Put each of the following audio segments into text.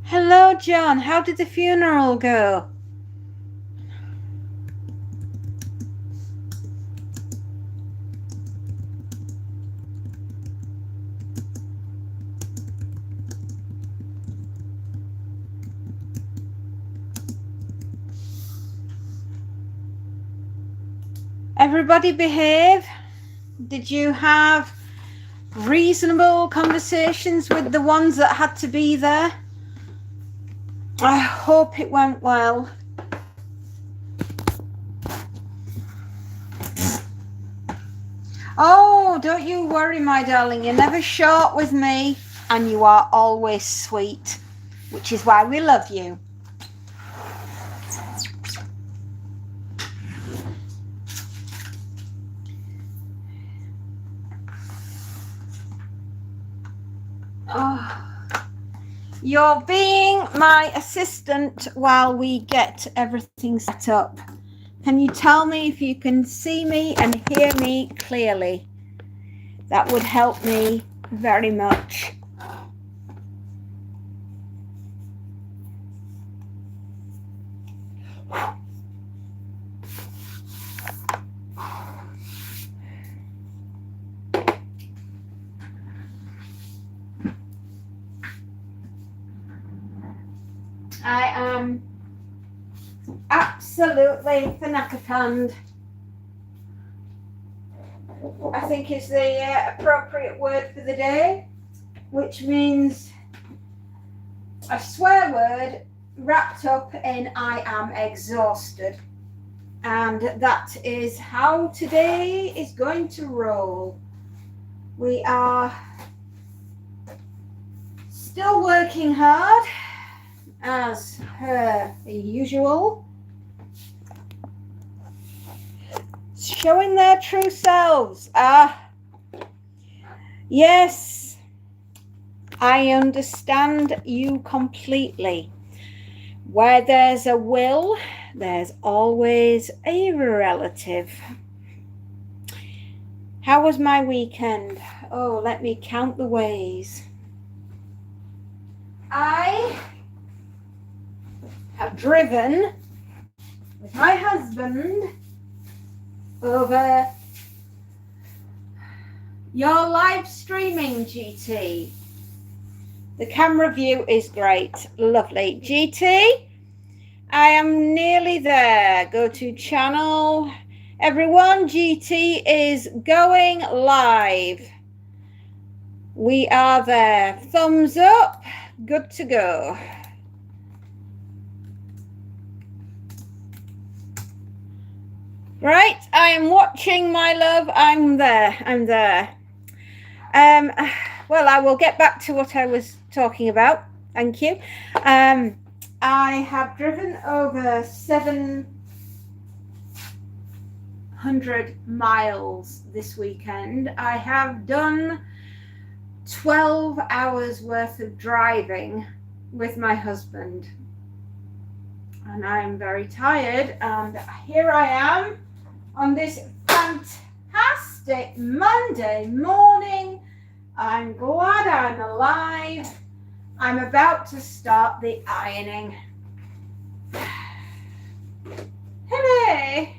Hello, John. How did the funeral go? Everybody behave? Did you have reasonable conversations with the ones that had to be there? I hope it went well. Oh, don't you worry, my darling. You're never short with me, and you are always sweet, which is why we love you. Oh, you're being my assistant while we get everything set up. Can you tell me if you can see me and hear me clearly? That would help me very much. I am absolutely knackered. I think is the appropriate word for the day, which means a swear word wrapped up in I am exhausted. And that is how today is going to roll. We are still working hard as per usual, showing their true selves. Yes, I understand you completely. Where there's a will, there's always a relative. How was my weekend? Oh, let me count the ways. I have driven with my husband over your live streaming, GT. The camera view is great. Lovely. GT, I am nearly there. Go to channel. Everyone, GT is going live. We are there. Thumbs up. Good to go. Right, I am watching, my love. I'm there. Well, I will get back to what I was talking about. Thank you. I have driven over 700 miles this weekend. I have done 12 hours worth of driving with my husband. And I am very tired. And here I am on this fantastic Monday morning. I'm glad I'm alive. I'm about to start the ironing. Hey!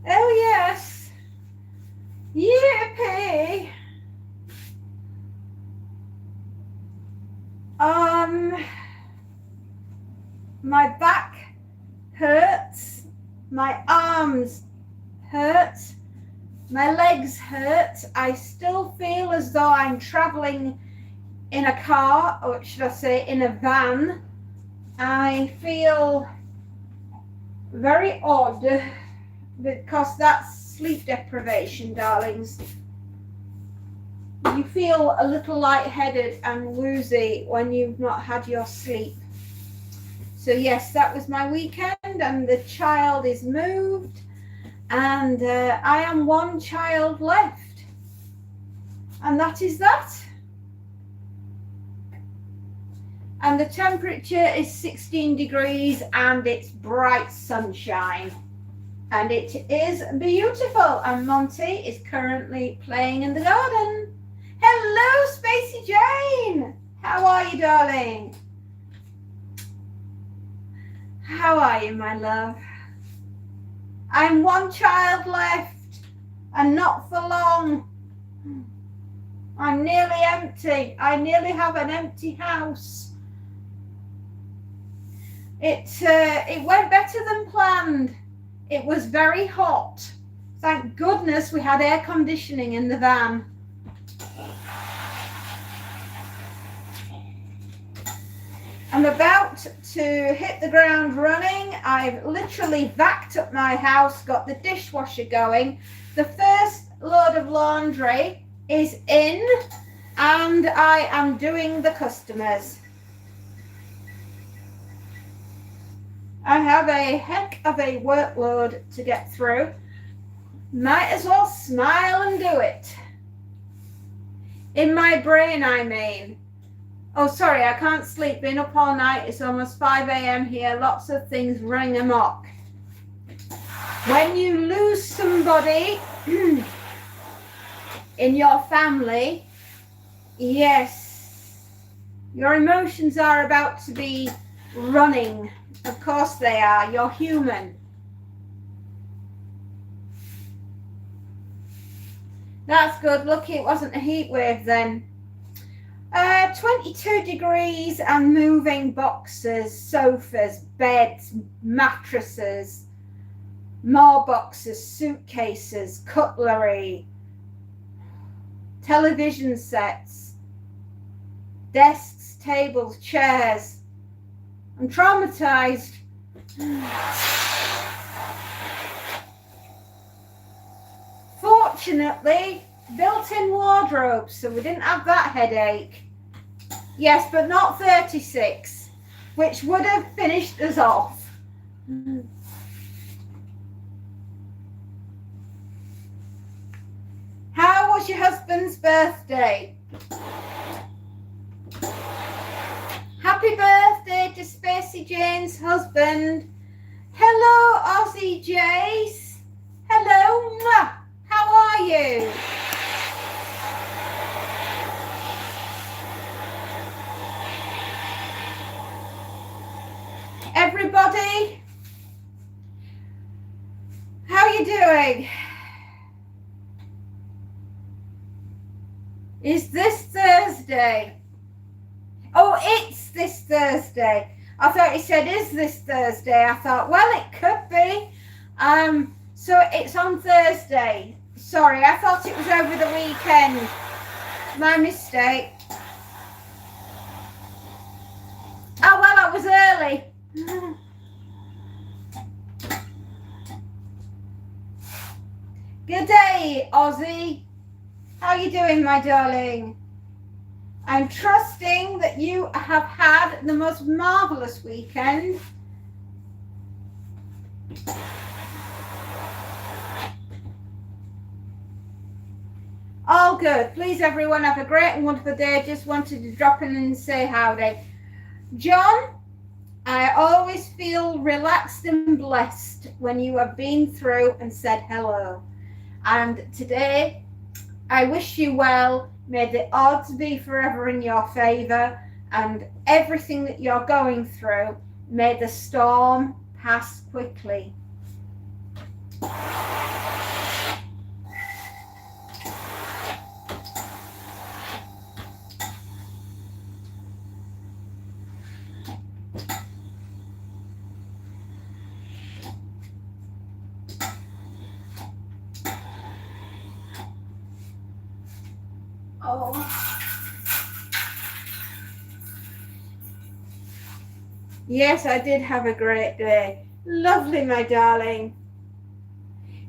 Oh yes! Yippee! My back hurts, my arms hurt, my legs hurt. I still feel as though I'm traveling in a car, or should I say in a van. I feel very odd because that's sleep deprivation, darlings. You feel a little lightheaded and woozy when you've not had your sleep. So yes, that was my weekend, and the child is moved, and I am one child left, and that is that. And the temperature is 16 degrees and it's bright sunshine, and it is beautiful. And Monty is currently playing in the garden. Hello, Spacey Jane. How are you, darling? How are you, my love? I'm one child left, and not for long. I'm nearly empty. I nearly have an empty house. It went better than planned. It was very hot. Thank goodness we had air conditioning in the van. I'm about to hit the ground running. I've literally vacked up my house, got the dishwasher going. The first load of laundry is in, and I am doing the customers. I have a heck of a workload to get through. Might as well smile and do it. In my brain, I mean. Oh, sorry, I can't sleep. Been up all night. It's almost 5 a.m. here. Lots of things running amok. When you lose somebody in your family, yes, your emotions are about to be running. Of course they are. You're human. That's good. Lucky it wasn't a heat wave then. 22 degrees and moving boxes, sofas, beds, mattresses, more boxes, suitcases, cutlery, television sets, desks, tables, chairs. I'm traumatized. Fortunately, built-in wardrobe, so we didn't have that headache. Yes, but not 36, which would have finished us off. How was your husband's birthday? Happy birthday to Spacey Jane's husband. Hello, Aussie Jace. Hello. Mwah. How are you? Everybody, how are you doing? Is this Thursday? Oh, it's this Thursday. I thought he said, is this Thursday? I thought, well, it could be. So it's on Thursday. Sorry, I thought it was over the weekend. My mistake. Oh, well, I was early. Good day, Aussie. How are you doing, my darling? I'm trusting that you have had the most marvelous weekend. All good. Please, everyone, have a great and wonderful day. Just wanted to drop in and say howdy. John, I always feel relaxed and blessed when you have been through and said hello. And today, I wish you well. May the odds be forever in your favor, and everything that you're going through, may the storm pass quickly. Yes, I did have a great day. Lovely, my darling.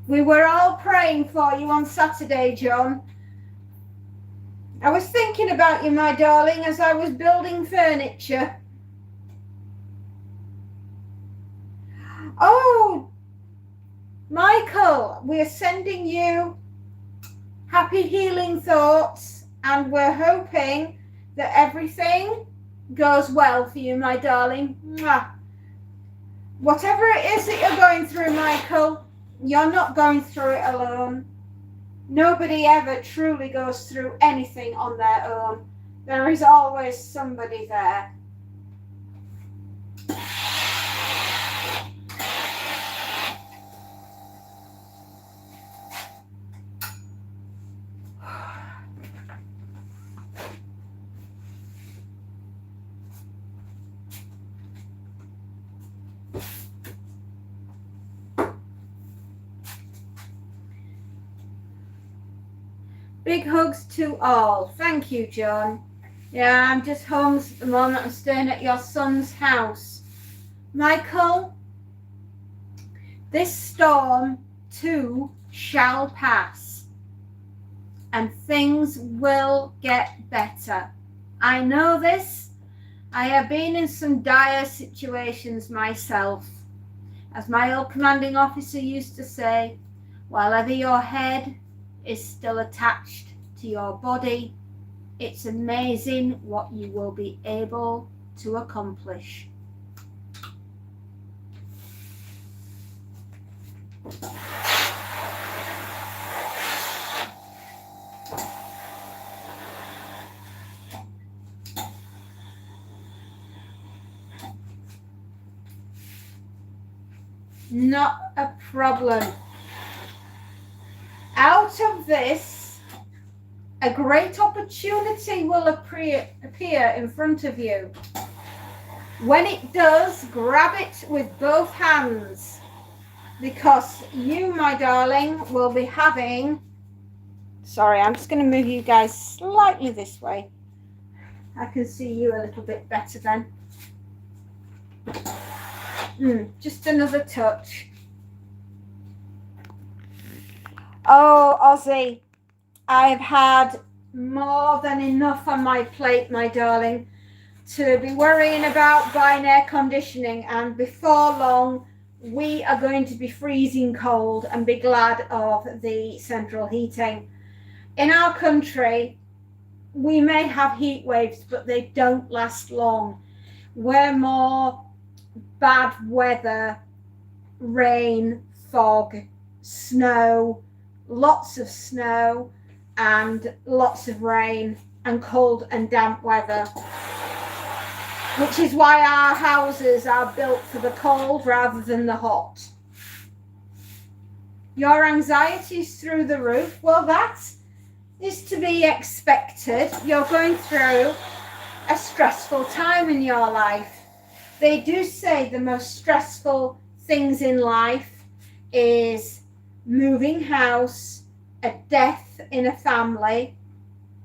We were all praying for you on Saturday, John. I was thinking about you, my darling, as I was building furniture. Oh, Michael, we're sending you happy healing thoughts, and we're hoping that everything goes well for you, my darling. Mwah. Whatever it is that you're going through, Michael, you're not going through it alone. Nobody ever truly goes through anything on their own. There is always somebody there. Big hugs to all. Thank you, John. Yeah, I'm just home at the moment. I'm staying at your son's house. Michael, this storm too shall pass, and things will get better. I know this. I have been in some dire situations myself. As my old commanding officer used to say, while ever your head is still attached to your body, it's amazing what you will be able to accomplish. Not a problem. Out of this, a great opportunity will appear in front of you. When it does, grab it with both hands, because you, my darling, will be having... Sorry, I'm just going to move you guys slightly this way. I can see you a little bit better then. Just another touch. Oh, Ozzy, I've had more than enough on my plate, my darling, to be worrying about buying air conditioning, and before long we are going to be freezing cold and be glad of the central heating. In our country, we may have heat waves, but they don't last long. We're more bad weather, rain, fog, snow, lots of snow and lots of rain and cold and damp weather, which is why our houses are built for the cold rather than the hot. Your anxiety is through the roof. Well, that is to be expected. You're going through a stressful time in your life. They do say the most stressful things in life is moving house, a death in a family,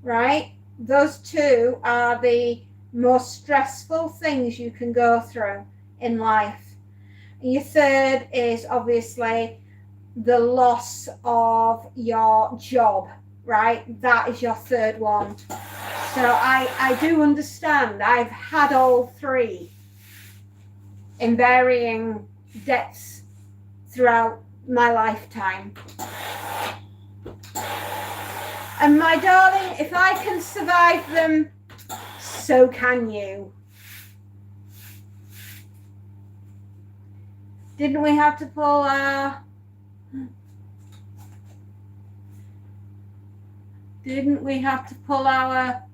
right? Those two are the most stressful things you can go through in life. And your third is obviously the loss of your job, right? That is your third one. So I do understand. I've had all three in varying depths throughout my lifetime. And my darling, if I can survive them, so can you. Didn't we have to pull our... Didn't we have to pull our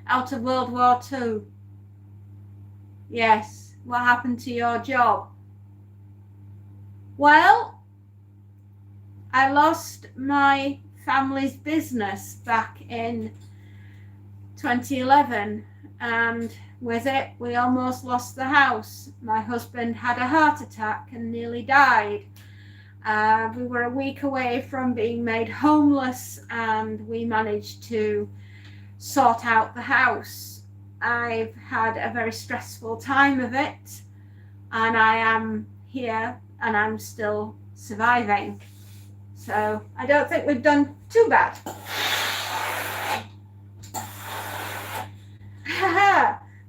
out of World War II? Yes. What happened to your job? Well, I lost my family's business back in 2011, and with it we almost lost the house. My husband had a heart attack and nearly died. We were a week away from being made homeless, and we managed to sort out the house. I've had a very stressful time of it, and I am here and I'm still surviving. So I don't think we've done too bad.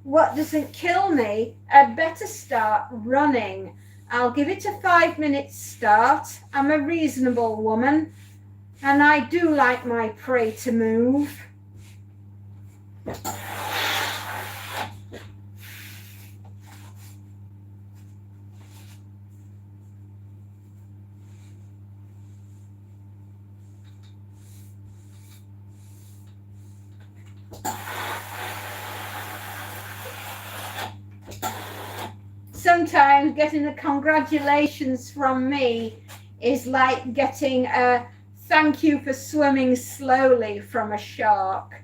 What doesn't kill me? I'd better start running. I'll give it a 5-minute start. I'm a reasonable woman, and I do like my prey to move. Sometimes getting the congratulations from me is like getting a thank you for swimming slowly from a shark.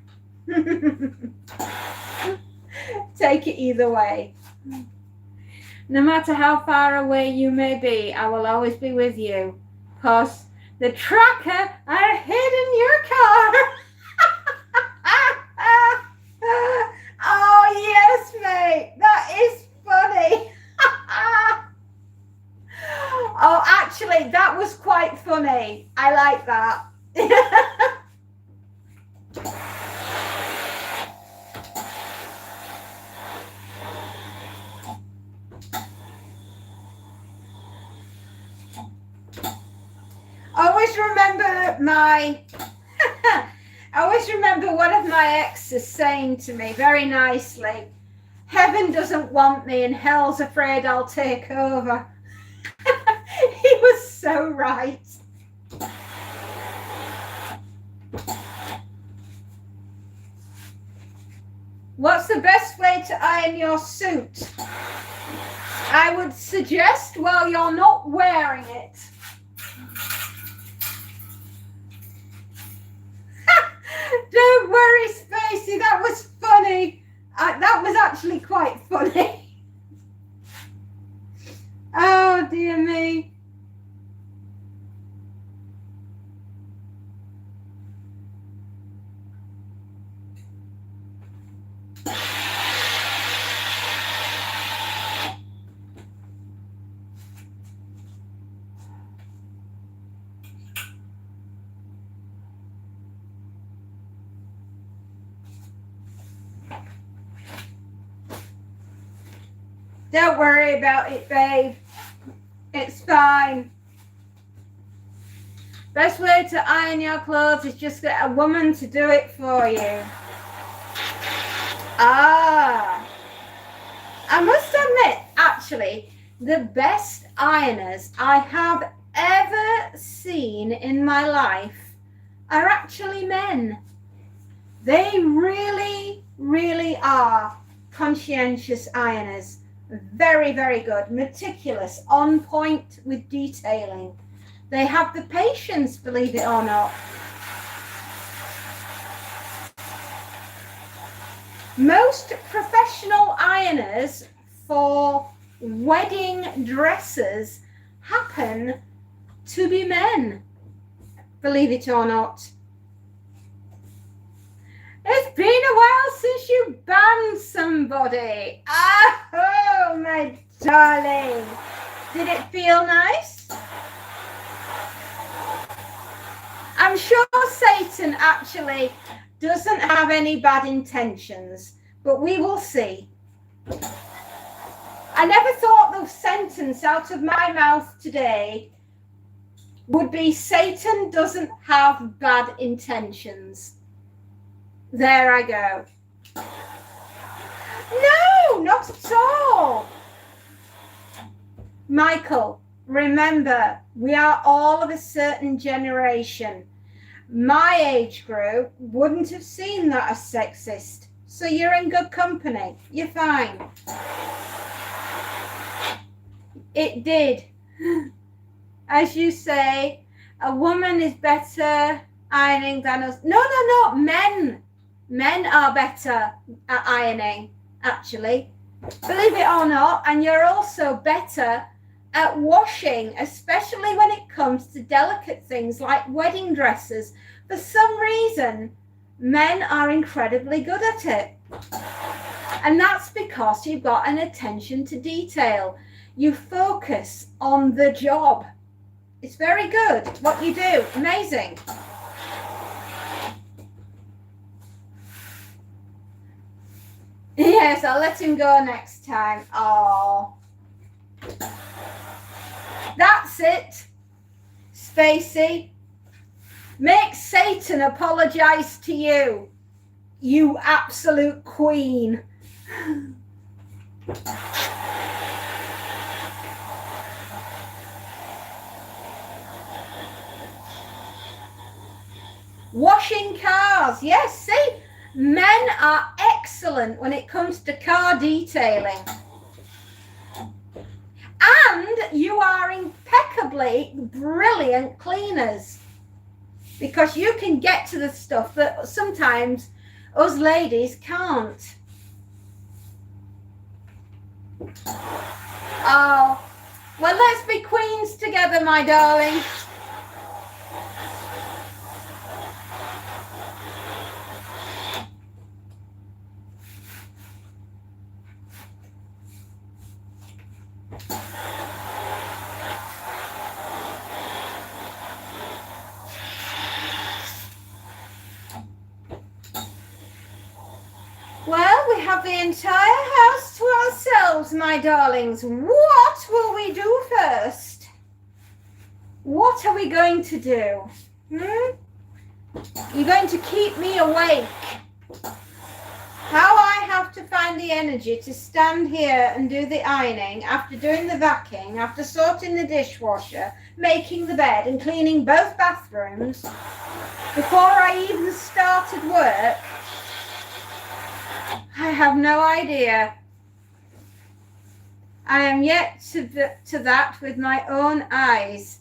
Take it either way. No matter how far away you may be, I will always be with you, because the tracker are hid in your car. I always remember one of my exes saying to me very nicely, heaven doesn't want me and hell's afraid I'll take over. He was so right. What's the best way to iron your suit? I would suggest while you're not wearing it. Don't worry, Spacey, that was funny. That was actually quite funny. Oh, dear me. Don't worry about it, babe. It's fine. Best way to iron your clothes is just get a woman to do it for you. I must admit, actually, the best ironers I have ever seen in my life are actually men. They really, really are conscientious ironers. Very, very good, meticulous, on point with detailing. They have the patience, believe it or not. Most professional ironers for wedding dresses happen to be men, believe it or not. It's been a while since you banned somebody. Oh, my darling. Did it feel nice? I'm sure Satan actually doesn't have any bad intentions, but we will see. I never thought the sentence out of my mouth today would be Satan doesn't have bad intentions. There I go. No, not at all. Michael, remember, we are all of a certain generation. My age group wouldn't have seen that as sexist. So you're in good company. You're fine. It did. As you say, a woman is better ironing than us. No, men. Men are better at ironing, actually. Believe it or not, and you're also better at washing, especially when it comes to delicate things like wedding dresses. For some reason, men are incredibly good at it. And that's because you've got an attention to detail. You focus on the job. It's very good what you do. Amazing. Yes, I'll let him go next time. Oh. That's it. Spacey. Make Satan apologize to you. You absolute queen. Washing cars. Yes, see? Men are excellent when it comes to car detailing. And you are impeccably brilliant cleaners. Because you can get to the stuff that sometimes us ladies can't. Oh, well, let's be queens together, my darling. Well, we have the entire house to ourselves, my darlings. What will we do first? What are we going to do? You're going to keep me awake. How I have to find the energy to stand here and do the ironing after doing the vacuuming, after sorting the dishwasher, making the bed and cleaning both bathrooms before I even started work, I have no idea. I am yet to that with my own eyes.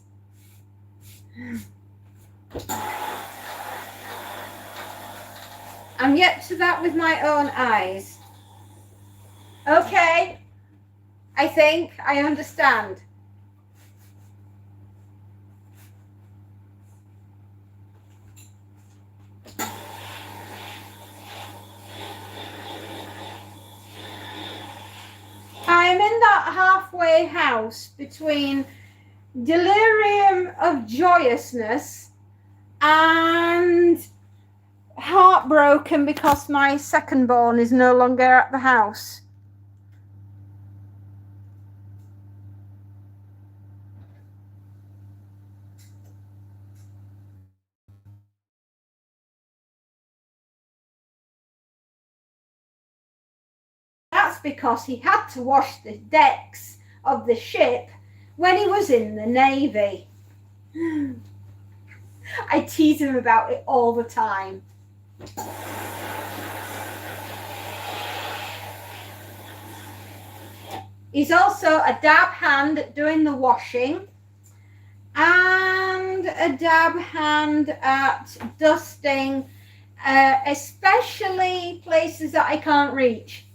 I'm yet to that with my own eyes. Okay, I think I understand. I'm in that halfway house between delirium of joyousness and heartbroken because my second born is no longer at the house. That's because he had to wash the decks of the ship when he was in the Navy. I tease him about it all the time. He's also a dab hand at doing the washing and a dab hand at dusting, especially places that I can't reach.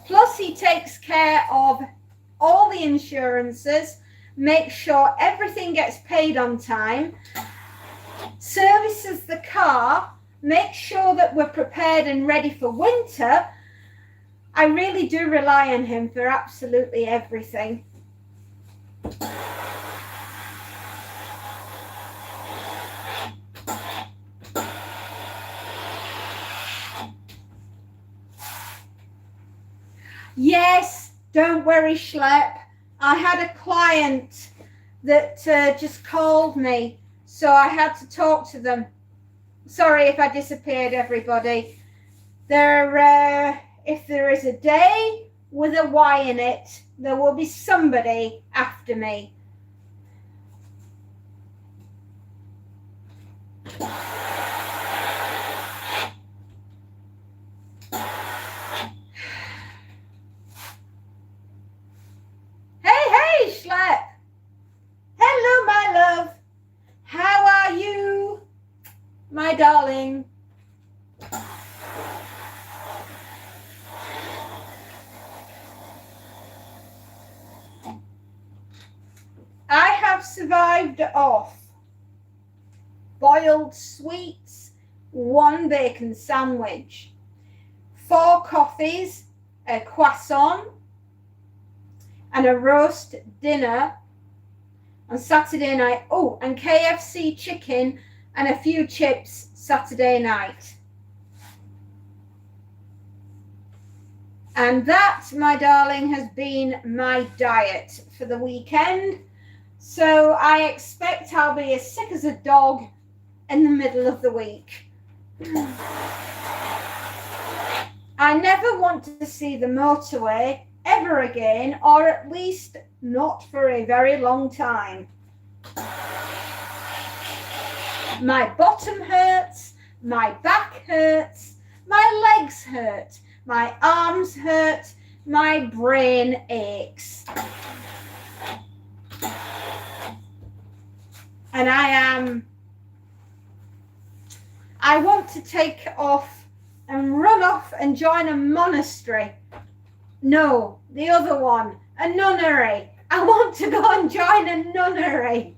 Plus, he takes care of all the insurances, makes sure everything gets paid on time, services the car, makes sure that we're prepared and ready for winter. I really do rely on him for absolutely everything. Yes, don't worry, Schlep. I had a client that just called me, so I had to talk to them. Sorry if I disappeared, everybody. If there is a day with a Y in it, there will be somebody after me. Hey, Schlep. Hello, my love. How are you, my darling? I have survived off boiled sweets, 1 bacon sandwich, 4 coffees, a croissant, and a roast dinner on Saturday night. Oh, and KFC chicken and a few chips Saturday night. And that, my darling, has been my diet for the weekend. So I expect I'll be as sick as a dog in the middle of the week. I never want to see the motorway ever again, or at least not for a very long time. My bottom hurts, my back hurts, my legs hurt, my arms hurt, my brain aches. And I want to take off and run off and join a monastery. No, the other one, a nunnery. I want to go and join a nunnery.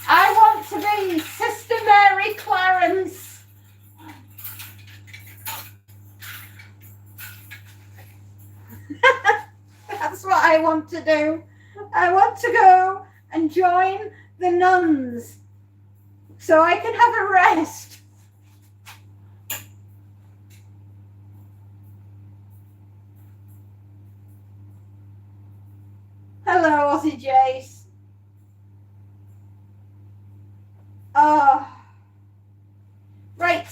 I want to be That's what I want to do. I want to go and join the nuns so I can have a rest. Hello, Aussie Jace. Oh, right.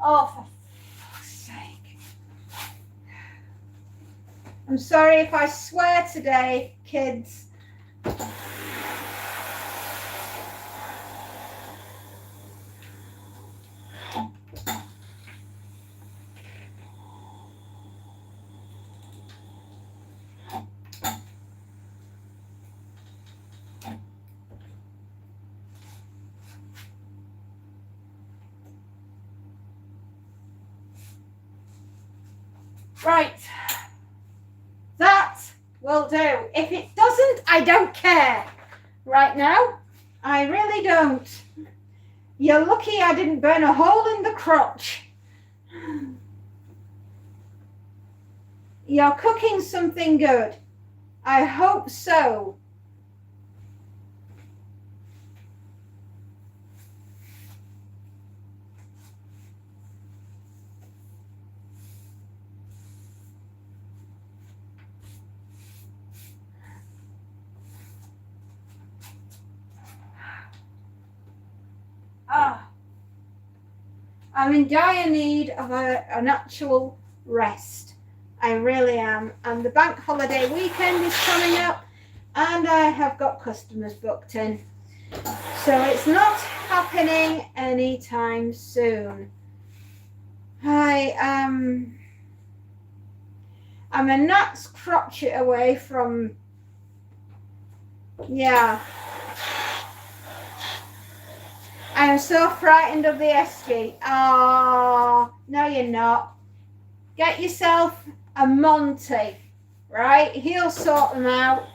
Oh, for fuck's sake. I'm sorry if I swear today, kids. Right, that will do. If it doesn't, I don't care. Right now, I really don't. You're lucky I didn't burn a hole in the crotch. You're cooking something good. I hope so. I'm in dire need of an actual rest. I really am. And the bank holiday weekend is coming up and I have got customers booked in. So it's not happening anytime soon. I'm a gnat's crotchet away from, yeah. I am so frightened of the esky. Oh, no you're not. Get yourself a Monty, right? He'll sort them out.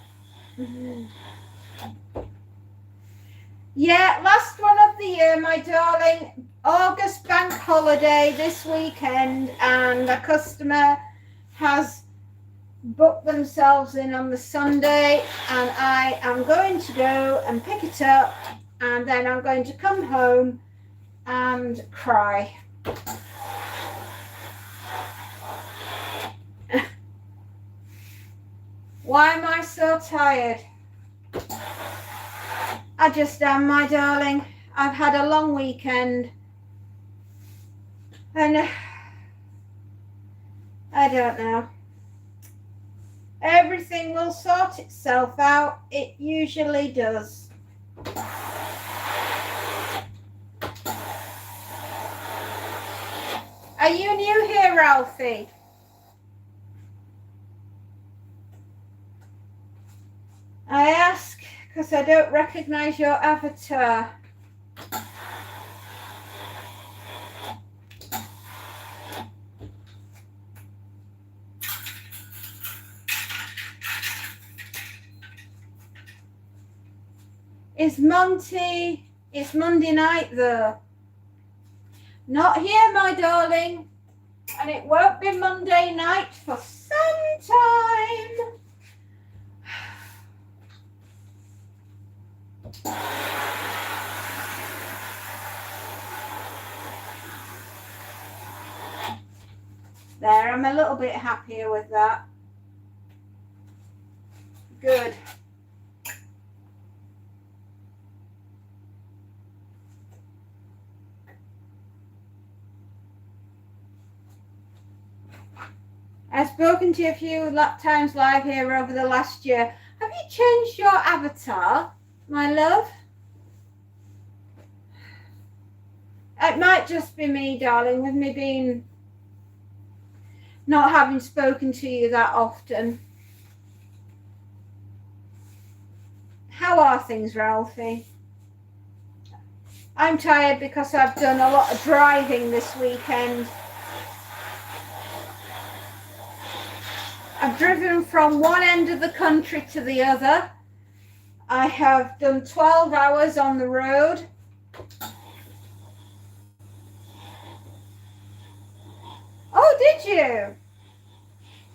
Yeah, last one of the year, my darling. August bank holiday this weekend, and a customer has booked themselves in on the Sunday, and I am going to go and pick it up, and then I'm going to come home and cry. Why am I so tired? I just am, my darling. I've had a long weekend. And I don't know. Everything will sort itself out. It usually does. Are you new here, Ralphie? I ask because I don't recognize your avatar. It's Monday night though. Not here, my darling. And it won't be Monday night for some time. There, I'm a little bit happier with that. Good. I've spoken to you a few times live here over the last year. Have you changed your avatar, my love? It might just be me, darling, with me being not having spoken to you that often. How are things, Ralphie? I'm tired because I've done a lot of driving this weekend. I've driven from one end of the country to the other. I have done 12 hours on the road. Oh, did you?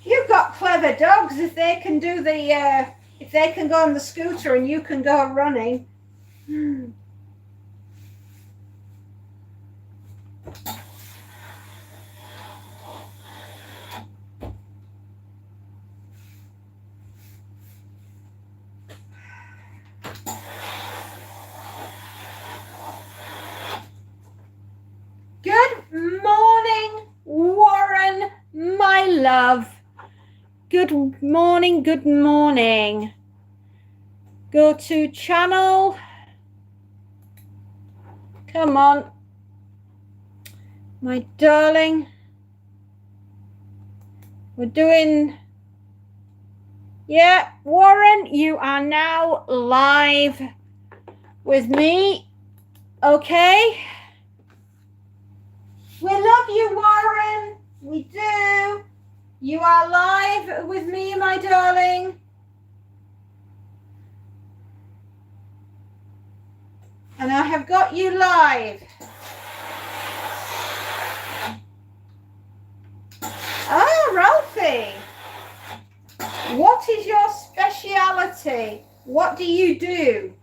You've got clever dogs. If they can do the, if they can go on the scooter and you can go running. Good morning, Warren, my love. Good morning, good morning. Go to channel. Come on, my darling. We're doing, yeah, Warren, you are now live with me. Okay. We love you, Warren. We do. You are live with me, my darling. And I have got you live. Oh, Ralphie. What is your speciality? What do you do?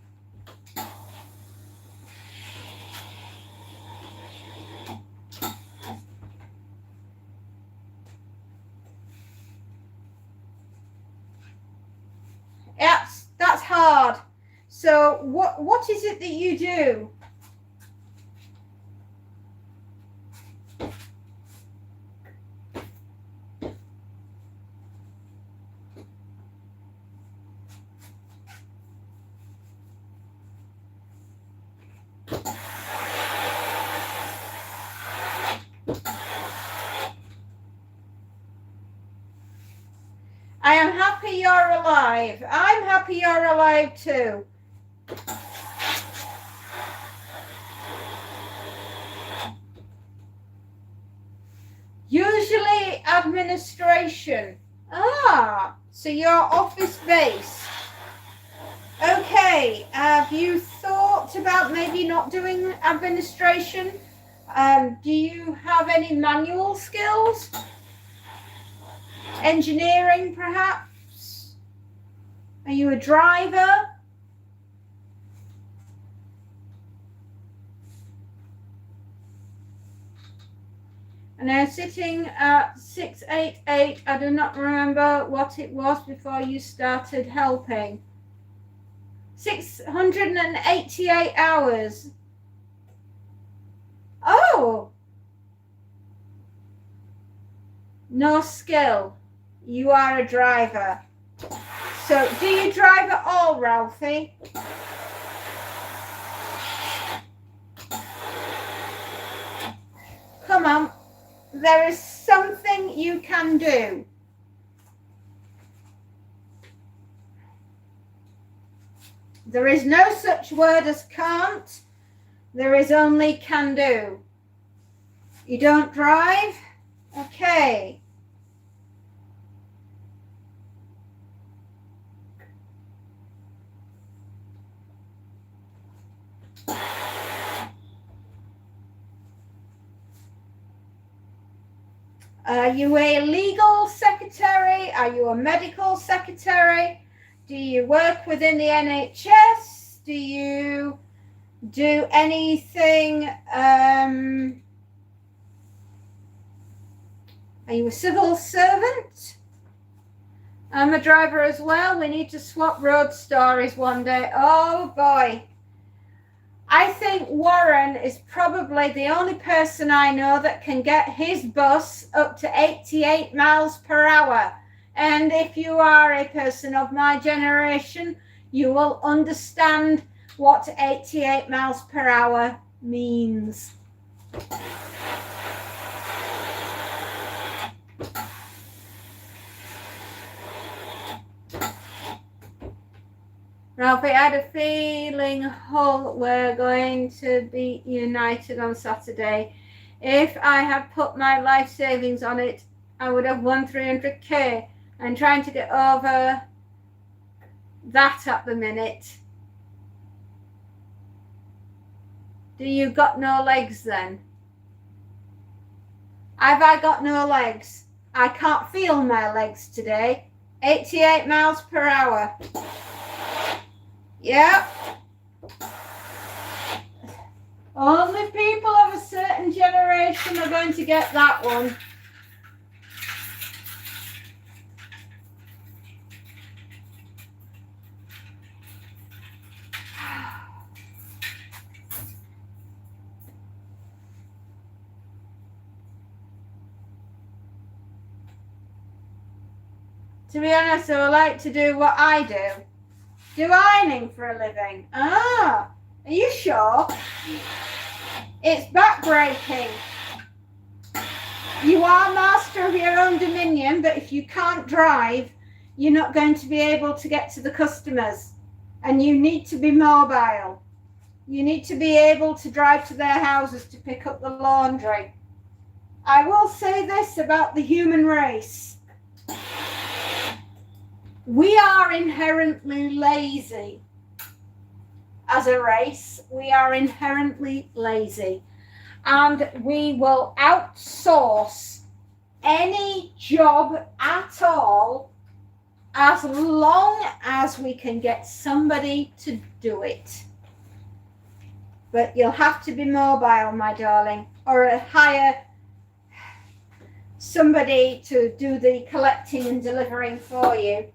That's hard. So what is it that you do? I am happy you're alive. I'm happy you're alive too. Usually administration. Ah, so you're office based. Okay, have you thought about maybe not doing administration? Do you have any manual skills? Engineering, perhaps? Are you a driver? And now sitting at 688, I do not remember what it was before you started helping. 688 hours. Oh! No skill. You are a driver. So, do you drive at all, Ralphie? Come on. There is something you can do. There is no such word as can't. There is only can do. You don't drive? Okay. Are you a legal secretary? Are you a medical secretary? Do you work within the NHS? Do you do anything? Are you a civil servant? I'm a driver as well. We need to swap road stories one day. Oh boy. I think Warren is probably the only person I know that can get his bus up to 88 miles per hour. And if you are a person of my generation, you will understand what 88 miles per hour means. Ralphie, I had a feeling Hull were going to be united on Saturday. If I had put my life savings on it, I would have won 300k. I'm trying to get over that at the minute. Do you got no legs then? Have I got no legs? I can't feel my legs today. 88 miles per hour. Yep. Only people of a certain generation are going to get that one. To be honest, I would like to do what I do ironing for a living. Ah, are you sure? It's backbreaking. You are master of your own dominion, but if you can't drive, you're not going to be able to get to the customers. And you need to be mobile. You need to be able to drive to their houses to pick up the laundry. I will say this about the human race. We are inherently lazy. As a race, we are inherently lazy. And we will outsource any job at all as long as we can get somebody to do it. But you'll have to be mobile, my darling, or hire somebody to do the collecting and delivering for you.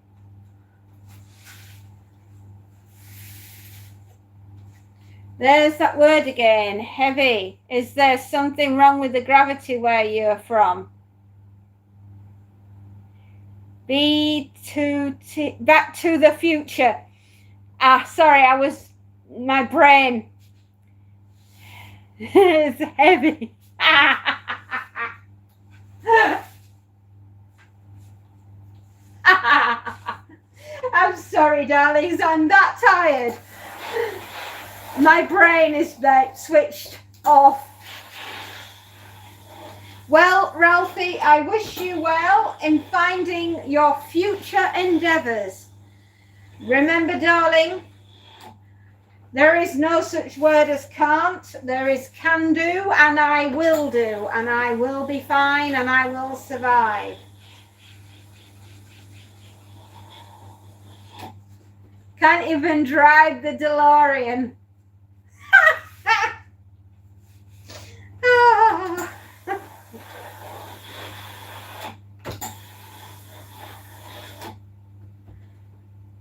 There's that word again, heavy. Is there something wrong with the gravity where you're from? Back to the Future. Sorry, my brain is heavy. I'm sorry, darlings, I'm that tired. My brain is like switched off. Well, Ralphie, I wish you well in finding your future endeavors. Remember, darling, there is no such word as can't. There is can do, and I will do, and I will be fine, and I will survive. Can't even drive the DeLorean.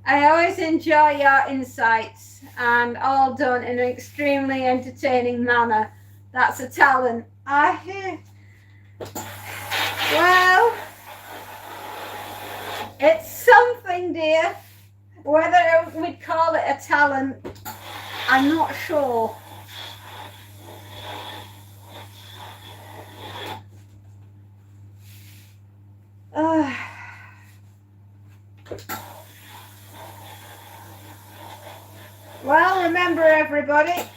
I always enjoy your insights, and all done in an extremely entertaining manner. That's a talent. Well, it's something, dear. Whether we'd call it a talent, I'm not sure. Well, remember, everybody,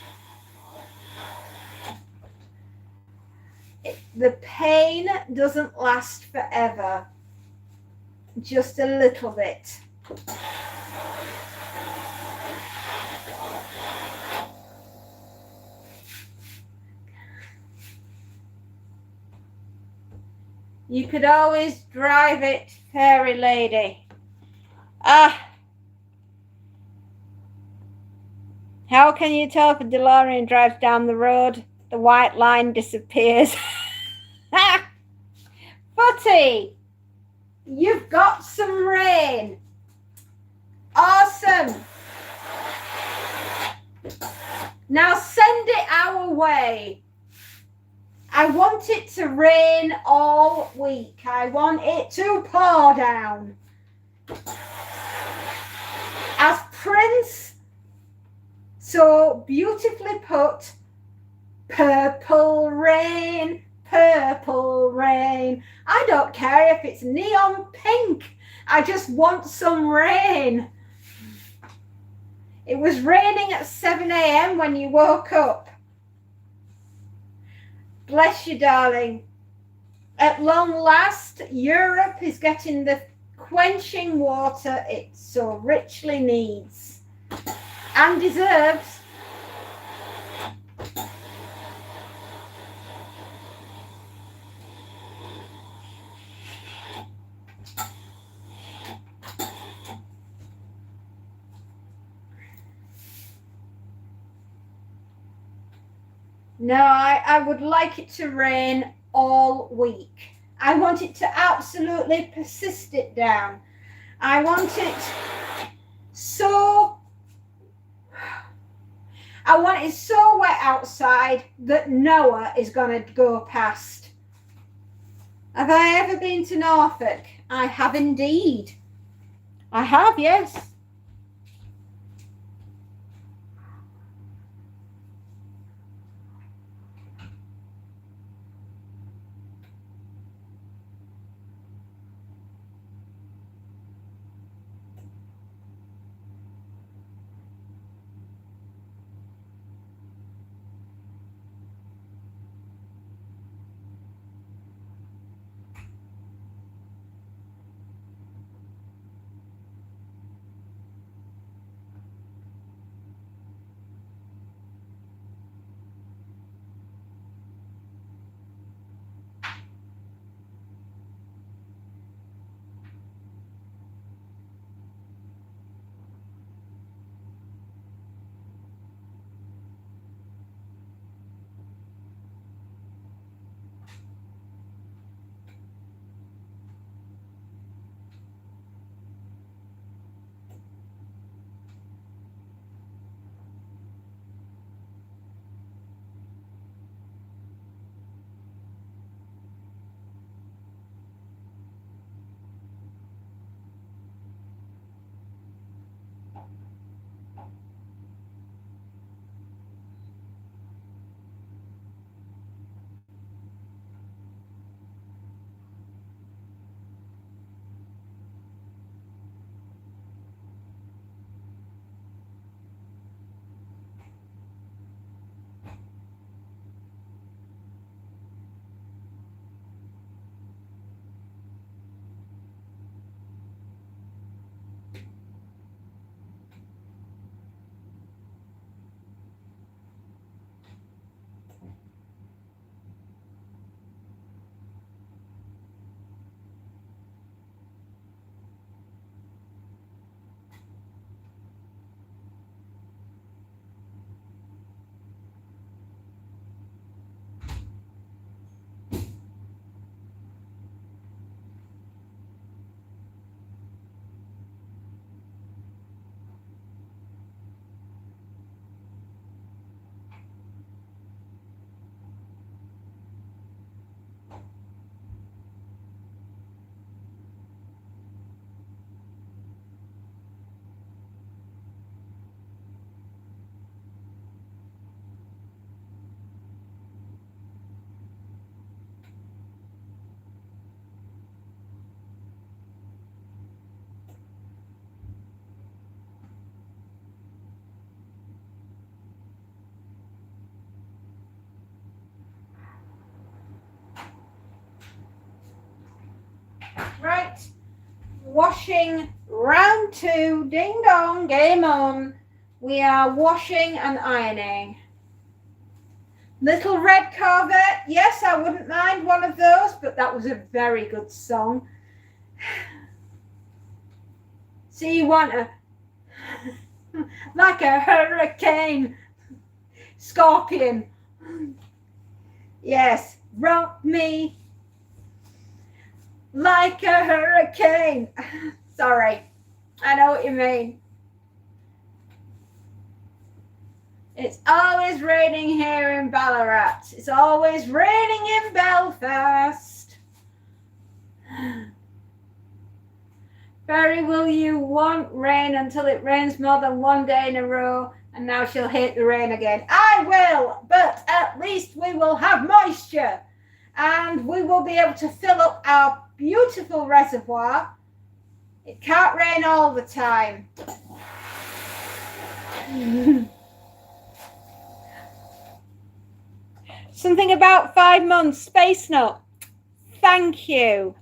the pain doesn't last forever, just a little bit. You could always drive it, fairy lady. How can you tell if a DeLorean drives down the road? The white line disappears. Footy, you've got some rain. Awesome. Now send it our way. I want it to rain all week. I want it to pour down. As Prince so beautifully put, purple rain, purple rain. I don't care if it's neon pink. I just want some rain. It was raining at 7 a.m. when you woke up. Bless you, darling. At long last, Europe is getting the quenching water it so richly needs and deserves. No, I would like it to rain all week. I want it to absolutely persist it down. I want it so wet outside that Noah is going to go past. Have I ever been to Norfolk? I have indeed. I have, yes. Right. Washing round 2. Ding dong, game on. We are washing and ironing. Little Red Corvette. Yes, I wouldn't mind one of those, but that was a very good song. So you want a like a hurricane. Scorpion. Yes, rock me like a hurricane. Sorry, I know what you mean. It's always raining here in Ballarat. It's always raining in Belfast. Barry, will you want rain until it rains more than one day in a row? And now she'll hate the rain again. I will, but at least we will have moisture. And we will be able to fill up our beautiful reservoir. It can't rain all the time. Something about 5 months. Space Nut. Thank you.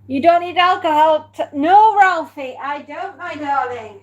You don't need alcohol. No, Ralphie, I don't, my darling.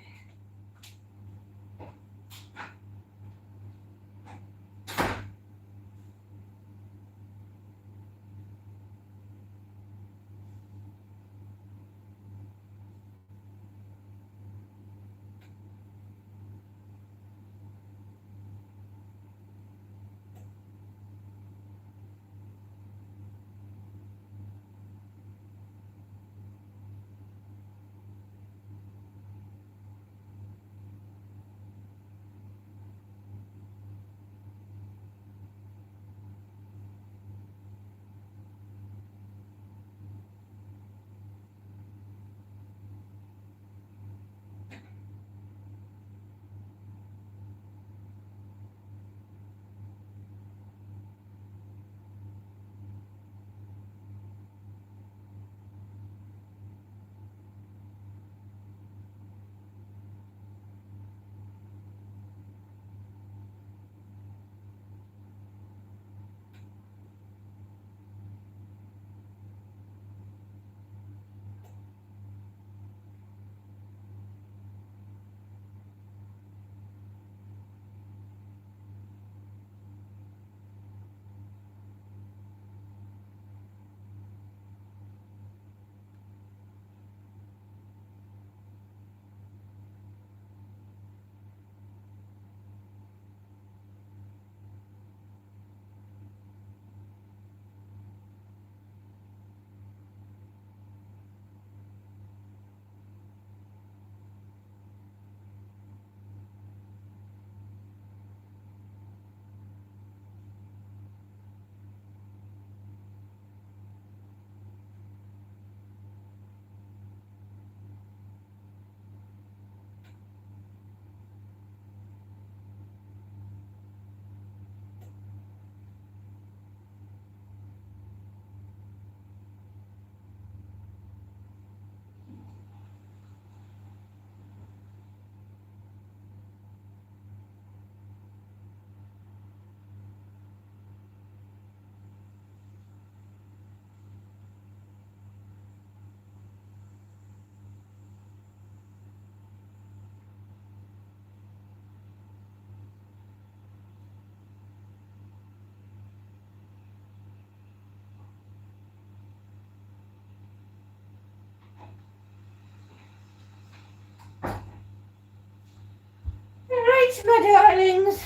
Right, my darlings.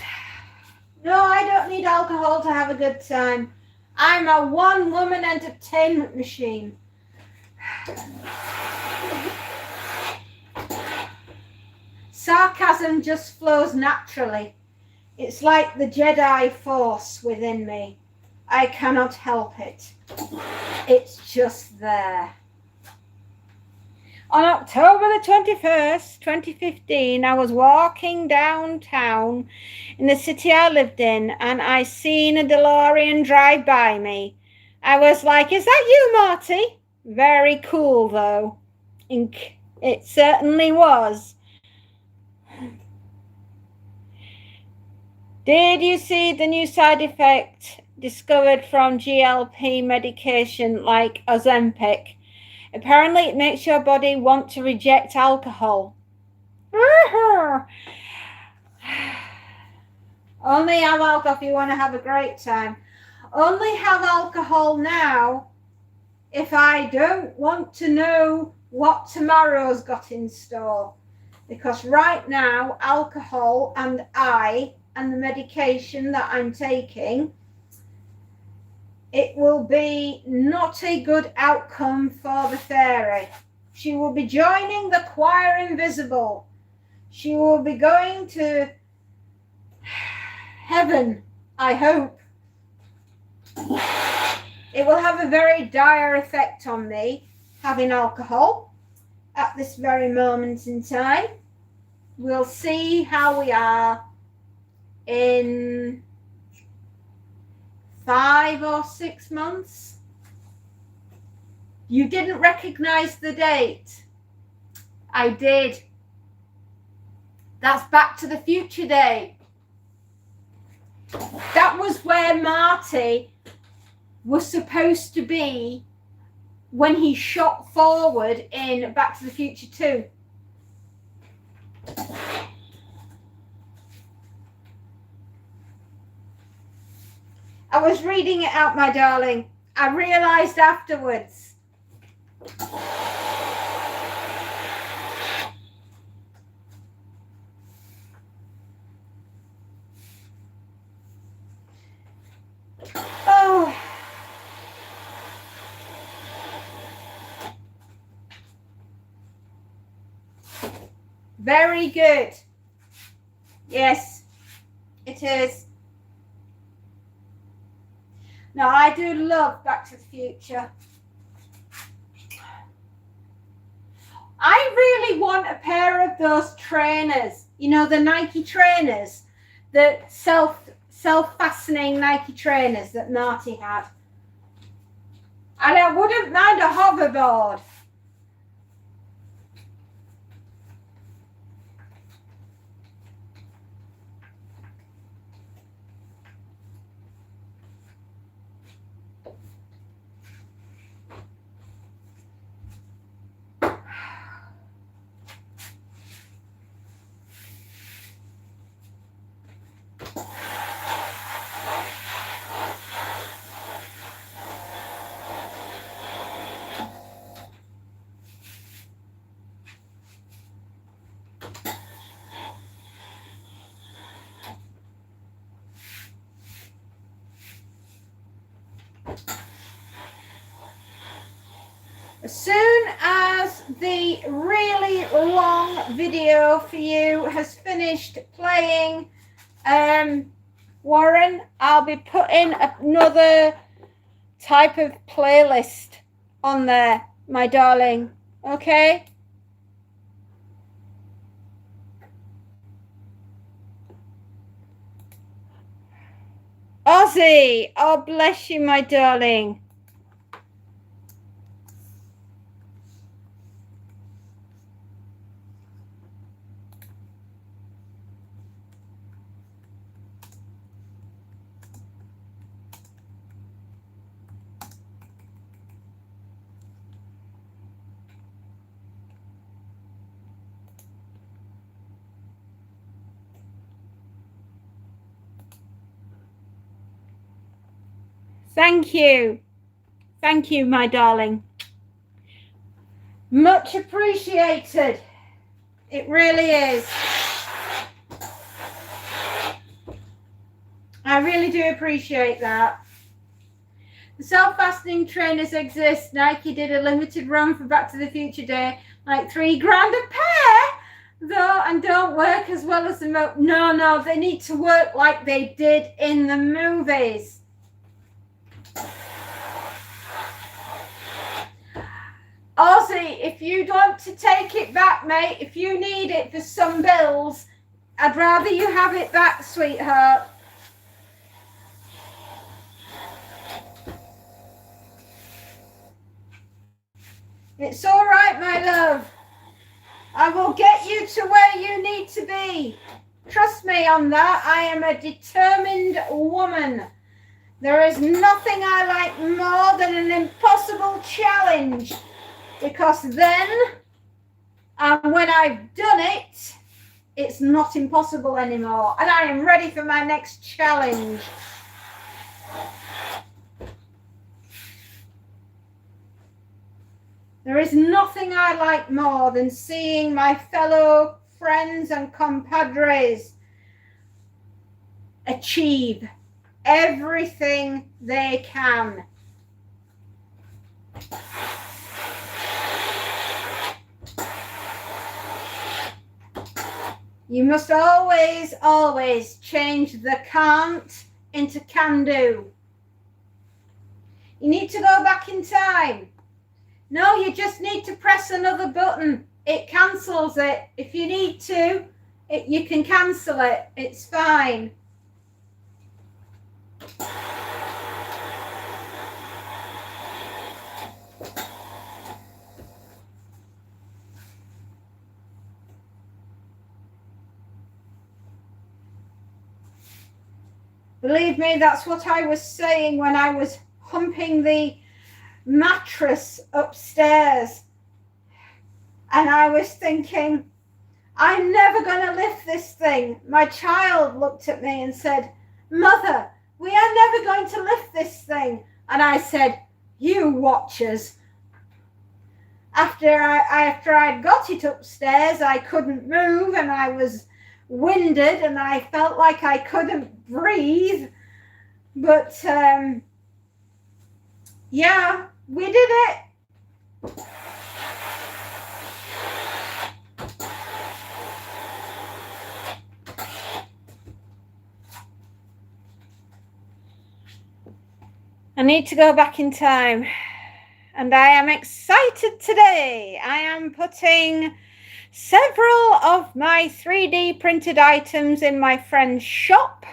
No, I don't need alcohol to have a good time. I'm a one-woman entertainment machine. Sarcasm just flows naturally. It's like the Jedi Force within me. I cannot help it. It's just there. On October the 21st, 2015, I was walking downtown in the city I lived in, and I seen a DeLorean drive by me. I was like, is that you, Marty? Very cool, though. It certainly was. Did you see the new side effect discovered from GLP medication like Ozempic? Apparently, it makes your body want to reject alcohol. Only have alcohol if you want to have a great time. Only have alcohol now if I don't want to know what tomorrow's got in store. Because right now, alcohol and the medication that I'm taking, it will be not a good outcome for the fairy. She will be joining the choir invisible. She will be going to heaven, I hope. It will have a very dire effect on me, having alcohol at this very moment in time. We'll see how we are in 5 or 6 months. You didn't recognize the date. I did. That's Back to the Future Day. That was where Marty was supposed to be when he shot forward in Back to the Future 2. I was reading it out, my darling. I realised afterwards. Oh. Very good. Yes, it is. Now, I do love Back to the Future. I really want a pair of those trainers, you know, the Nike trainers, the self-fastening Nike trainers that Marty had. And I wouldn't mind a hoverboard. As soon as the really long video for you has finished playing, Warren, I'll be putting another type of playlist on there, my darling. Okay? Ozzy, oh bless you, my darling. Thank you. Thank you, my darling. Much appreciated. It really is. I really do appreciate that. The self-fastening trainers exist. Nike did a limited run for Back to the Future Day, like $3,000 a pair, though, and don't work as well as the no, they need to work like they did in the movies. Ozzy, if you want to take it back, mate, if you need it for some bills, I'd rather you have it back, sweetheart. It's all right, my love. I will get you to where you need to be. Trust me on that. I am a determined woman. There is nothing I like more than an impossible challenge, because then, and when I've done it, it's not impossible anymore. And I am ready for my next challenge. There is nothing I like more than seeing my fellow friends and compadres achieve everything they can. You must always, always change the can't into can do. You need to go back in time. No, you just need to press another button. It cancels it. If you need to, you can cancel it. It's fine. Believe me, that's what I was saying when I was humping the mattress upstairs. And I was thinking, I'm never going to lift this thing. My child looked at me and said, Mother, we are never going to lift this thing. And I said, you watchers. After I'd got it upstairs, I couldn't move and I was winded and I felt like I couldn't breathe. But yeah, we did it. I need to go back in time. And I am excited today. I am putting several of my 3D printed items in my friend's shop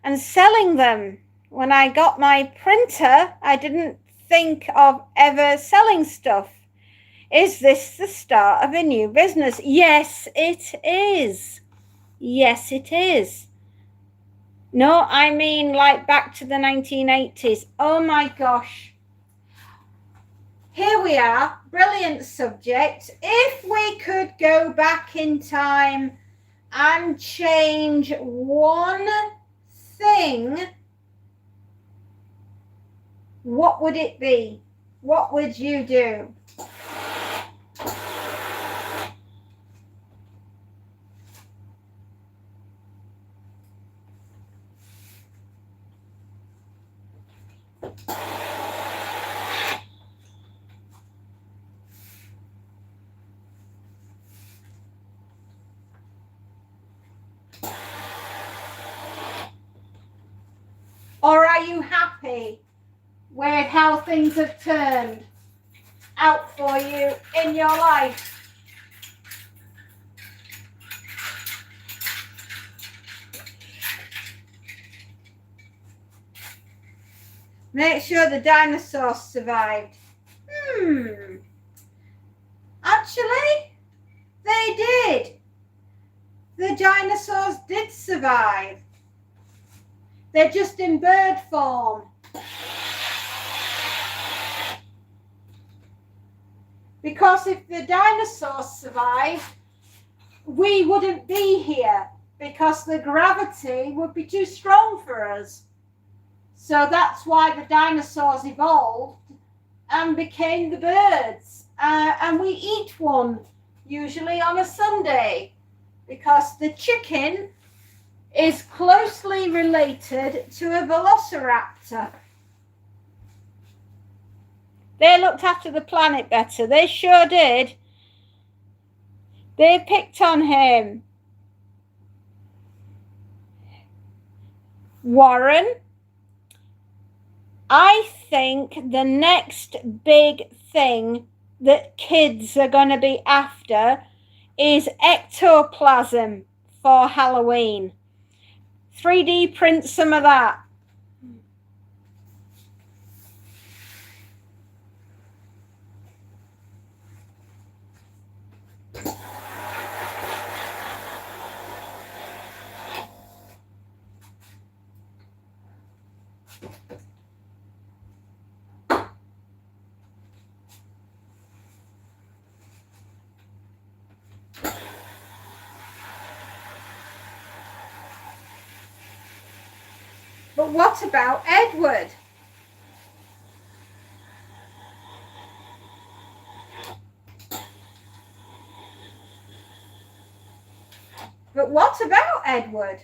and selling them. When I got my printer, I didn't think of ever selling stuff. Is this the start of a new business? Yes, it is. Yes, it is. No, I mean like back to the 1980s. Oh my gosh. Here we are, brilliant subject. If we could go back in time and change one thing, what would it be? What would you do? Or are you happy with how things have turned out for you in your life? Make sure the dinosaurs survived. Actually, they did. The dinosaurs did survive. They're just in bird form. Because if the dinosaurs survived, we wouldn't be here because the gravity would be too strong for us. So that's why the dinosaurs evolved and became the birds. And we eat one, usually on a Sunday, because the chicken is closely related to a velociraptor. They looked after the planet better. They sure did. They picked on him. Warren, I think the next big thing that kids are going to be after is ectoplasm for Halloween. 3D print some of that. But what about Edward? But what about Edward?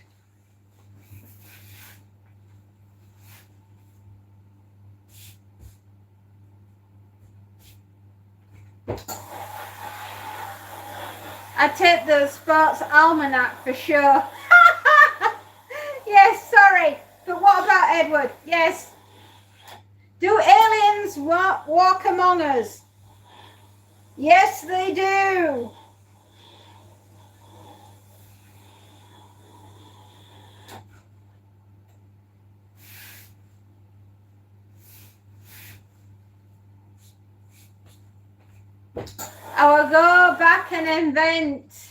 I'd take the sports almanac for sure. Yes, sorry. But what about Edward? Yes. Do aliens walk among us? Yes, they do. I will go back and invent.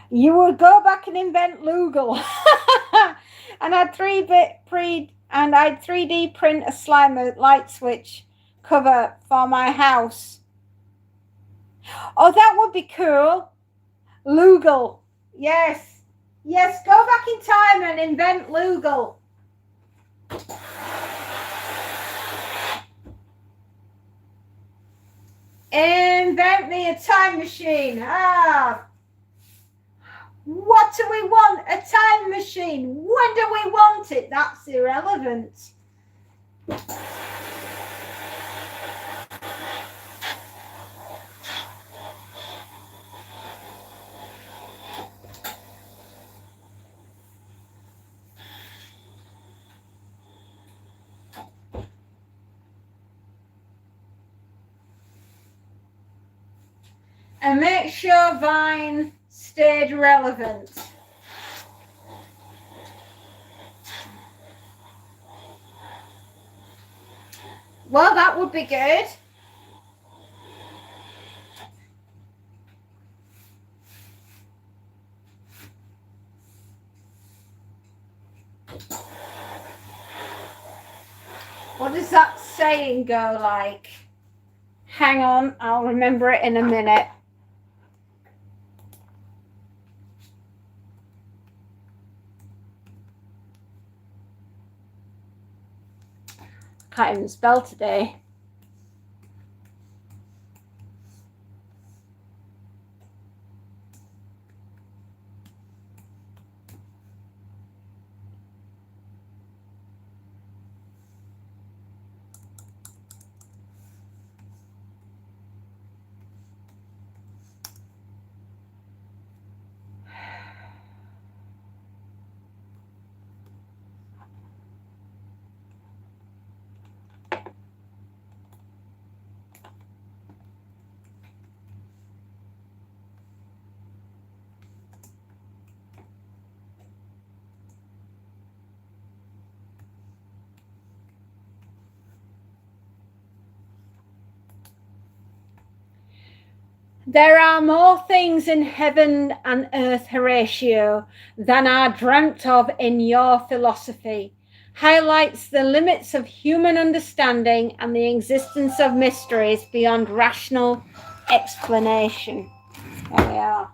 You would go back and invent Lugal. And I'd 3D print a Slimer light switch cover for my house. Oh, that would be cool. Lugal. Yes. Yes, go back in time and invent Lugal. Invent me a time machine. What do we want? A time machine. When do we want it? That's irrelevant. And make sure Vine stayed relevant. Well, that would be good. What does that saying go like? Hang on, I'll remember it in a minute. Can't even spell today. There are more things in heaven and earth, Horatio, than are dreamt of in your philosophy. Highlights the limits of human understanding and the existence of mysteries beyond rational explanation. There we are.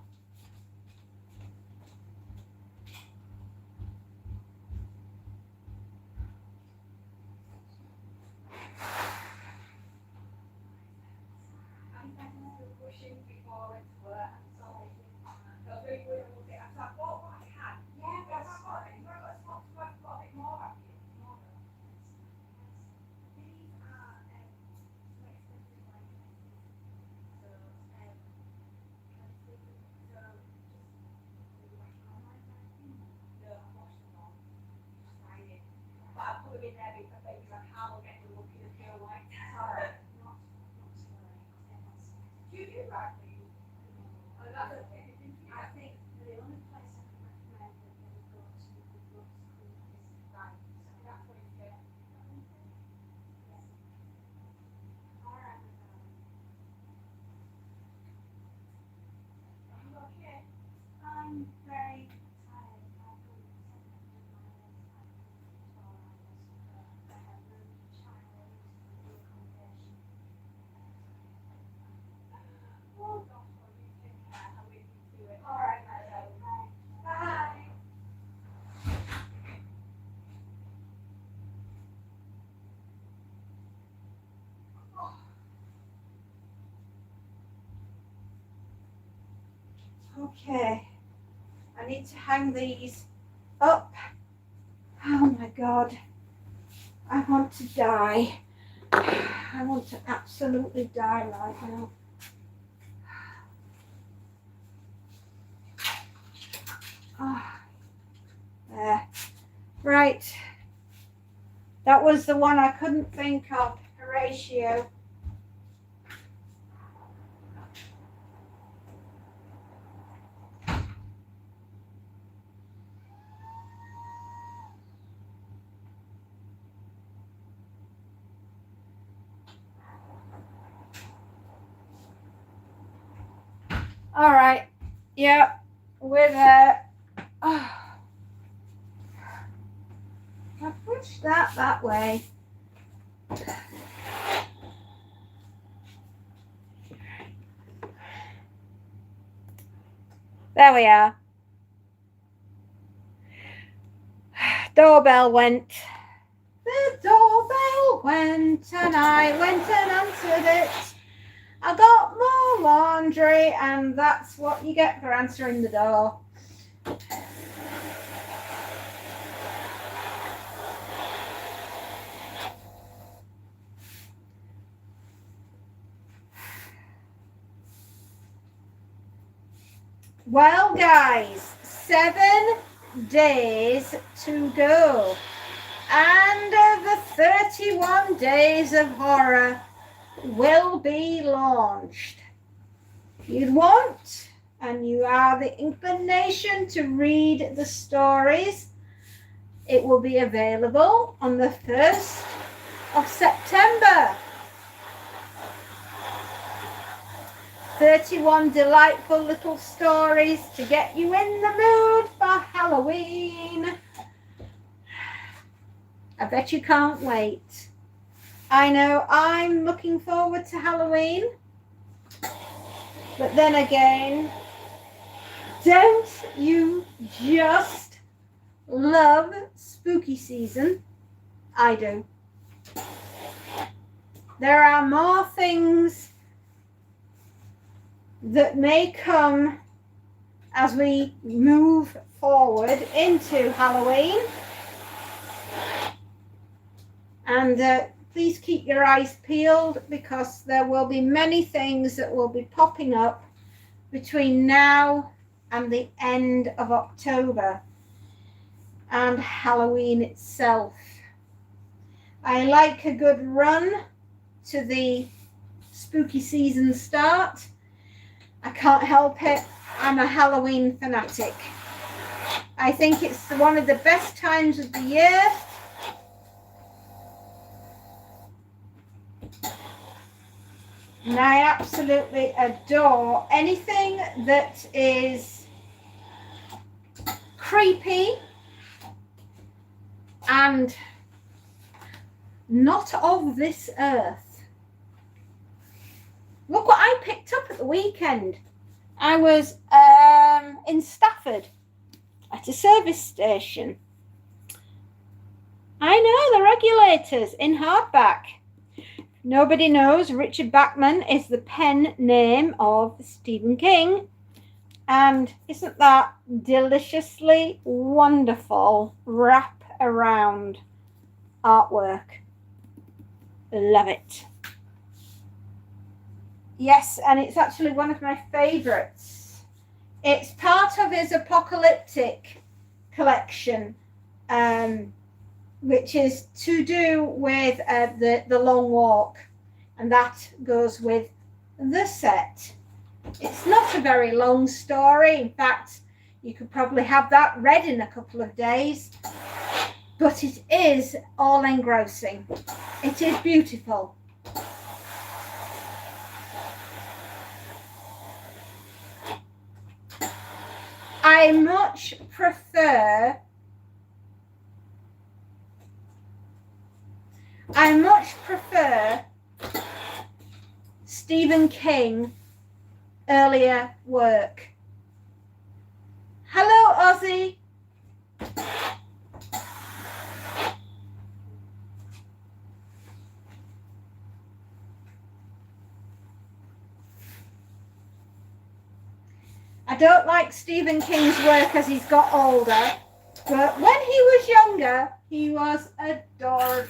Okay, I need to hang these up. Oh my God, I want to die. I want to absolutely die right now. There. Right. That was the one I couldn't think of, Horatio. All right. Yeah, we're there. Oh. push that way. There we are. Doorbell went. The doorbell went and I went and answered it. I got more laundry, and that's what you get for answering the door. Well, guys, 7 days to go. And the 31 Days of Horror will be launched. You'd want, and you have the inclination to read the stories, it will be available on the 1st of September. 31 delightful little stories to get you in the mood for Halloween. I bet you can't wait. I know I'm looking forward to Halloween. But then again, don't you just love spooky season? I do. There are more things that may come as we move forward into Halloween. And please keep your eyes peeled, because there will be many things that will be popping up between now and the end of October and Halloween itself. I like a good run to the spooky season start. I can't help it. I'm a Halloween fanatic. I think it's one of the best times of the year. And I absolutely adore anything that is creepy and not of this earth. Look what I picked up at the weekend. I was in Stafford at a service station. I know, the Regulators in hardback. Nobody knows, Richard Bachman is the pen name of Stephen King. And isn't that deliciously wonderful wrap around artwork? Love it. Yes, and it's actually one of my favourites. It's part of his apocalyptic collection, which is to do with the Long Walk, and that goes with the set. It's not a very long story. In fact, you could probably have that read in a couple of days, but it is all engrossing. It is beautiful. I much prefer Stephen King earlier work. Hello, Ozzy. I don't like Stephen King's work as he's got older, but when he was younger, he was adored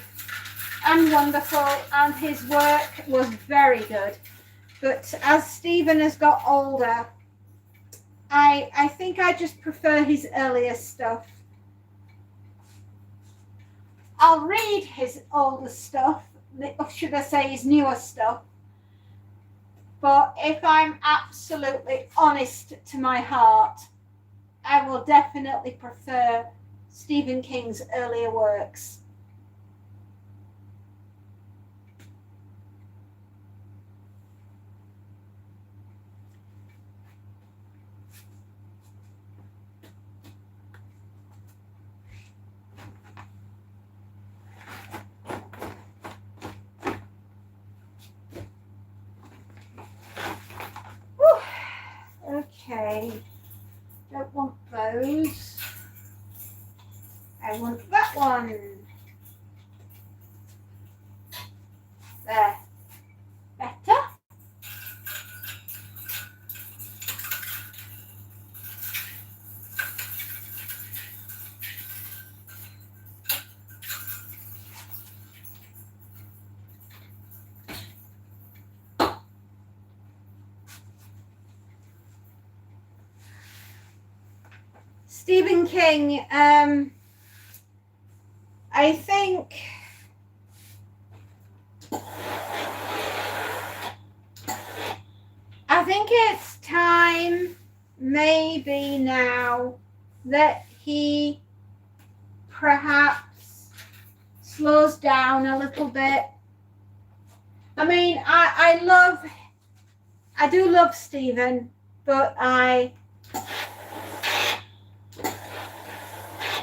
and wonderful, and his work was very good. But as Stephen has got older, I think I just prefer his earlier stuff. I'll read his older stuff, or should I say his newer stuff. But if I'm absolutely honest to my heart, I will definitely prefer Stephen King's earlier works. Okay, don't want those. I want that one. There. Better. Stephen King, I think it's time, maybe now, that he perhaps slows down a little bit. I mean, I do love Stephen, but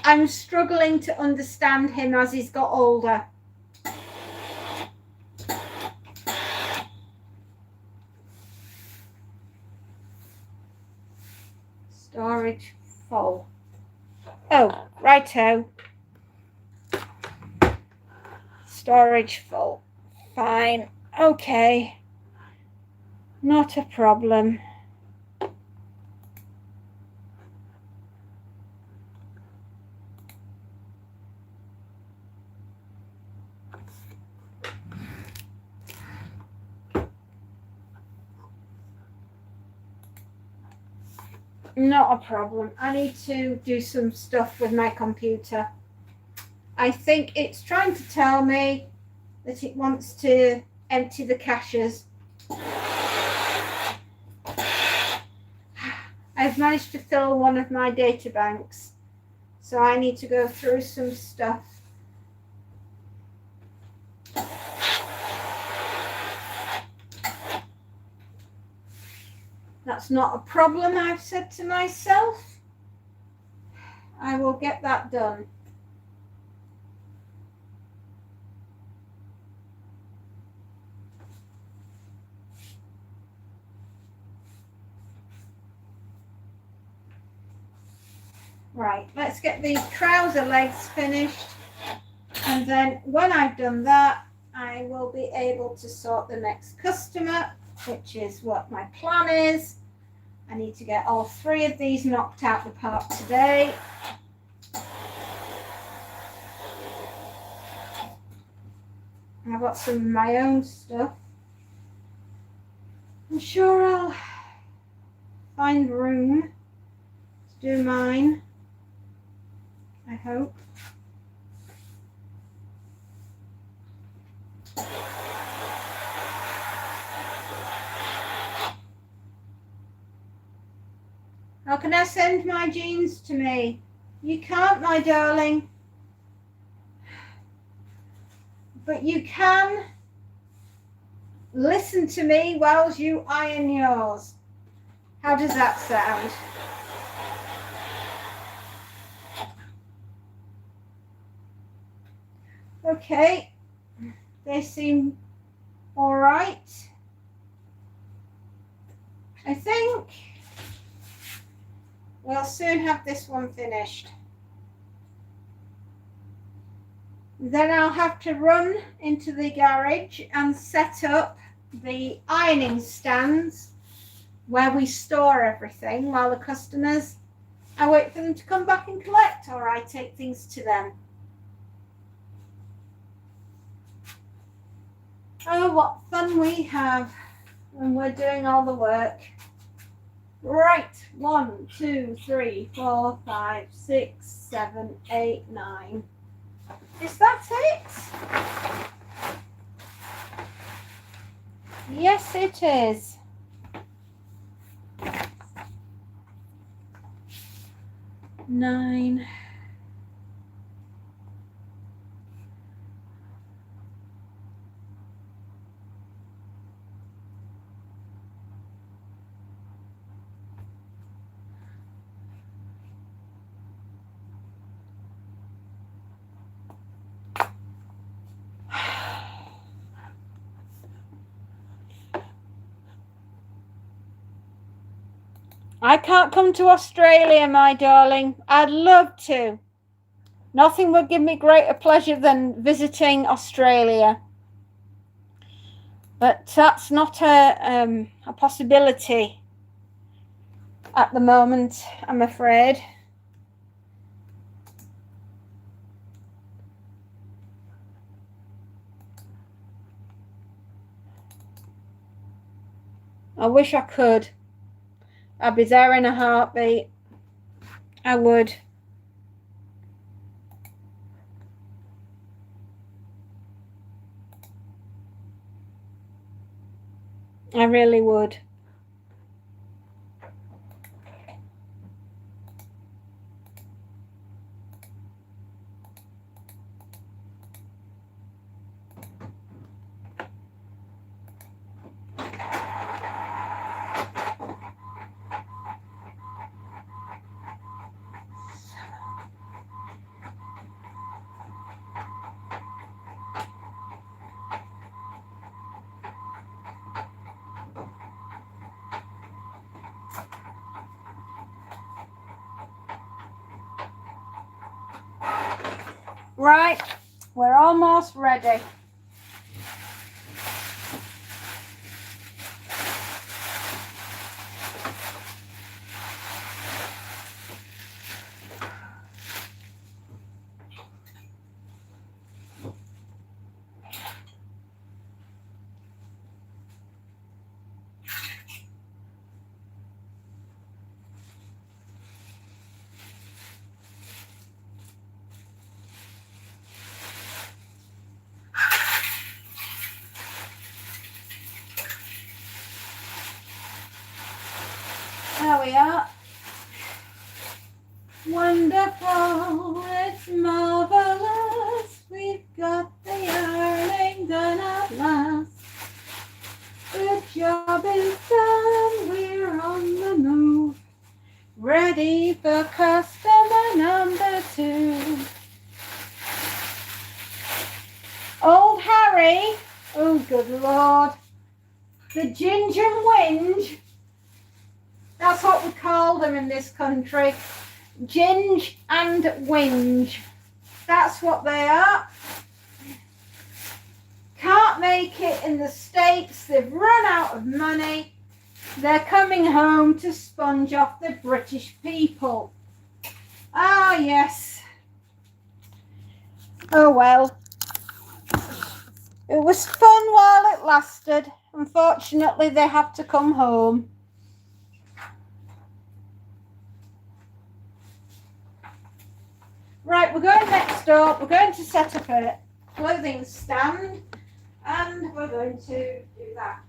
I'm struggling to understand him as he's got older. Storage full. Oh, righto. Storage full. Fine. Okay. Not a problem. Not a problem. I need to do some stuff with my computer. I think it's trying to tell me that it wants to empty the caches. I've managed to fill one of my data banks, so I need to go through some stuff. That's not a problem, I've said to myself. I will get that done. Right, let's get these trouser legs finished, and then when I've done that, I will be able to sort the next customer, which is what my plan is. I need to get all 3 of these knocked out the park today. I've got some of my own stuff. I'm sure I'll find room to do mine. I hope. How can I send my jeans to me? You can't, my darling. But you can listen to me while you iron yours. How does that sound? Okay, they seem all right. I think we'll soon have this one finished. Then I'll have to run into the garage and set up the ironing stands where we store everything while the customers, I wait for them to come back and collect, or I take things to them. Oh, what fun we have when we're doing all the work. Right, 1, 2, 3, 4, 5, 6, 7, 8, 9. Is that it? Yes, it is. 9. I can't come to Australia, my darling. I'd love to. Nothing would give me greater pleasure than visiting Australia. But that's not a possibility at the moment, I'm afraid. I wish I could. I'd be there in a heartbeat. I would. I really would. Right, we're almost ready. There we are. Wonderful, it's marvelous. We've got the ironing done at last. The job is done, we're on the move. Ready for customer number 2. Old Harry, oh good Lord, the ginger whinge. That's what we call them in this country. Ginge and whinge. That's what they are. Can't make it in the States. They've run out of money. They're coming home to sponge off the British people. Ah, yes. Oh, well. It was fun while it lasted. Unfortunately, they have to come home. Right, we're going next door. We're going to set up a clothing stand and we're going to do that.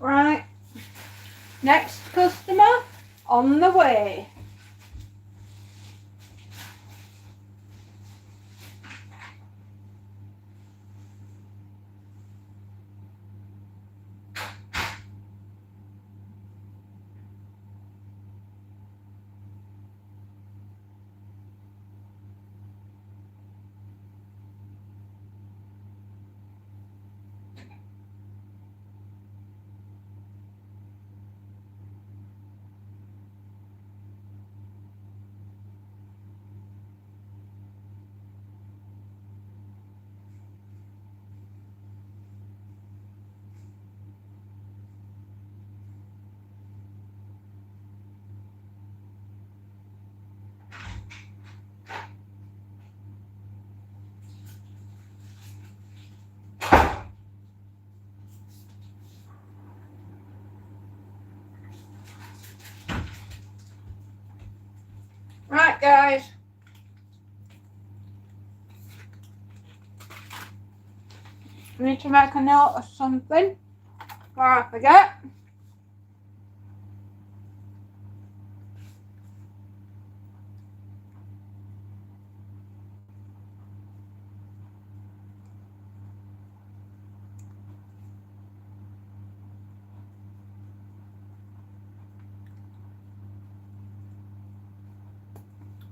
Right, next customer on the way. guys. I need to make a note of something before I forget.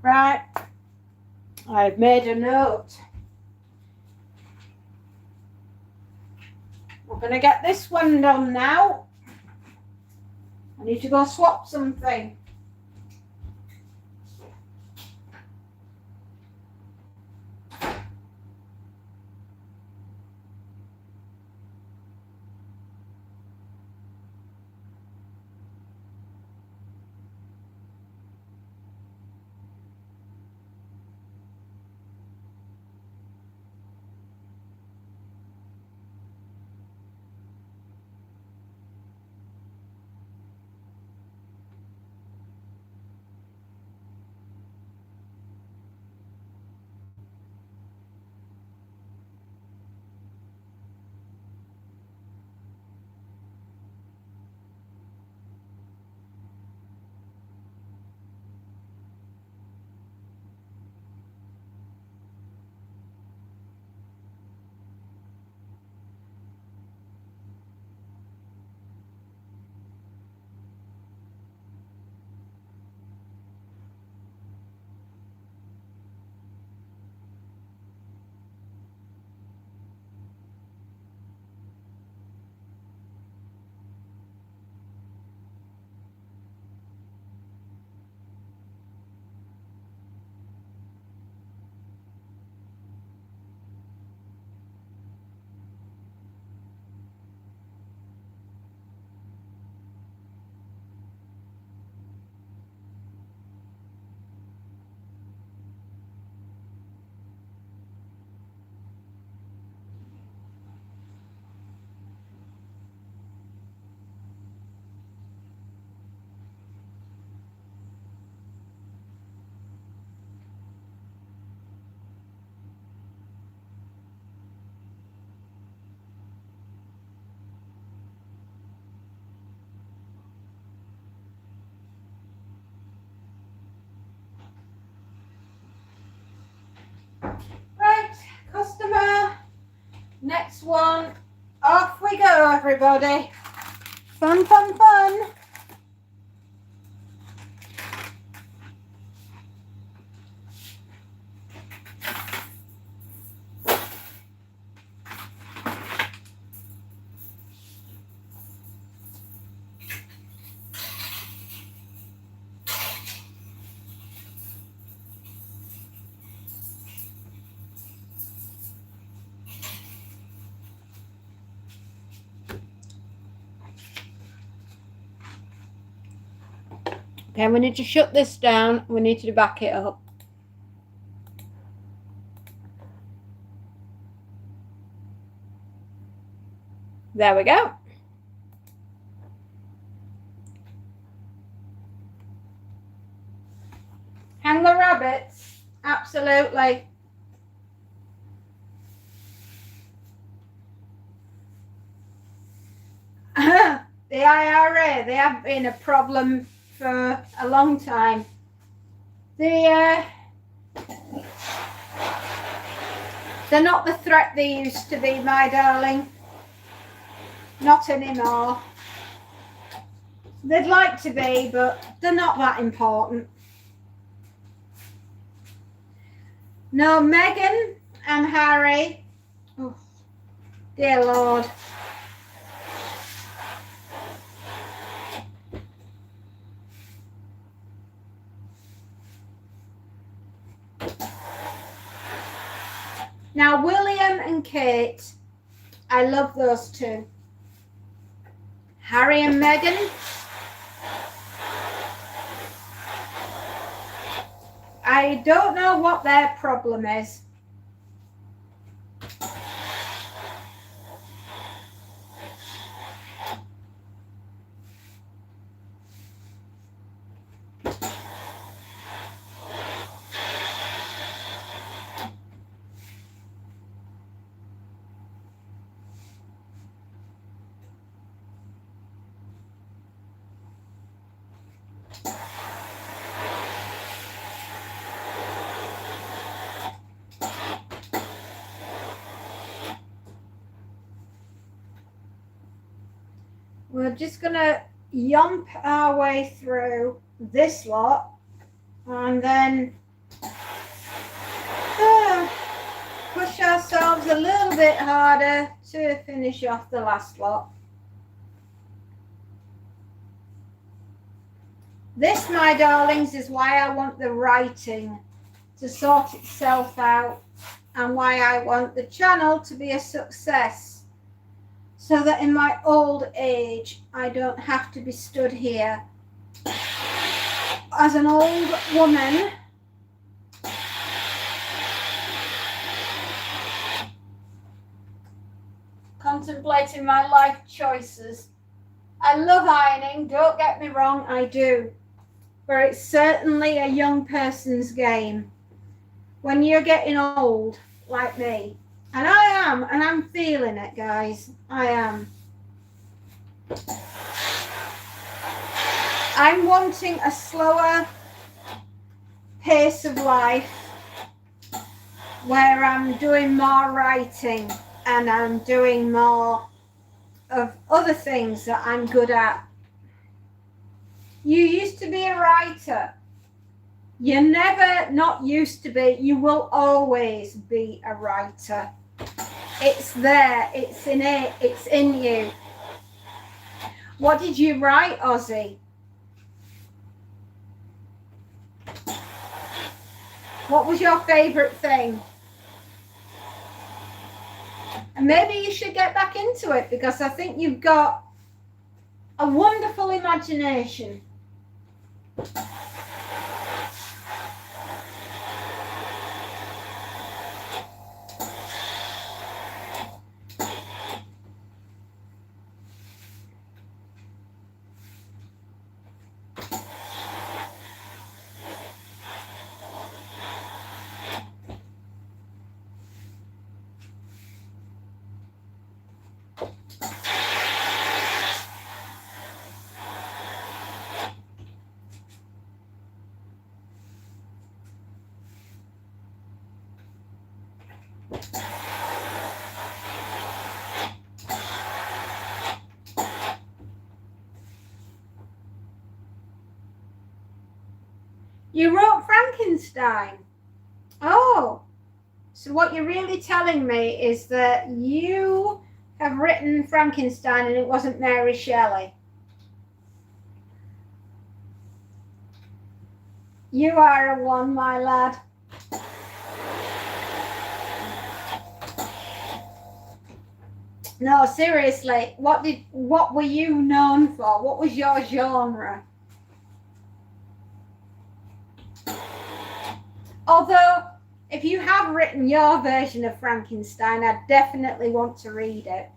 Right, I've made a note. We're going to get this one done now. I need to go swap something. Right, customer. Next one. Off we go, everybody. Fun, fun, fun. Okay, we need to shut this down. We need to back it up. There we go. Hang the rabbits. Absolutely. The IRA, they have been a problem for a long time. They're not the threat they used to be, my darling. Not anymore. They'd like to be, but they're not that important. No, Meghan and Harry. Oh, dear Lord. Now, William and Kate, I love those two. Harry and Meghan, I don't know what their problem is. we're just going to yomp our way through this lot and then push ourselves a little bit harder to finish off the last lot. This, my darlings, is why I want the writing to sort itself out and why I want the channel to be a success, so that in my old age I don't have to be stood here as an old woman contemplating my life choices. I love ironing, don't get me wrong, I do. But it's certainly a young person's game. When you're getting old, like me, and I am, and I'm feeling it, guys, I am. I'm wanting a slower pace of life where I'm doing more writing and I'm doing more of other things that I'm good at. You used to be a writer. You're never not used to be. You will always be a writer. It's there. It's innate. It's in you. What did you write, Ozzy? What was your favourite thing? And maybe you should get back into it, because I think you've got a wonderful imagination. You wrote Frankenstein. Oh, so what you're really telling me is that you have written Frankenstein and it wasn't Mary Shelley. You are a one, my lad. No, seriously, what were you known for? What was your genre? Although, if you have written your version of Frankenstein, I definitely want to read it.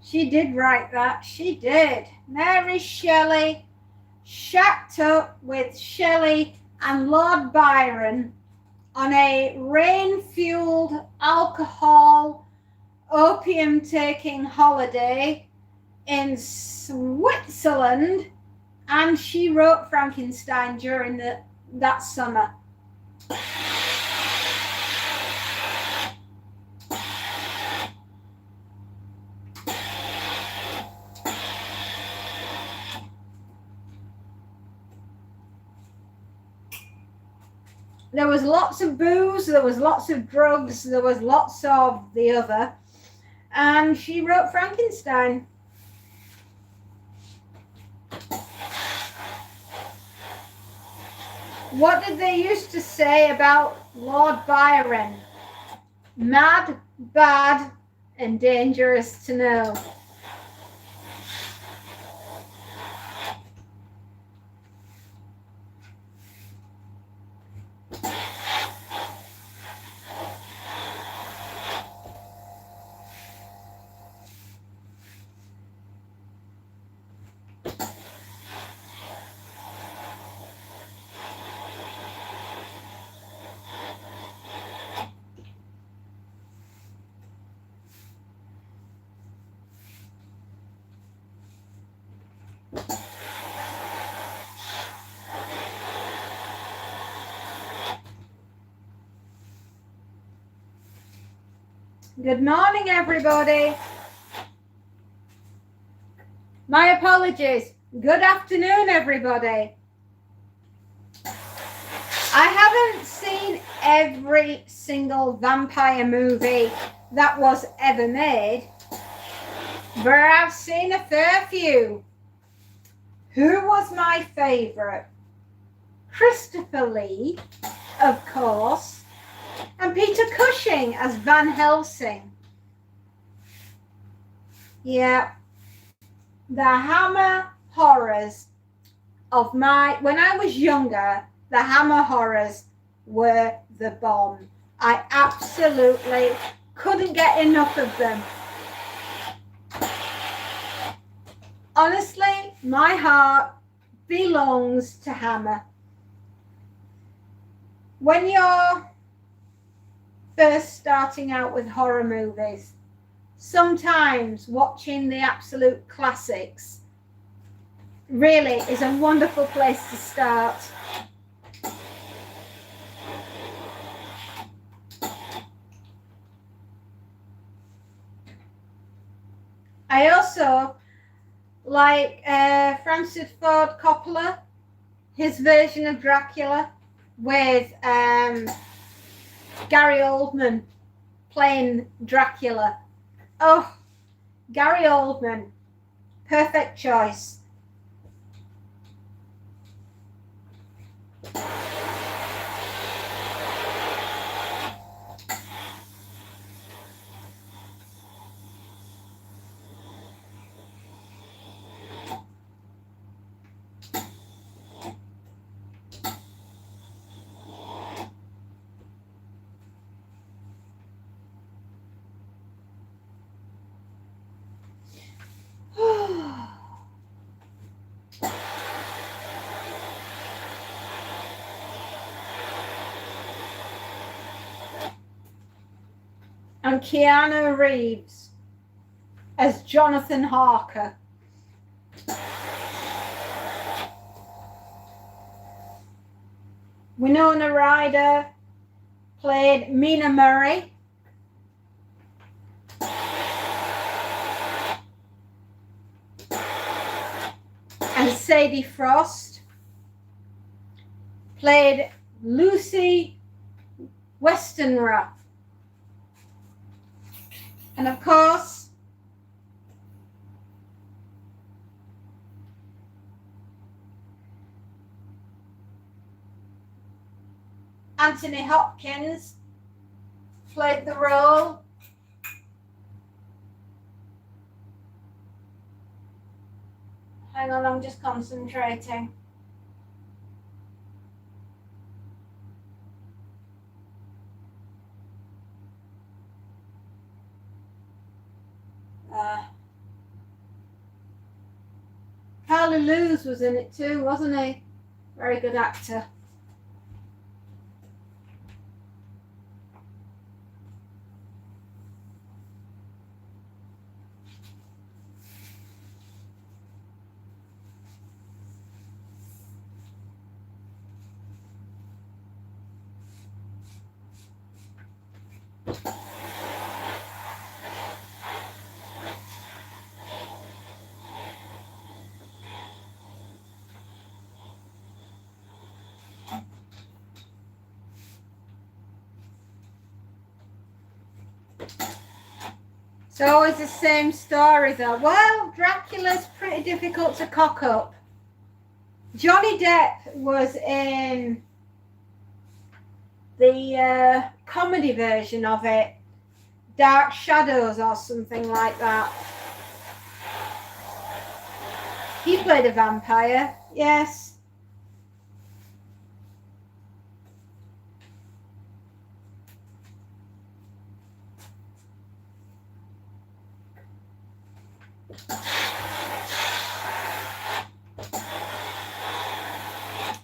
She did write that. She did. Mary Shelley shacked up with Shelley and Lord Byron on a rain-fueled, alcohol, opium-taking holiday in Switzerland, and she wrote Frankenstein during that summer. There was lots of booze, there was lots of drugs, there was lots of the other. And she wrote Frankenstein. What did they used to say about Lord Byron? Mad, bad, and dangerous to know. Good morning, everybody. My apologies. Good afternoon, everybody. I haven't seen every single vampire movie that was ever made, but I've seen a fair few. Who was my favorite? Christopher Lee, of course, and Peter Cushing as Van Helsing. Yeah, the Hammer horrors of when I was younger, the Hammer horrors were the bomb. I absolutely couldn't get enough of them. Honestly, my heart belongs to Hammer. When you're first starting out with horror movies, sometimes watching the absolute classics really is a wonderful place to start. I also like Francis Ford Coppola, his version of Dracula with Gary Oldman playing Dracula. Oh, Gary Oldman, perfect choice. And Keanu Reeves as Jonathan Harker. Winona Ryder played Mina Murray. And Sadie Frost played Lucy Westenra. And of course, Anthony Hopkins played the role. Hang on, I'm just concentrating. Carly Lewis was in it too, wasn't he? Very good actor. It's always the same story though. Well, Dracula's pretty difficult to cock up. Johnny Depp was in the comedy version of it, Dark Shadows or something like that. He played a vampire, yes.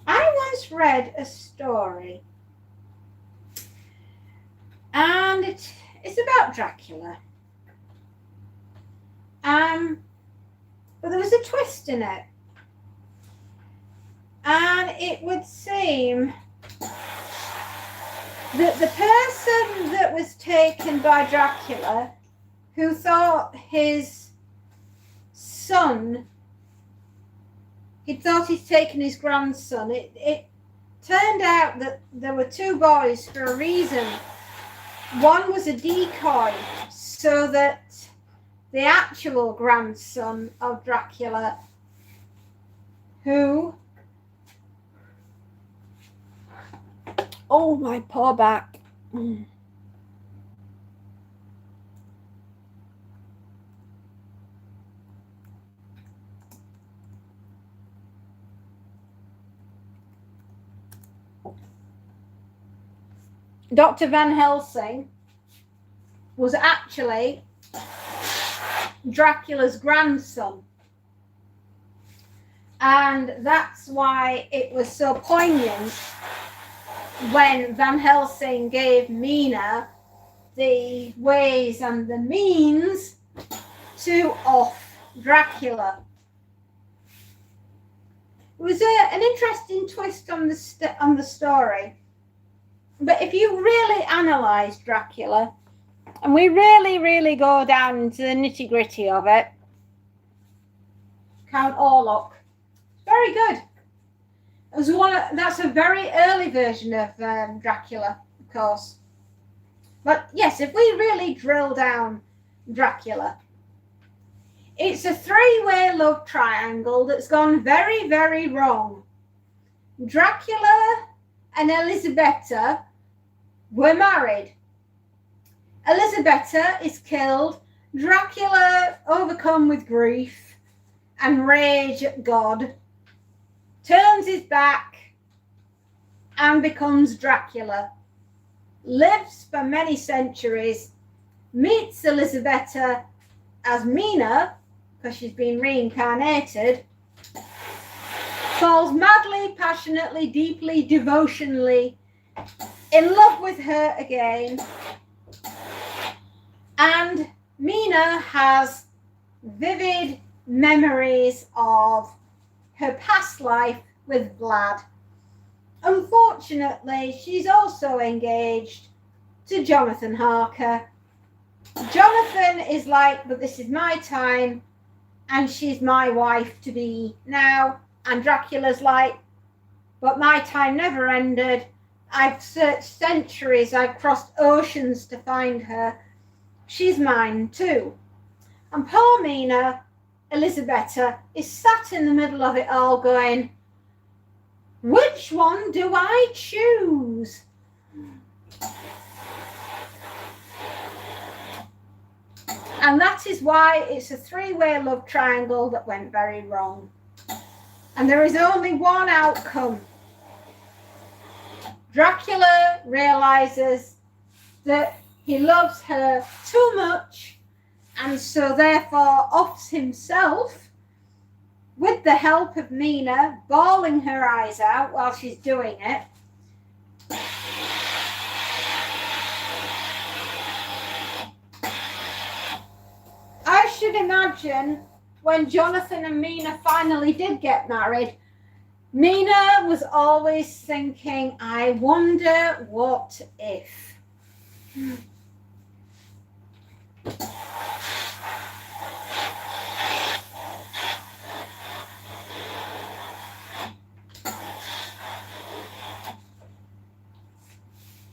I once read a story, and it's about Dracula. But there was a twist in it, and it would seem The person that was taken by Dracula, who thought his son, he thought he'd taken his grandson. It turned out that there were two boys for a reason. One was a decoy, so that the actual grandson of Dracula, who, oh, my poor back. Dr. Van Helsing was actually Dracula's grandson. And that's why it was so poignant when Van Helsing gave Mina the ways and the means to off Dracula. It was an interesting twist on the story. But if you really analyse Dracula, and we really go down into the nitty-gritty of it, Count Orlok, very good. It was that's a very early version of Dracula, of course. But yes, if we really drill down Dracula, it's a three-way love triangle that's gone very wrong. Dracula and Elisabetta were married. Elisabetta is killed. Dracula, overcome with grief and rage at God, turns his back and becomes Dracula. Lives for many centuries, meets Elisabetta as Mina, because she's been reincarnated, falls madly, passionately, deeply, devotionally in love with her again. And Mina has vivid memories of her past life with Vlad. Unfortunately, she's also engaged to Jonathan Harker. Jonathan is like, but this is my time, and she's my wife to be now. And Dracula's like, but my time never ended. I've searched centuries, I've crossed oceans to find her. She's mine too. And poor Mina, Elisabetta, is sat in the middle of it all going, which one do I choose? And that is why it's a three-way love triangle that went very wrong. And there is only one outcome. Dracula realizes that he loves her too much, and so therefore offs himself with the help of Mina, bawling her eyes out while she's doing it. I should imagine when Jonathan and Mina finally did get married, Mina was always thinking, I wonder what if.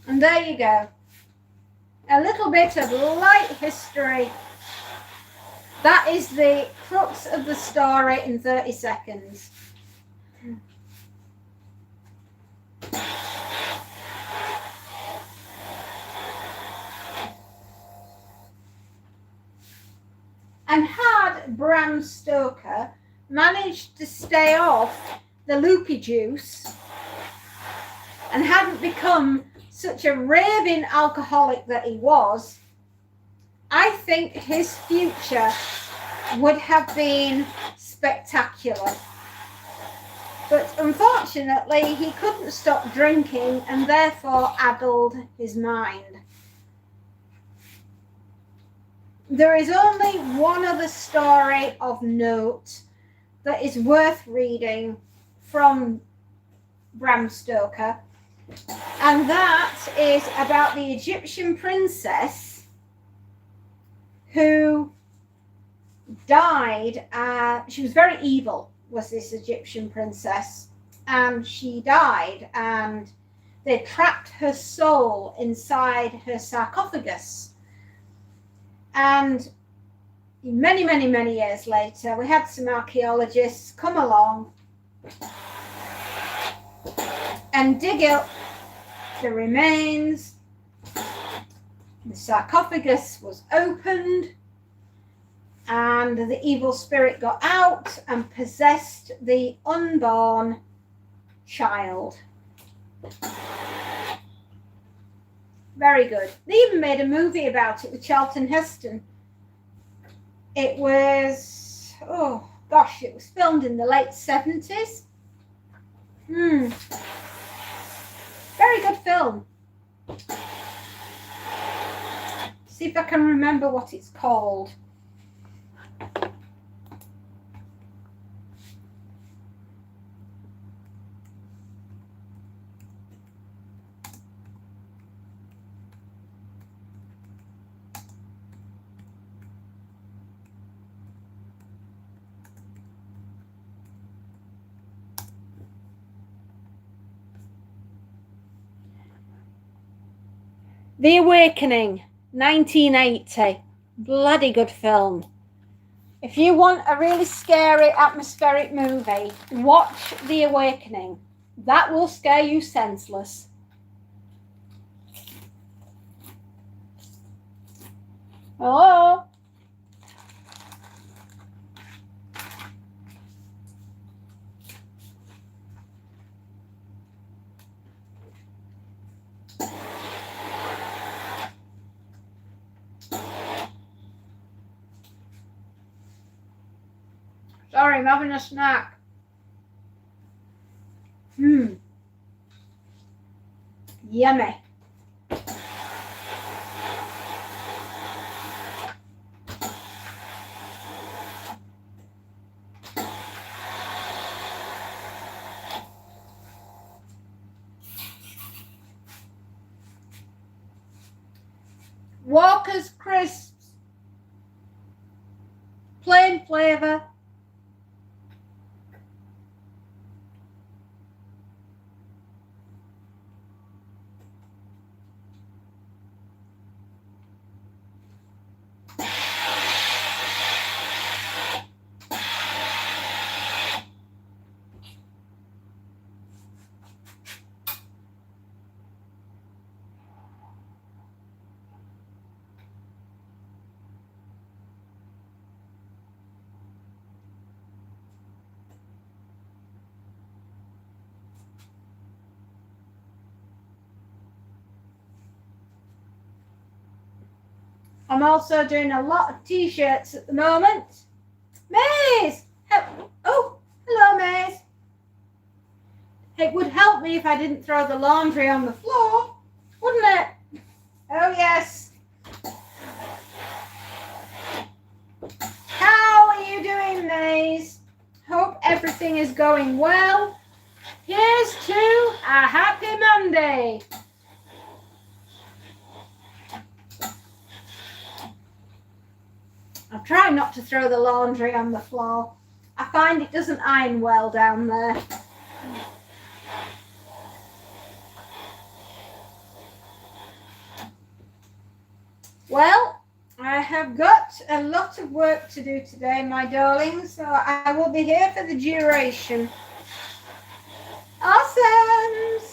And there you go. A little bit of light history. That is the crux of the story in 30 seconds. And had Bram Stoker managed to stay off the loopy juice and hadn't become such a raving alcoholic that he was, I think his future would have been spectacular. But unfortunately, he couldn't stop drinking and therefore addled his mind. There is only one other story of note that is worth reading from Bram Stoker, And that is about the Egyptian princess who died. She was very evil, was this Egyptian princess, and she died, and they trapped her soul inside her sarcophagus. And many, many, many years later, we had some archaeologists come along and dig up the remains. The sarcophagus was opened, and the evil spirit got out and possessed the unborn child. Very good. They even made a movie about it with Charlton Heston. It was, oh gosh, it was filmed in the late 70s. Very good film. See if I can remember what it's called. The Awakening, 1980. Bloody good film. If you want a really scary, atmospheric movie, watch The Awakening. That will scare you senseless. Hello? Sorry, I'm having a snack. Yummy. Walker's Crisps. Plain flavour. I'm also doing a lot of t-shirts at the moment. Maze! Oh, hello, Maze. It would help me if I didn't throw the laundry on the floor, wouldn't it? Oh, yes. How are you doing, Maze? Hope everything is going well. Here's to a happy Monday. I'm trying not to throw the laundry on the floor. I find it doesn't iron well down there. Well, I have got a lot of work to do today, my darlings, so I will be here for the duration. Awesomes!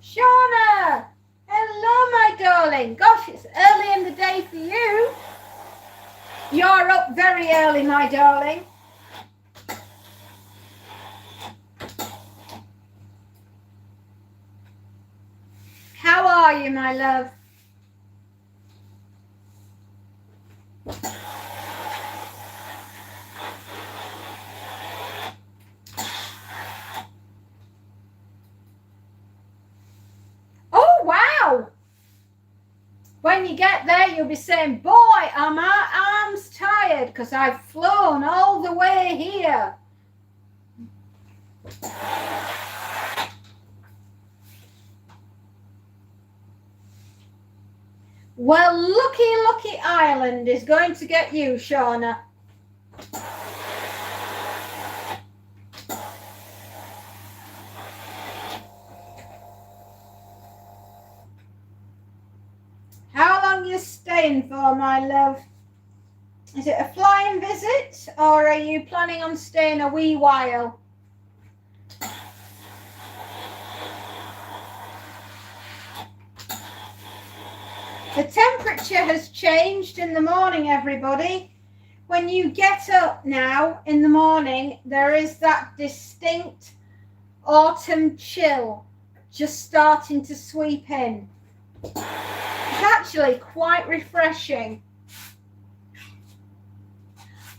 Shauna! Hello, my darling. Gosh, it's early in the day for you. You're up very early, my darling. How are you, my love? you'll be saying, boy, are my arms tired because I've flown all the way here. Well, Lucky Island is going to get you, Shauna. How long are you staying for, my love? Is it a flying visit, or are you planning on staying a wee while? The temperature has changed in the morning, everybody. When you get up now in the morning, there is that distinct autumn chill just starting to sweep in. It's actually quite refreshing.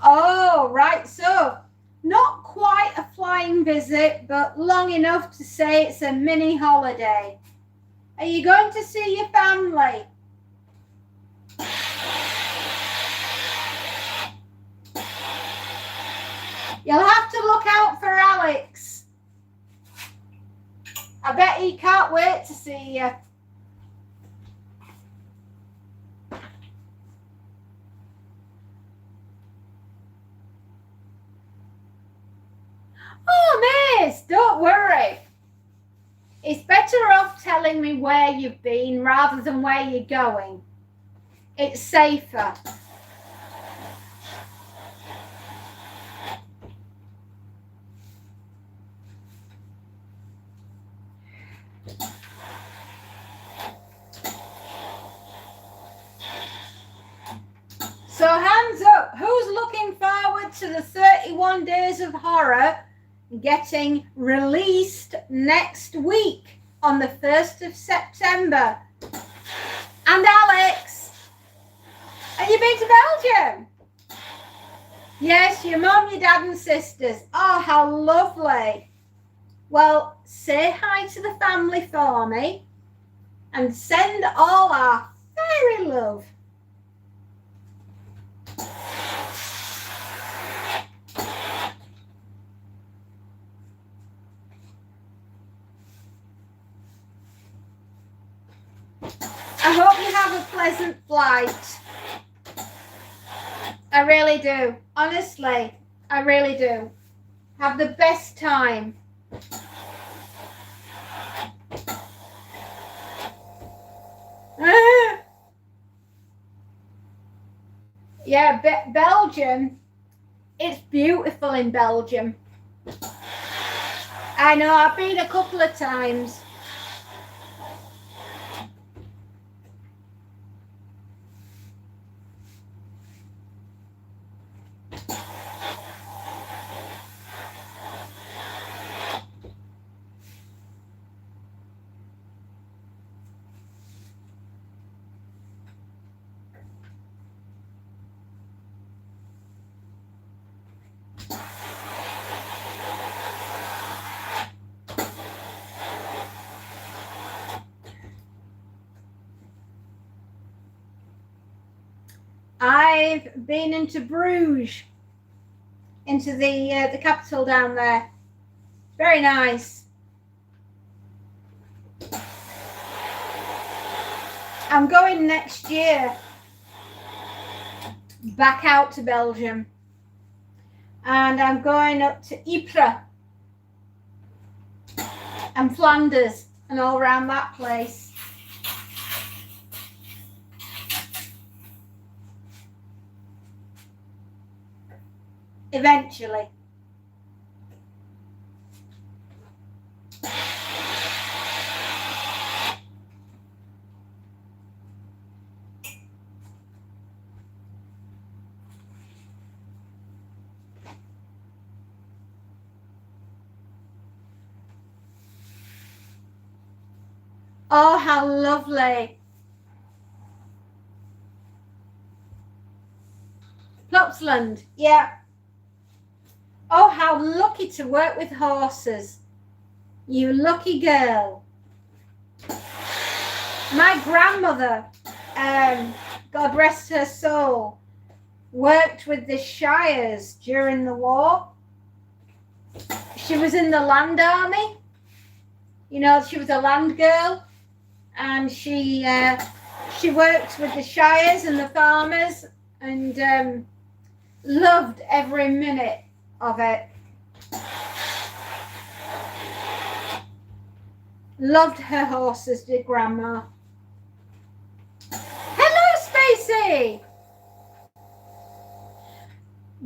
Oh, right, so not quite a flying visit, but long enough to say it's a mini holiday. Are you going to see your family? You'll have to look out for Alex. I bet he can't wait to see you. Oh, miss, don't worry. It's better off telling me where you've been rather than where you're going. It's safer. So hands up, who's looking forward to the 31 Days of Horror getting released next week on the 1st of September? And Alex, have you been to Belgium? Yes, your mum, your dad and sisters. Oh, how lovely. Well, say hi to the family for me and send all our fairy love. I hope you have a pleasant flight. I really do. Honestly, I really do. Have the best time. Yeah, Belgium. It's beautiful in Belgium. I know, I've been a couple of times. I've been into Bruges, into the capital down there. Very nice. I'm going next year back out to Belgium, and I'm going up to Ypres and Flanders and all around that place. Eventually. Oh, how lovely. Plopsland, yeah. Oh, how lucky to work with horses. You lucky girl. My grandmother God rest her soul, worked with the Shires during the war. She was in the land army. You know, she was a land girl, and she worked with the Shires and the farmers, and loved every minute of it. Loved her horses, did Grandma. Hello, Stacey.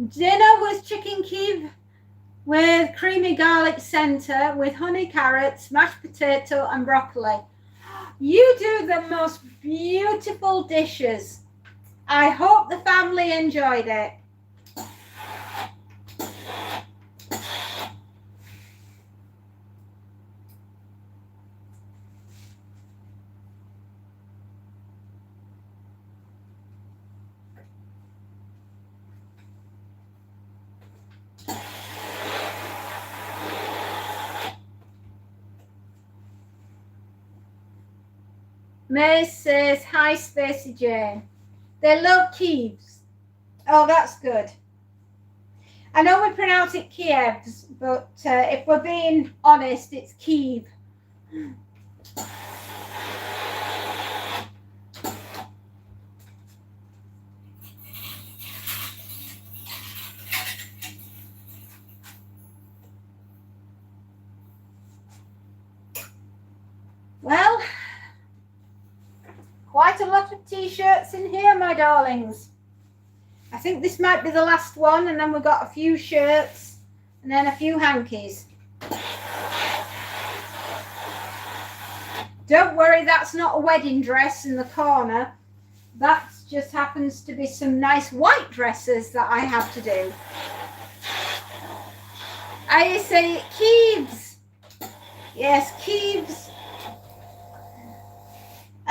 Dinner was chicken Kiev with creamy garlic centre with honey carrots, mashed potato and broccoli. You do the most beautiful dishes. I hope the family enjoyed it. May says, hi, Spacey Jane. They love Kievs. Oh, that's good. I know we pronounce it Kievs, but if we're being honest, it's Kiev. Well, quite a lot of t-shirts in here, my darlings. I think this might be the last one, and then we've got a few shirts and then a few hankies. Don't worry, that's not a wedding dress in the corner. That just happens to be some nice white dresses that I have to do. I say Kievs. Yes, Kievs.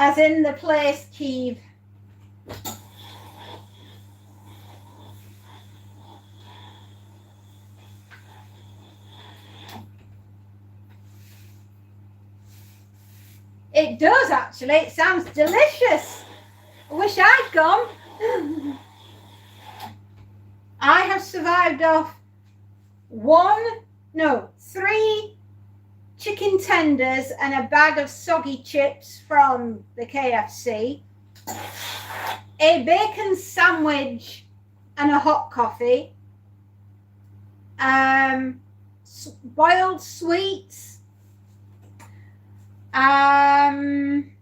As in the place Kiev. It does actually. It sounds delicious. I wish I'd gone. I have survived off 3 chicken tenders and a bag of soggy chips from the KFC, a bacon sandwich and a hot coffee, boiled sweets, an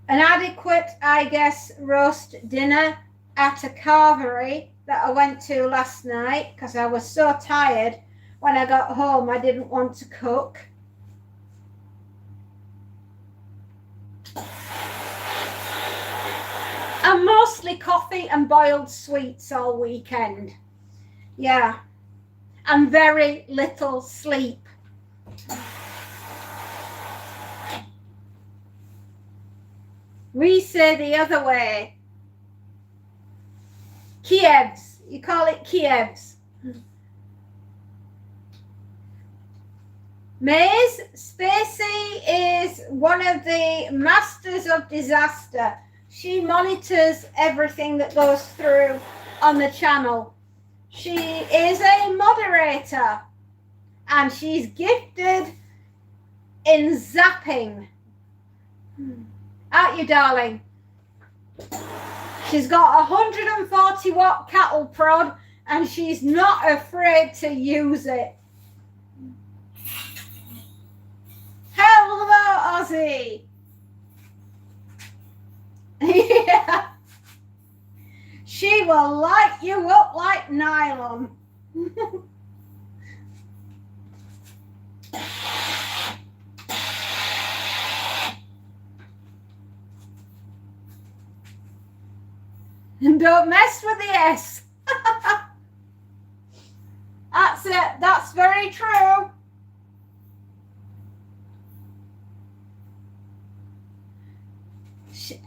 adequate, I guess, roast dinner at a carvery that I went to last night because I was so tired. When I got home, I didn't want to cook. And mostly coffee and boiled sweets all weekend. Yeah. And very little sleep. We say the other way. Kievs. You call it Kievs. Maze Spacey is one of the masters of disaster. She monitors everything that goes through on the channel. She is a moderator and she's gifted in zapping. Aren't you, darling? She's got a 140 watt cattle prod and she's not afraid to use it. Hello, Ozzy. Yeah. She will light you up like nylon. And don't mess with the S. That's it. That's very true.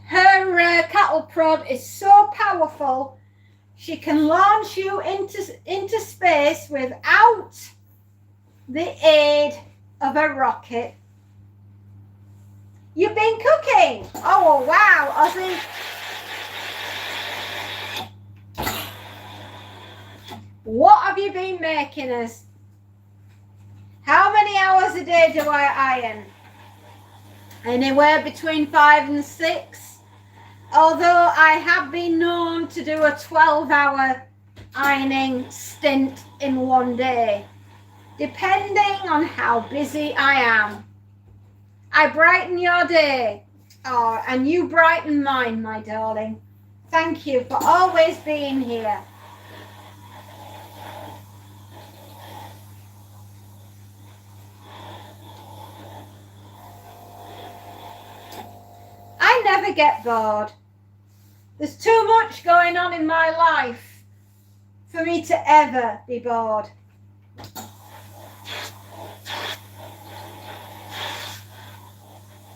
Her cattle prod is so powerful, she can launch you into space without the aid of a rocket. You've been cooking. Oh, wow, Ozzy. What have you been making us? How many hours a day do I iron? Anywhere between 5 and 6. Although I have been known to do a 12-hour ironing stint in one day, depending on how busy I am. I brighten your day. Oh, and you brighten mine, my darling. Thank you for always being here. I never get bored. There's too much going on in my life for me to ever be bored.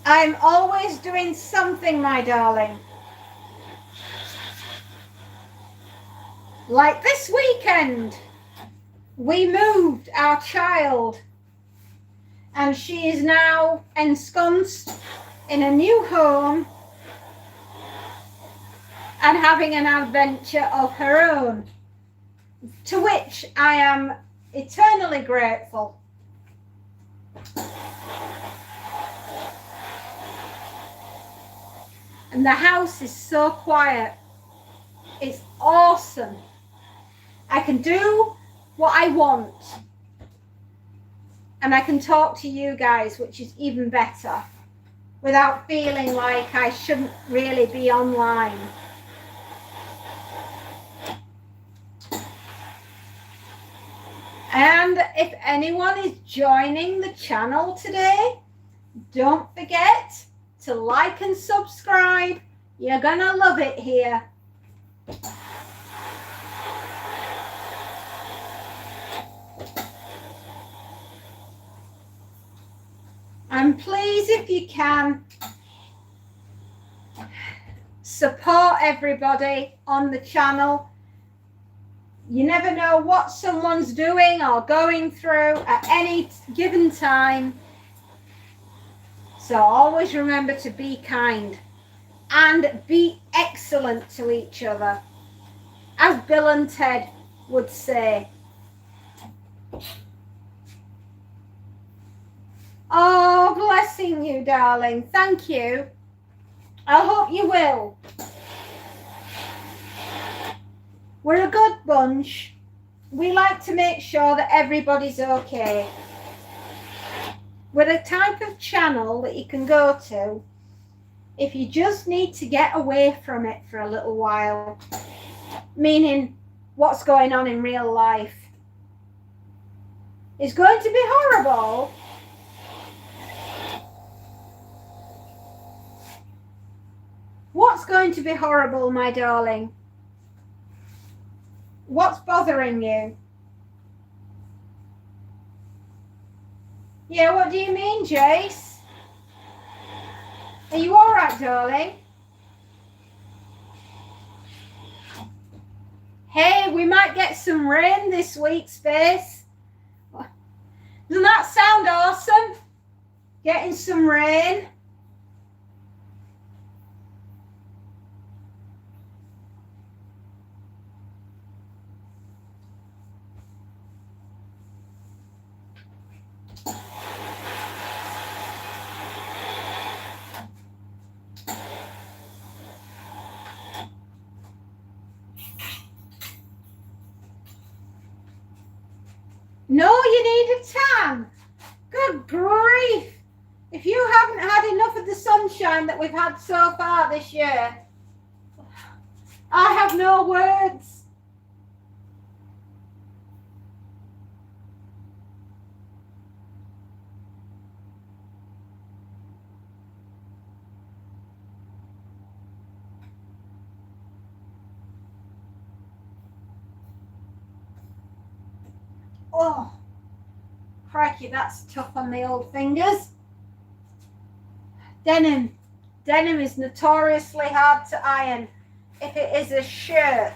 I'm always doing something, my darling. Like this weekend, we moved our child and she is now ensconced in a new home and having an adventure of her own, to which I am eternally grateful. And the house is so quiet. It's awesome. I can do what I want. And I can talk to you guys, which is even better, without feeling like I shouldn't really be online. And if anyone is joining the channel today, don't forget to like and subscribe. You're gonna love it here. And please, if you can, support everybody on the channel. You never know what someone's doing or going through at any given time. So always remember to be kind and be excellent to each other, as Bill and Ted would say. Oh, blessing you, darling. Thank you. I hope you will. We're a good bunch. We like to make sure that everybody's okay. We're a type of channel that you can go to if you just need to get away from it for a little while, meaning what's going on in real life is going to be horrible. What's going to be horrible, my darling? What's bothering you? Yeah, what do you mean, Jace? Are you all right, darling? Hey, we might get some rain this week, Space. Doesn't that sound awesome? Getting some rain. No, you need a tan. Good grief. If you haven't had enough of the sunshine that we've had so far this year, I have no words. Oh, crikey, that's tough on the old fingers. Denim. Denim is notoriously hard to iron if it is a shirt.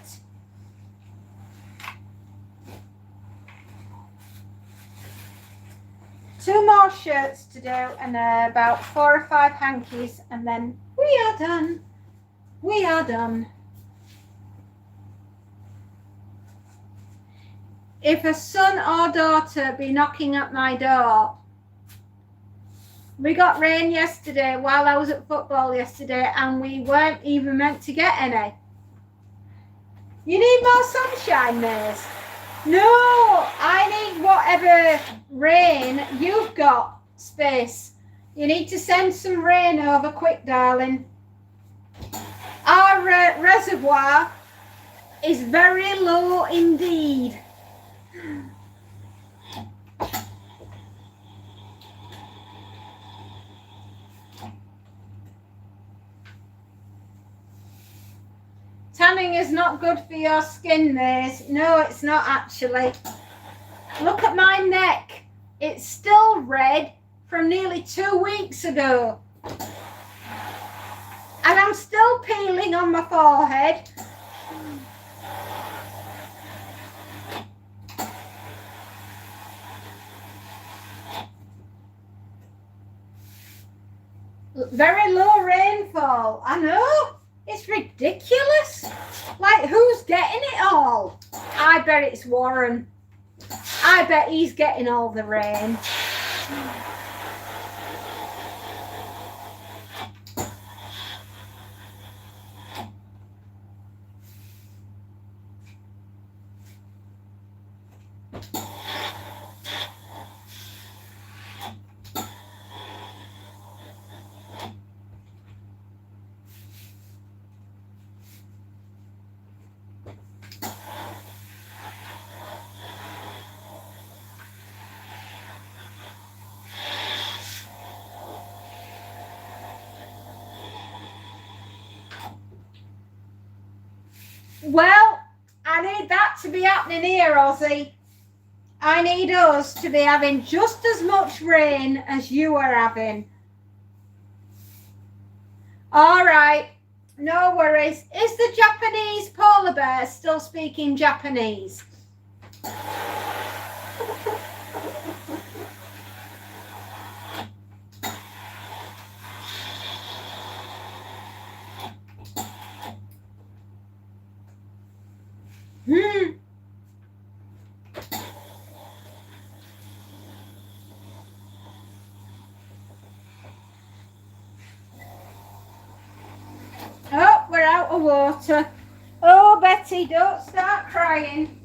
2 more shirts to do and about 4 or 5 hankies, and then we are done. We are done. If a son or daughter be knocking at my door, we got rain yesterday while I was at football yesterday, and we weren't even meant to get any. You need more sunshine, Maze. No, I need whatever rain you've got, Space. You need to send some rain over quick, darling. Our reservoir is very low indeed. Tanning is not good for your skin, Maze. No, it's not actually. Look at my neck. It's still red from nearly 2 weeks ago. And I'm still peeling on my forehead. Very low rainfall. I know. It's ridiculous. Like, who's getting it all? I bet it's Warren. I bet he's getting all the rain. Well, I need that to be happening here, Ozzy. I need us to be having just as much rain as you are having. All right, no worries. Is the Japanese polar bear still speaking Japanese? Oh, we're out of water. Oh, Betty, don't start crying.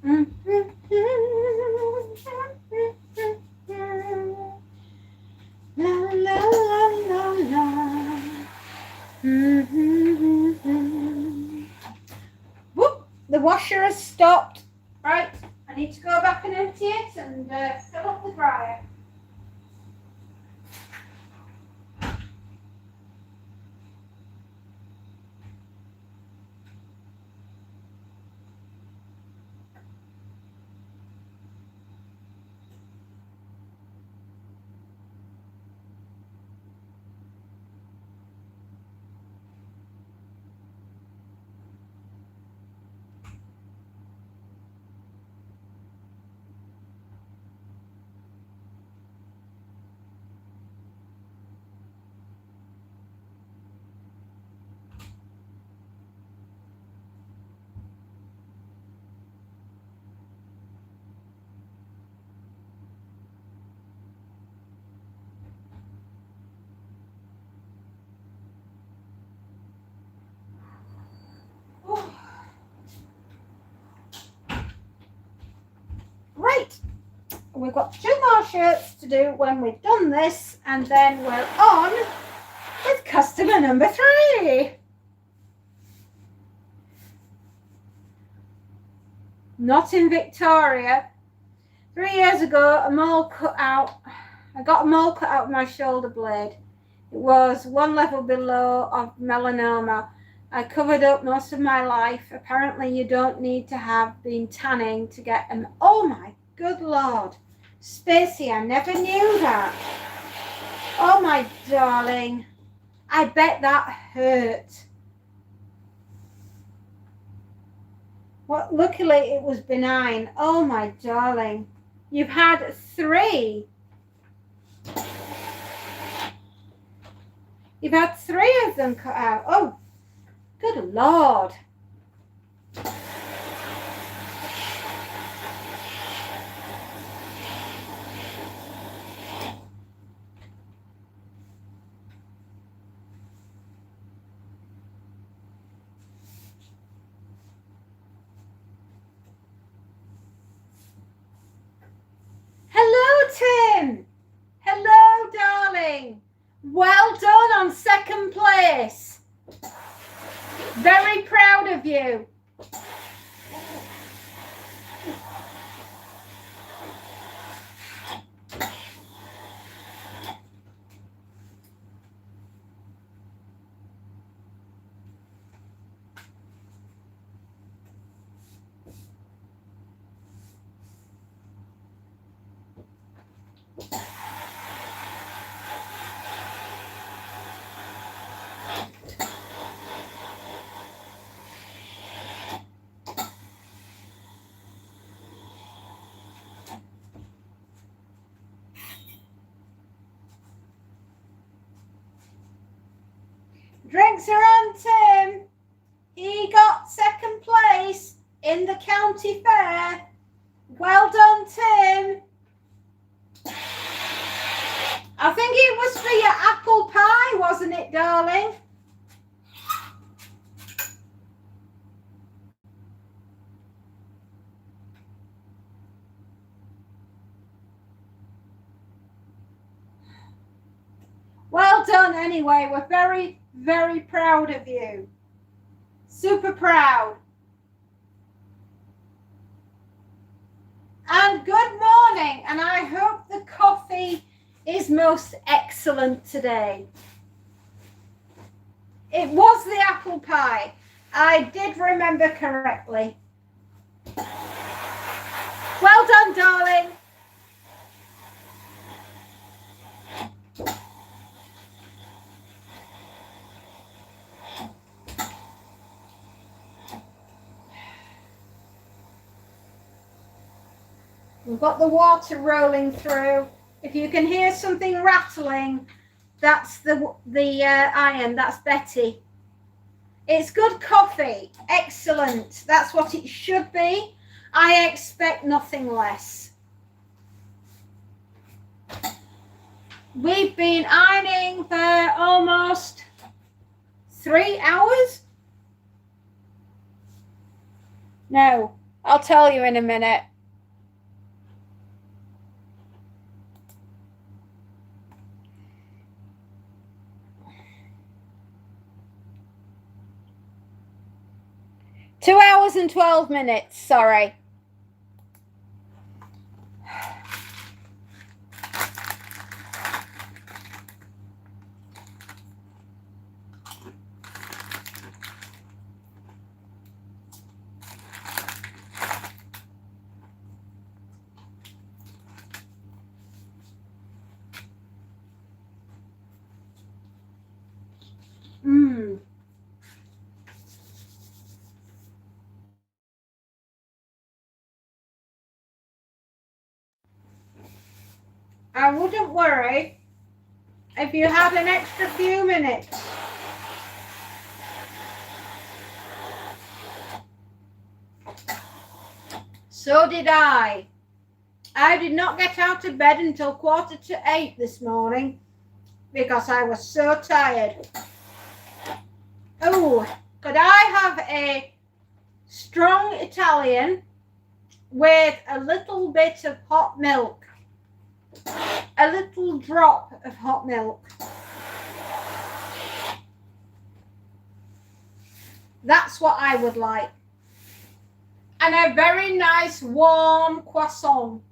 La la la la la. Whoop! The washer has stopped. Right, I need to go back and empty it and fill up the dryer. Right, we've got 2 more shirts to do when we've done this, and then we're on with customer number 3. Not in Victoria. 3 years ago, I got a mole cut out of my shoulder blade. It was 1 level below of melanoma. I covered up most of my life. Apparently you don't need to have been tanning to get them. Oh my good Lord. Stacey, I never knew that. Oh my darling. I bet that hurt. Well, luckily it was benign. Oh my darling. You've had 3. You've had 3 of them cut out. Oh, good Lord. Hello, Tim. Hello, darling. Well done on 2nd place. Very proud of you. Drinks are on Tim. He got 2nd place in the county fair. Well done, Tim. I think it was for your apple pie, wasn't it, darling? Well done anyway. We're very, very proud of you. Super proud. And good morning. And I hope the coffee is most excellent today. It was the apple pie. I did remember correctly. Well done, darling. We've got the water rolling through. If you can hear something rattling, that's the iron. That's Betty. It's good coffee. Excellent. That's what it should be. I expect nothing less. We've been ironing for almost 3 hours. No, I'll tell you in a minute. Two hours and 12 minutes, sorry. I wouldn't worry if you had an extra few minutes. So did I. I did not get out of bed until 7:45 this morning because I was so tired. Oh, could I have a strong Italian with a little bit of hot milk? A little drop of hot milk. That's what I would like. And a very nice warm croissant.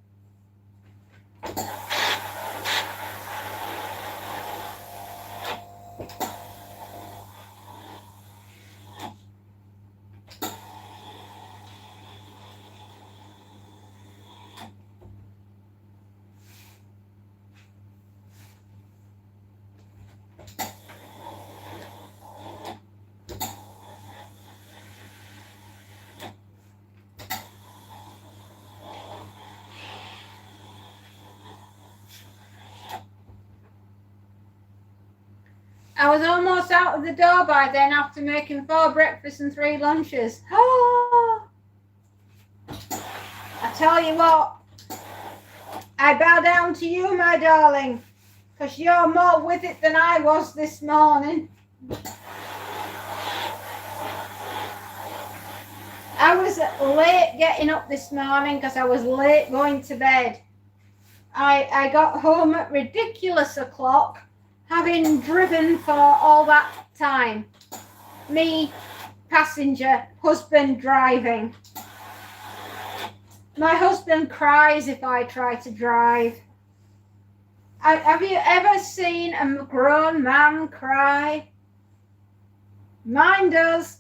I was almost out of the door by then after making 4 breakfasts and 3 lunches. Oh, I tell you what, I bow down to you, my darling, because you're more with it than I was this morning. I was late getting up this morning because I was late going to bed. I got home at ridiculous o'clock, having driven for all that time. Me, passenger, husband driving. My husband cries if I try to drive. Have you ever seen a grown man cry? Mine does.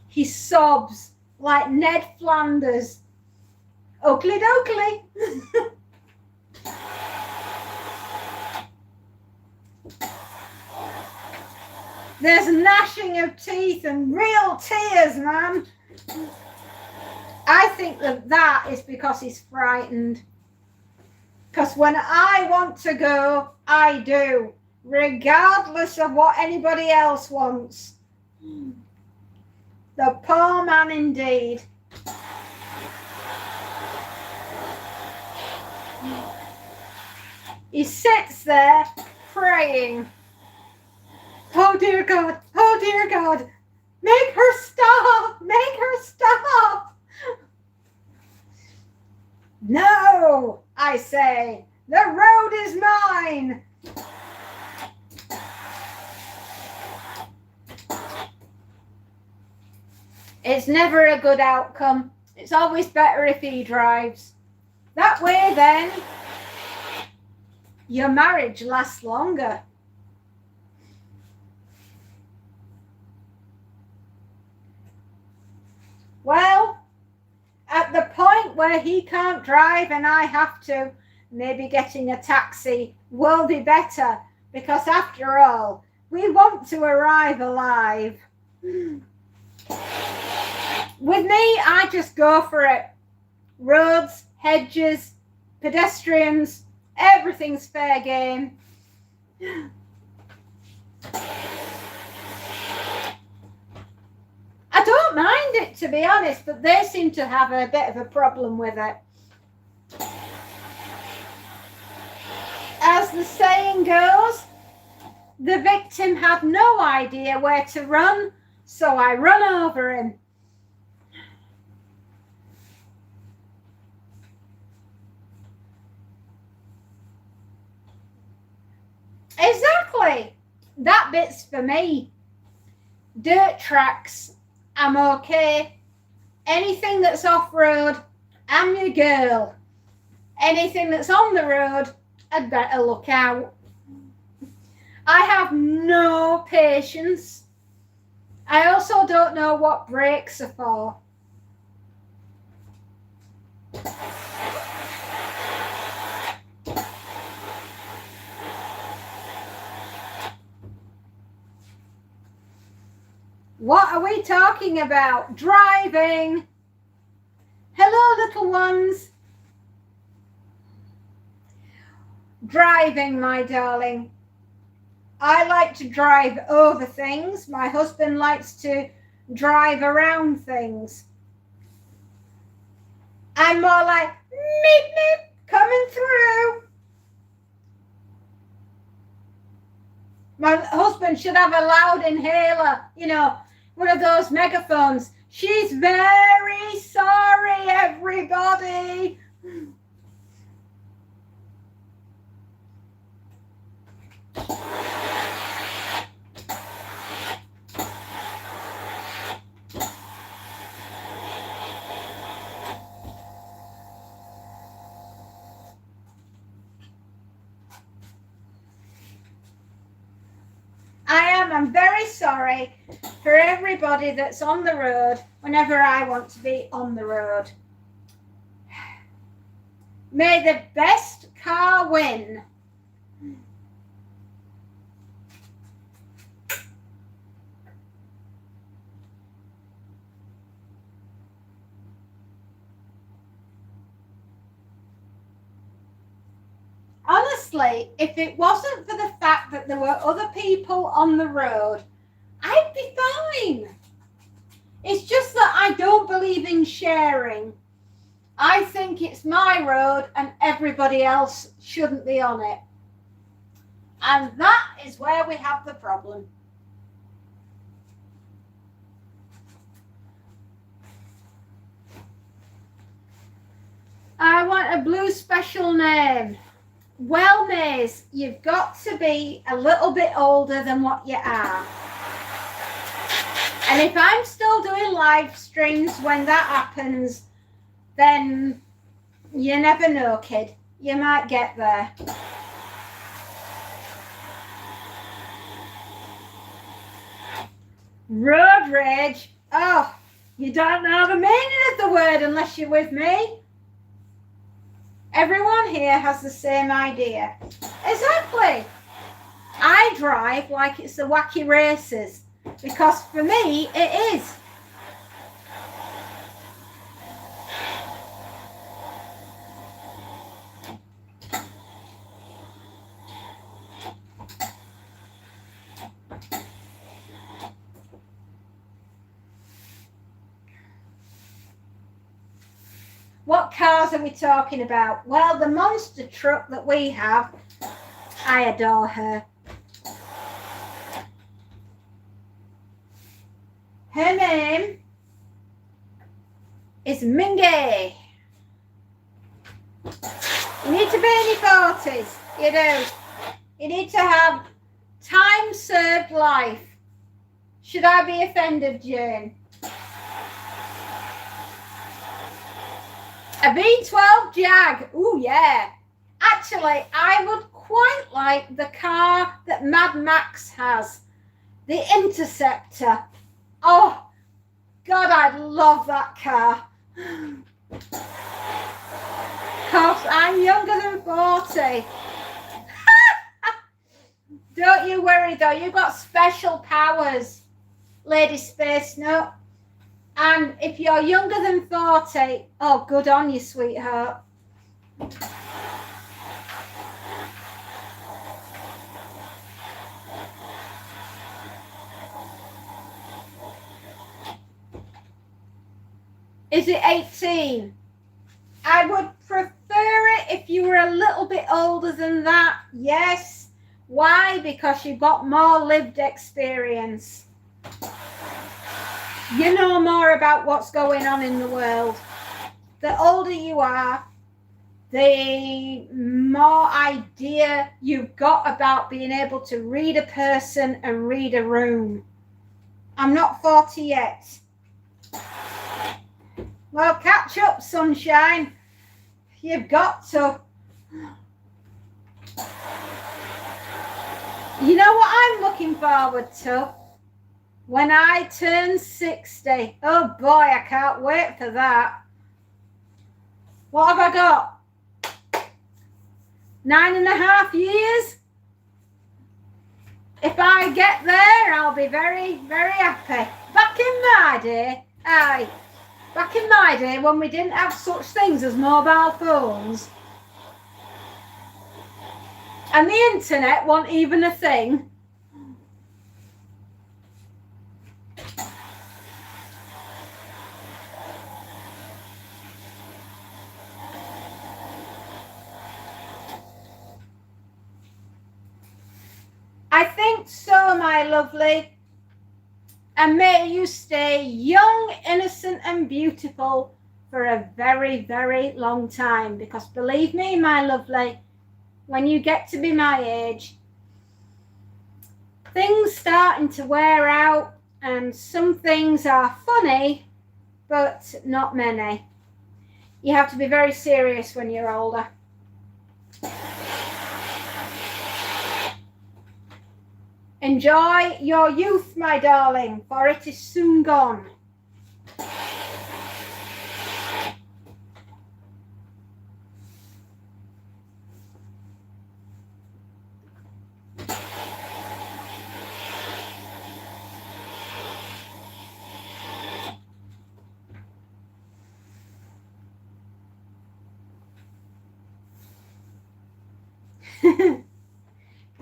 He sobs like Ned Flanders. Oakley dokley. There's gnashing of teeth and real tears, man. I think that is because he's frightened. Because when I want to go, I do, regardless of what anybody else wants. The poor man indeed. He sits there praying. Oh dear God, oh dear God, make her stop, make her stop. No, I say, the road is mine. It's never a good outcome. It's always better if he drives. That way then, your marriage lasts longer. Well, at the point where he can't drive and I have to, maybe getting a taxi will be better, because after all, we want to arrive alive. With me, I just go for it. Roads, hedges, pedestrians, everything's fair game. I don't mind it, to be honest, but they seem to have a bit of a problem with it. the saying goes, the victim had no idea where to run, so I run over him. Exactly. That bit's for me. Dirt tracks, I'm okay. Anything that's off-road, I'm your girl. Anything that's on the road, I'd better look out. I have no patience. I also don't know what brakes are for. What are we talking about? Driving. Hello, little ones. Driving, my darling. I like to drive over things. My husband likes to drive around things. I'm more like, meep, meep, coming through. My husband should have a loud inhaler, you know, one of those megaphones. She's very sorry, everybody. I'm very sorry for everybody that's on the road whenever I want to be on the road. May the best car win. Honestly, if it wasn't for the fact that there were other people on the road, I'd be fine. It's just that I don't believe in sharing. I think it's my road and everybody else shouldn't be on it. And that is where we have the problem. I want a blue special name. Well, Maze, you've got to be a little bit older than what you are. And if I'm still doing live streams when that happens, then you never know, kid. You might get there. Road rage. Oh, you don't know the meaning of the word unless you're with me. Everyone here has the same idea. Exactly. I drive like it's the wacky races because for me it is. What cars are we talking about? Well, the monster truck that we have, I adore her. Her name is Mingy. You need to be in your 40s. You do. You need to have time served life. Should I be offended, Jane? A V12 Jag. Ooh, yeah. Actually, I would quite like the car that Mad Max has. The Interceptor. Oh, God, I'd love that car. Because I'm younger than 40. Don't you worry, though. You've got special powers, Lady Space Note. And if you're younger than 40, oh, good on you, sweetheart. Is it 18? I would prefer it if you were a little bit older than that? Yes. Why? Because you've got more lived experience. You know more about what's going on in the world. The older you are, the more idea you've got about being able to read a person and read a room. I'm not 40 yet. Well, catch up, sunshine. You've got to. You know what I'm looking forward to? When I turn 60. Oh boy, I can't wait for that. What have I got? 9.5 years? If I get there, I'll be very, very happy. Back in my day, back in my day when we didn't have such things as mobile phones and the internet wasn't even a thing. I think so, my lovely. And may you stay young, innocent and beautiful for a very, very long time. Because believe me, my lovely, when you get to be my age, things starting to wear out and some things are funny, but not many. You have to be very serious when you're older. Enjoy your youth, my darling, for it is soon gone.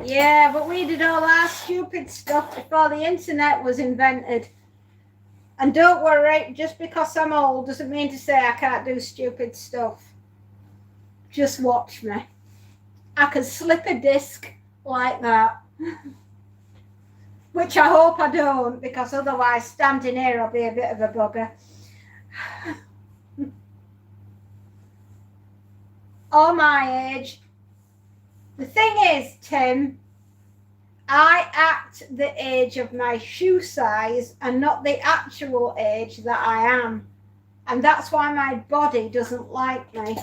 Yeah, but we did all our stupid stuff before the internet was invented. And don't worry, just because I'm old doesn't mean to say I can't do stupid stuff. Just watch me. I can slip a disc like that. Which I hope I don't, because otherwise standing here I'll be a bit of a bugger. Or my age. The thing is, Tim, I act the age of my shoe size and not the actual age that I am. And that's why my body doesn't like me.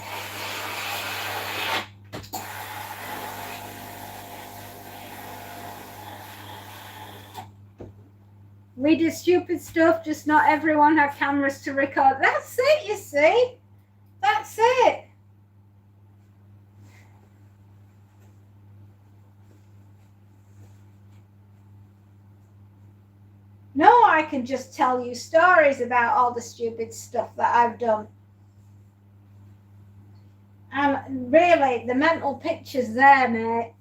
We did stupid stuff, just not everyone had cameras to record. That's it, you see. That's it. No, I can just tell you stories about all the stupid stuff that I've done. And really, the mental picture's there, mate.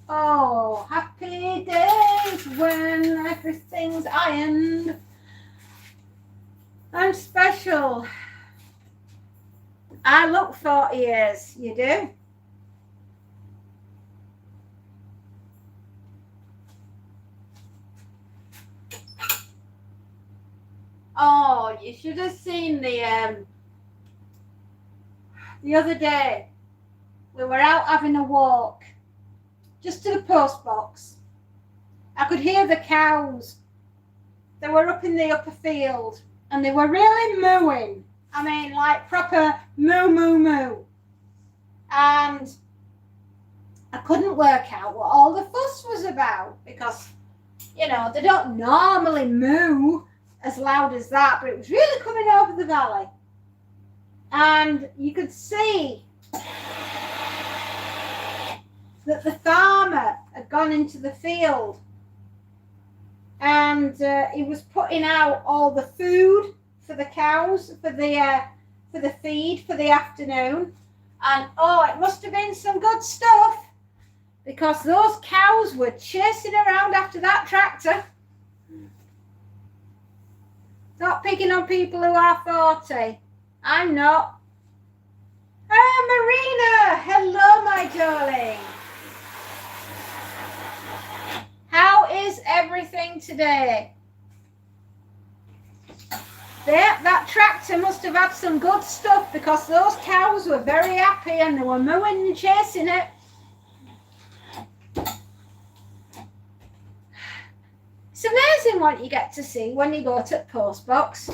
Oh, happy days when everything's ironed. I'm special. I look 40 years, you do? Oh, you should have seen the other day. We were out having a walk, just to the post box. I could hear the cows. They were up in the upper field, and they were really mooing. I mean, like proper moo, moo, moo. And I couldn't work out what all the fuss was about, because, you know, they don't normally moo as loud as that, but it was really coming over the valley. And you could see that the farmer had gone into the field, and he was putting out all the food for the cows, for the feed for the afternoon. And oh, it must have been some good stuff, because those cows were chasing around after that tractor. Thought picking on people who are 40. I'm not. Marina, hello, my darling. How is everything today? That tractor must have had some good stuff because those cows were very happy and they were mooing and chasing it. It's amazing what you get to see when you go to the post box.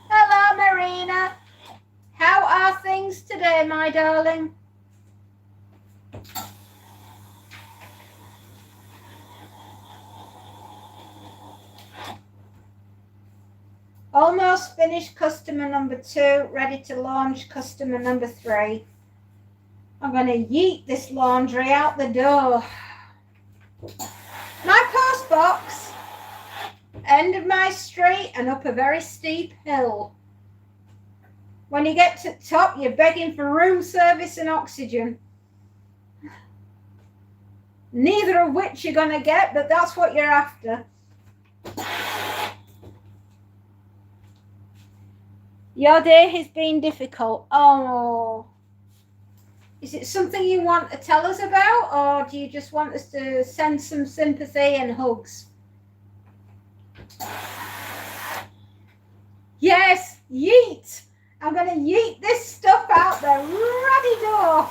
Hello, Marina. How are things today, my darling? Almost finished customer number 2, ready to launch customer number 3. I'm going to yeet this laundry out the door. My post box, end of my street and up a very steep hill. When you get to the top, you're begging for room service and oxygen. Neither of which you're going to get, but that's what you're after. Your day has been difficult. Oh. Is it something you want to tell us about, or do you just want us to send some sympathy and hugs? Yes, yeet. I'm going to yeet this stuff out the ruddy door.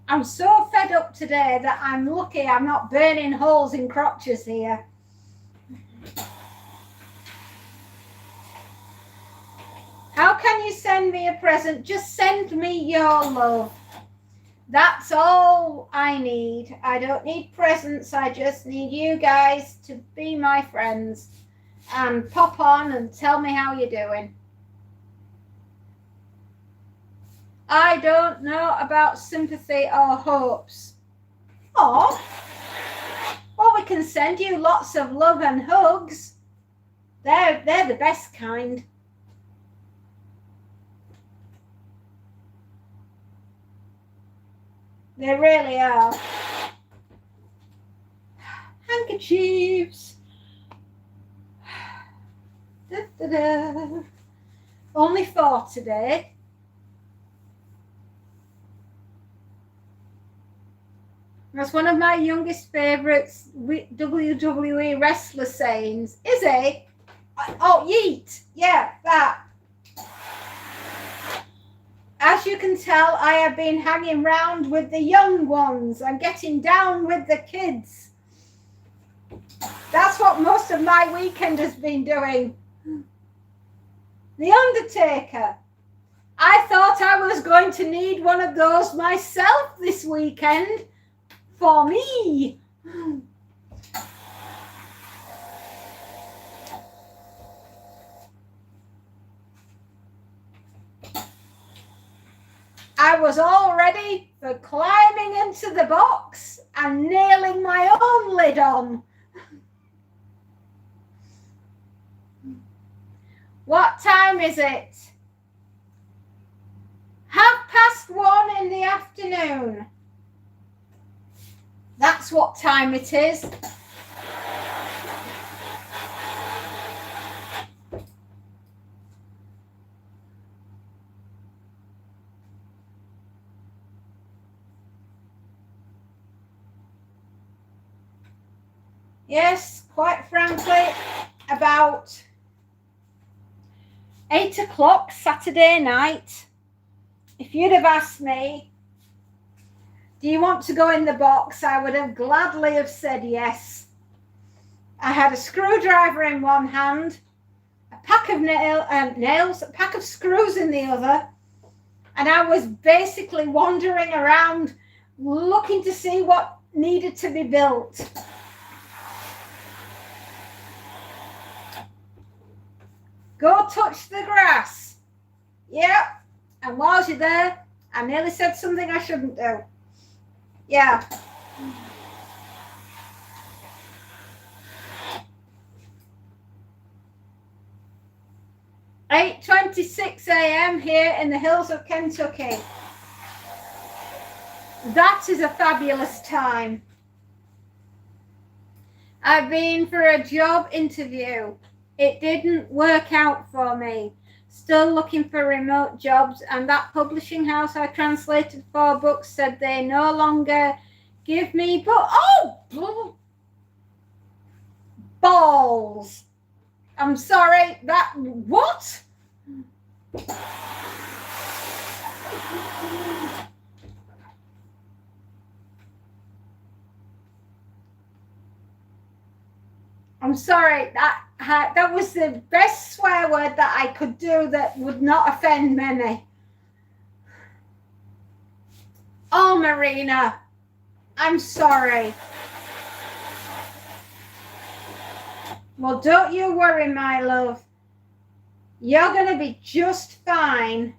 I'm so fed up today that I'm lucky I'm not burning holes in crotches here. How can you send me a present? Just send me your love. That's all I need. I don't need presents. I just need you guys to be my friends and pop on and tell me how you're doing. I don't know about sympathy or hopes. Oh, well, we can send you lots of love and hugs. They're the best kind. They really are. Handkerchiefs. Da, da, da. Only 4 today. That's one of my youngest favourites, WWE wrestler sayings. Is it? Oh, yeet. Yeah, that. As you can tell, I have been hanging round with the young ones and getting down with the kids. That's what most of my weekend has been doing. The Undertaker. I thought I was going to need one of those myself this weekend. For me. I was all ready for climbing into the box and nailing my own lid on. What time is it? 1:30 in the afternoon. That's what time it is. Yes, quite frankly, about 8 o'clock Saturday night, if you'd have asked me, do you want to go in the box? I would have gladly have said yes. I had a screwdriver in one hand, a pack of nails, a pack of screws in the other, and I was basically wandering around looking to see what needed to be built. Go touch the grass. Yeah, and while you're there, I nearly said something I shouldn't do. Yeah. 8:26 a.m. here in the hills of Kentucky. That is a fabulous time. I've been for a job interview. It didn't work out for me. Still looking for remote jobs, and that publishing house I translated 4 books said they no longer give me balls. I'm sorry, what? I'm sorry, that was the best swear word that I could do that would not offend many. Oh, Marina, I'm sorry. Well, don't you worry, my love. You're going to be just fine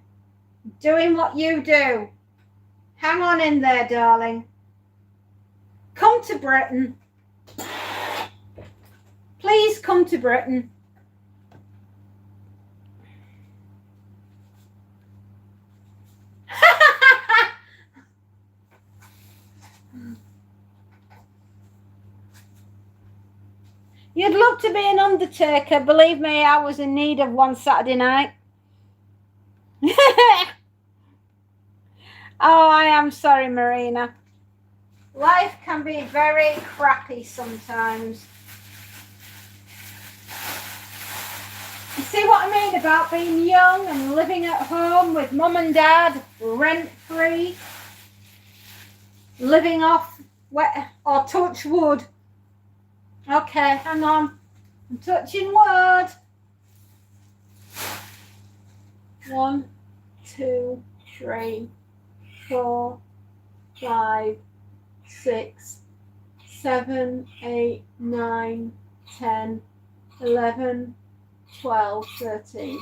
doing what you do. Hang on in there, darling. Come to Britain. Please come to Britain. You'd love to be an undertaker. Believe me, I was in need of one Saturday night. Oh, I am sorry, Marina. Life can be very crappy sometimes. You see what I mean about being young and living at home with mum and dad, rent-free, living off wet or touch wood. Okay, hang on. I'm touching wood. 1, 2, 3, 4, 5, 6, 7, 8, 9, 10, 11, 12, 13.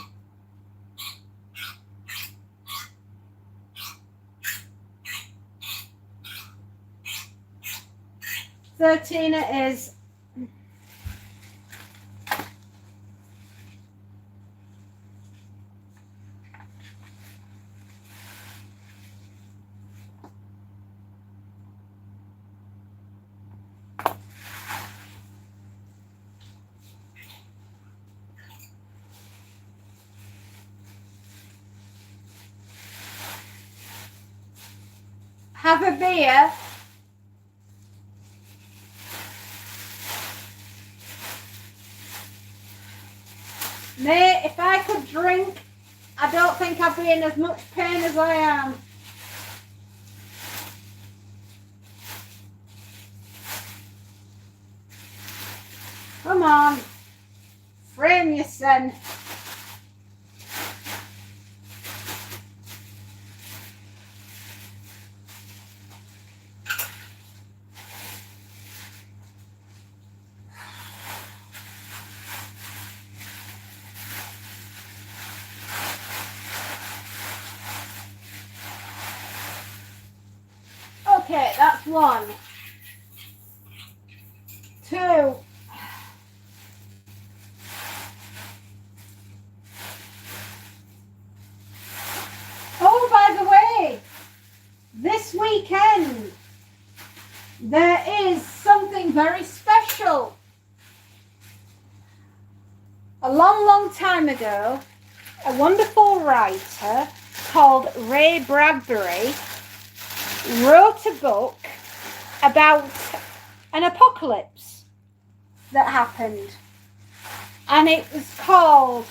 It is. Have a beer. Mate, if I could drink, I don't think I'd be in as much pain as I am. Come on. Frame your son. Okay, that's 1, 2. Oh, by the way, this weekend there is something very special. A long, long time ago, a wonderful writer called Ray Bradbury wrote a book about an apocalypse that happened, and it was called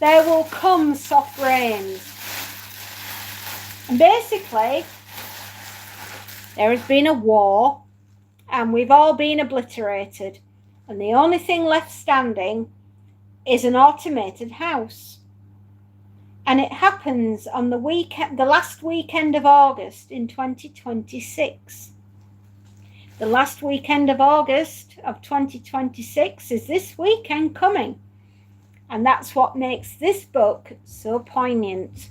There Will Come Soft Rains. And basically, there has been a war and we've all been obliterated, and the only thing left standing is an automated house. And it happens on the last weekend of August in 2026. The last weekend of August of 2026 is this weekend coming. And that's what makes this book so poignant.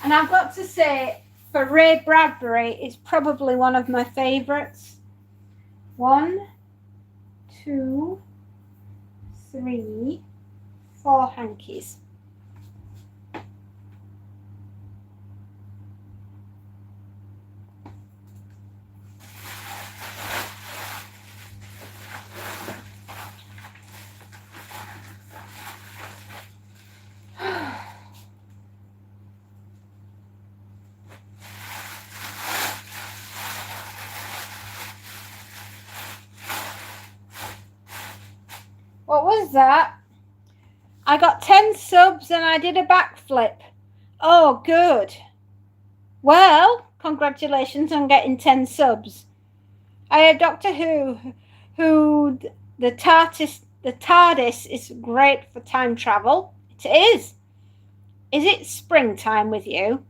And I've got to say, for Ray Bradbury, it's probably one of my favourites. 1, 2, 3, 4 hankies. What was that? I got 10 subs and I did a backflip. Oh, good. Well, congratulations on getting 10 subs. I heard Doctor who the TARDIS is great for time travel. It is. Is it springtime with you?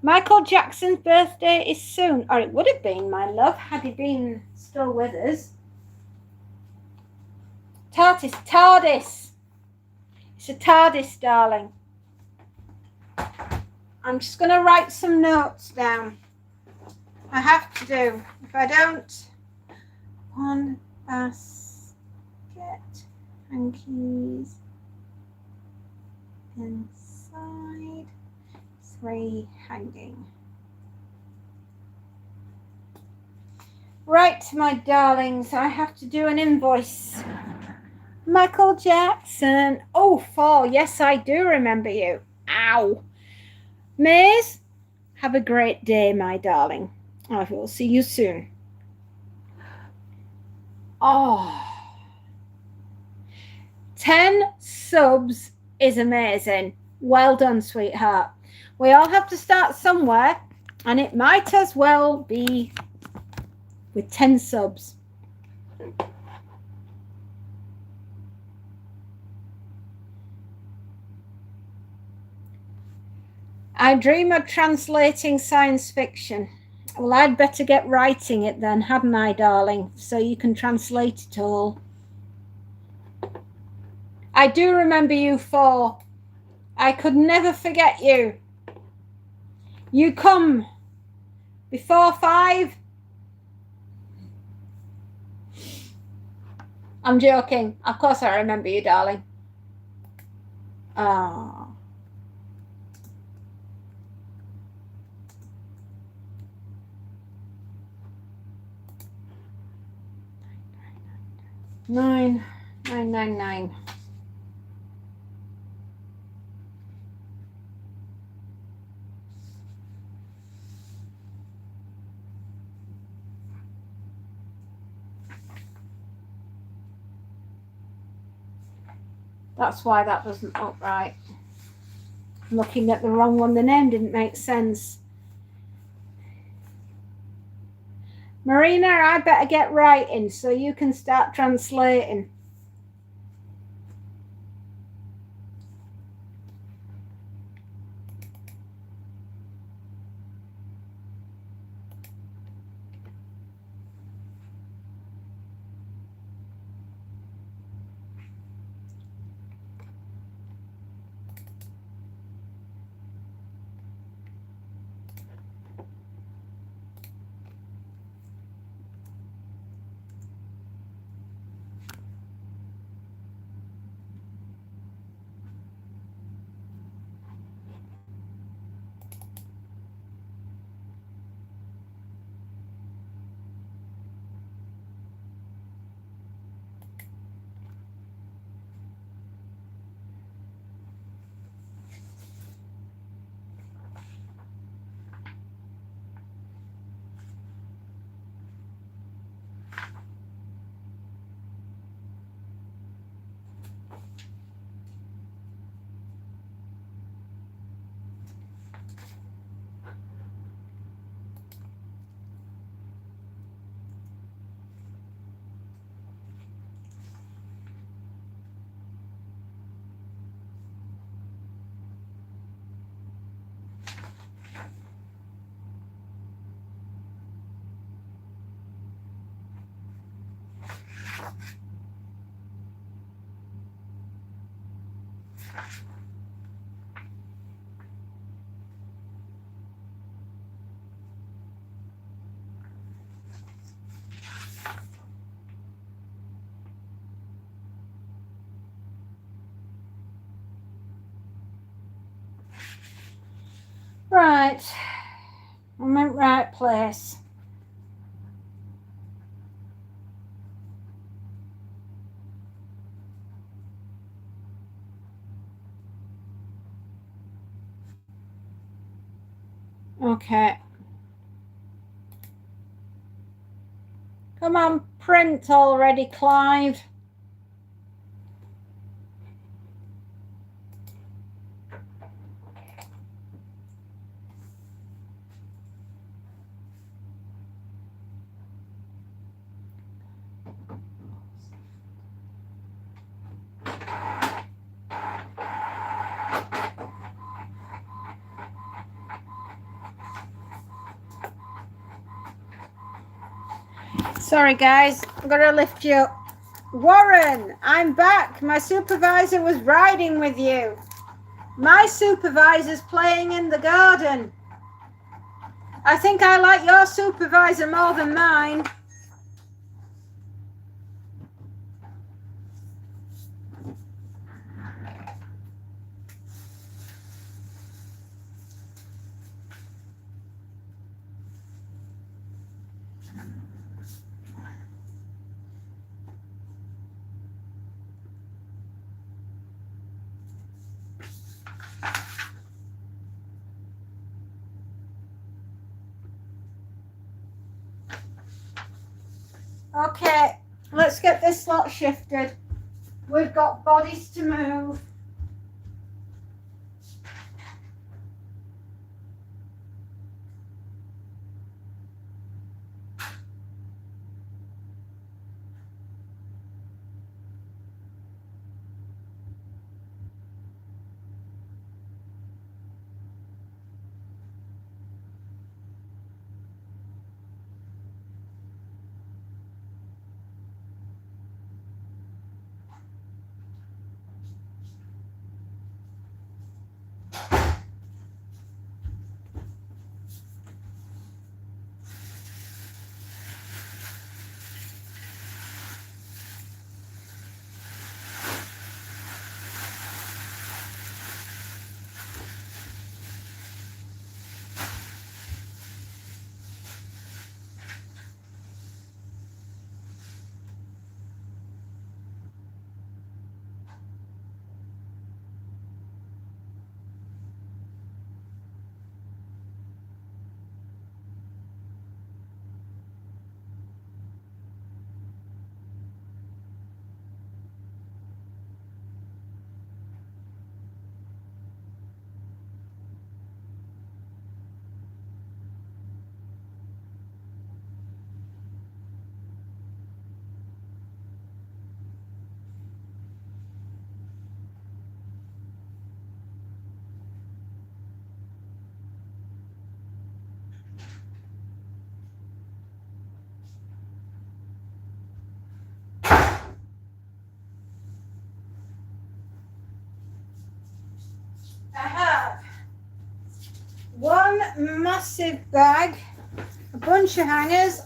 Michael Jackson's birthday is soon. Or it would have been, my love, had he been still with us. TARDIS. It's a TARDIS, darling. I'm just going to write some notes down. I have to do. If I don't, 1 basket, hankies inside, 3 hanging. Right, my darlings, I have to do an invoice. Michael Jackson. Oh, 4. Yes, I do remember you. Ow. Maze, have a great day, my darling. I will see you soon. Oh, 10 subs is amazing. Well done, sweetheart. We all have to start somewhere, and it might as well be with 10 subs. I dream of translating science fiction. Well, I'd better get writing it then, hadn't I, darling? So you can translate it all. I do remember you 4. I could never forget you. You come before 5. I'm joking. Of course I remember you, darling. Oh. Nine. That's why that doesn't look right. I'm looking at the wrong one. The name didn't make sense. Marina, I better get writing so you can start translating. Right, I'm in the right place. Okay. Come on, print already, Clive. Sorry, guys. I'm going to lift you up. Warren, I'm back. My supervisor was riding with you. My supervisor's playing in the garden. I think I like your supervisor more than mine. Okay, let's get this lot shifted. We've got bodies to move. I have one massive bag, a bunch of hangers,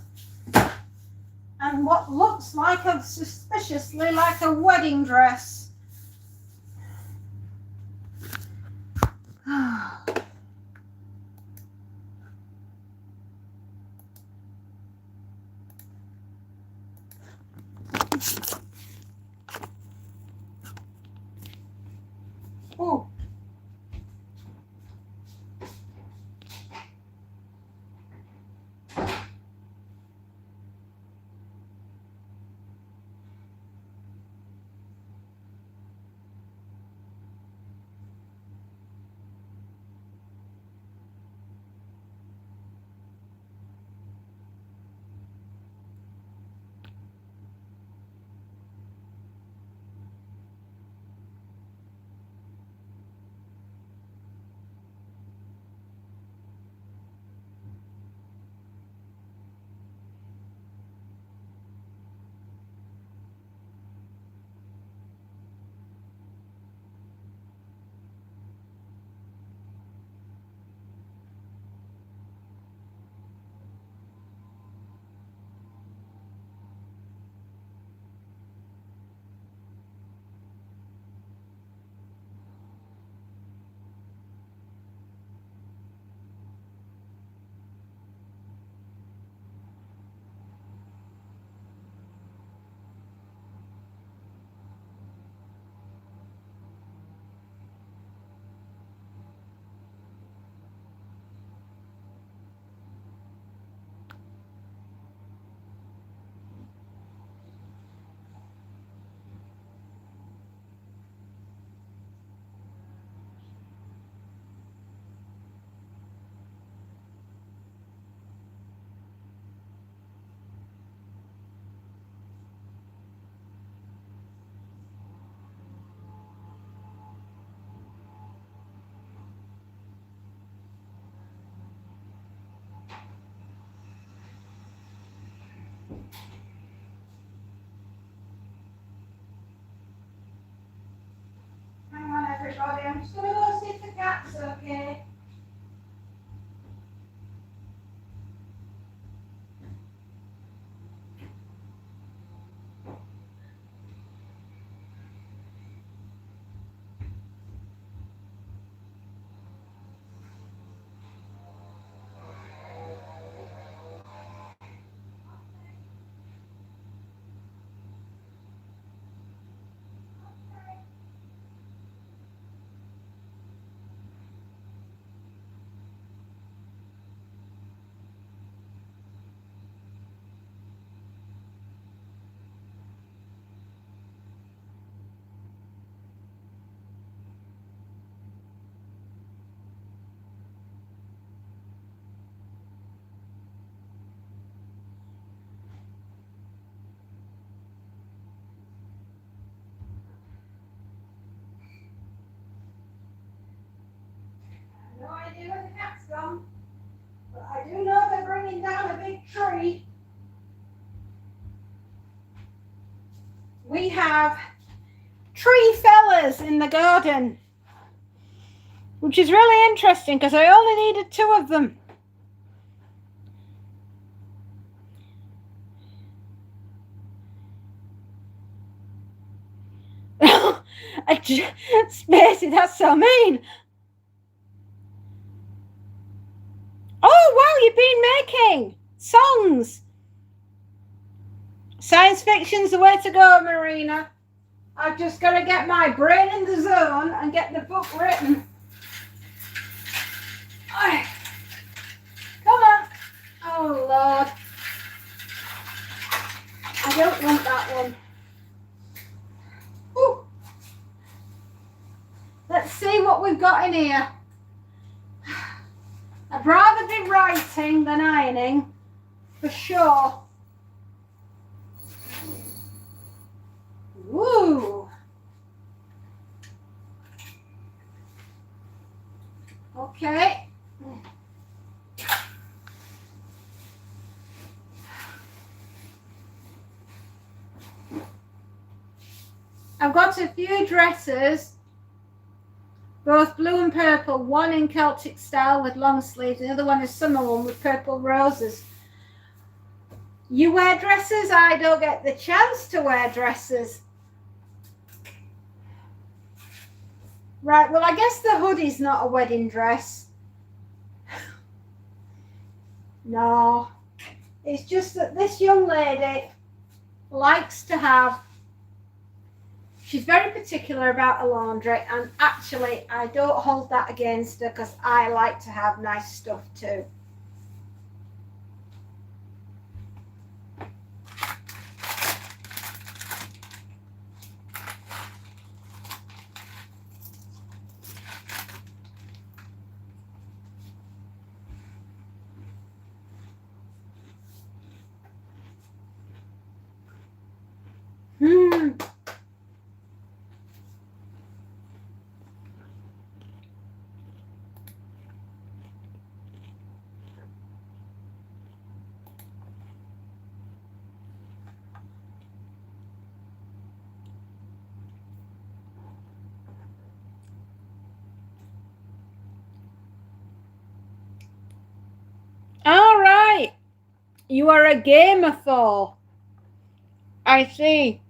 and what looks like suspiciously like a wedding dress. Oh. Geordie. I'm just going to go see if the cat's okay. No idea where the cat's gone, but I do know they're bringing down a big tree. We have tree fellas in the garden, which is really interesting because I only needed 2 of them. Spacey, that's so mean. Oh, wow, you've been making songs. Science fiction's the way to go, Marina. I've just got to get my brain in the zone and get the book written. Come on. Oh, Lord. I don't want that one. Whew. Let's see what we've got in here. I'd rather be writing than ironing, for sure. Woo! Okay. I've got a few dresses, both blue and purple, one in Celtic style with long sleeves, the other one is summer one with purple roses. You wear dresses? I don't get the chance to wear dresses. Right, well, I guess the hoodie's not a wedding dress. No, it's just that this young lady likes to have, she's very particular about her laundry, and actually I don't hold that against her because I like to have nice stuff too. All right. You are a gamer, Thor. I see.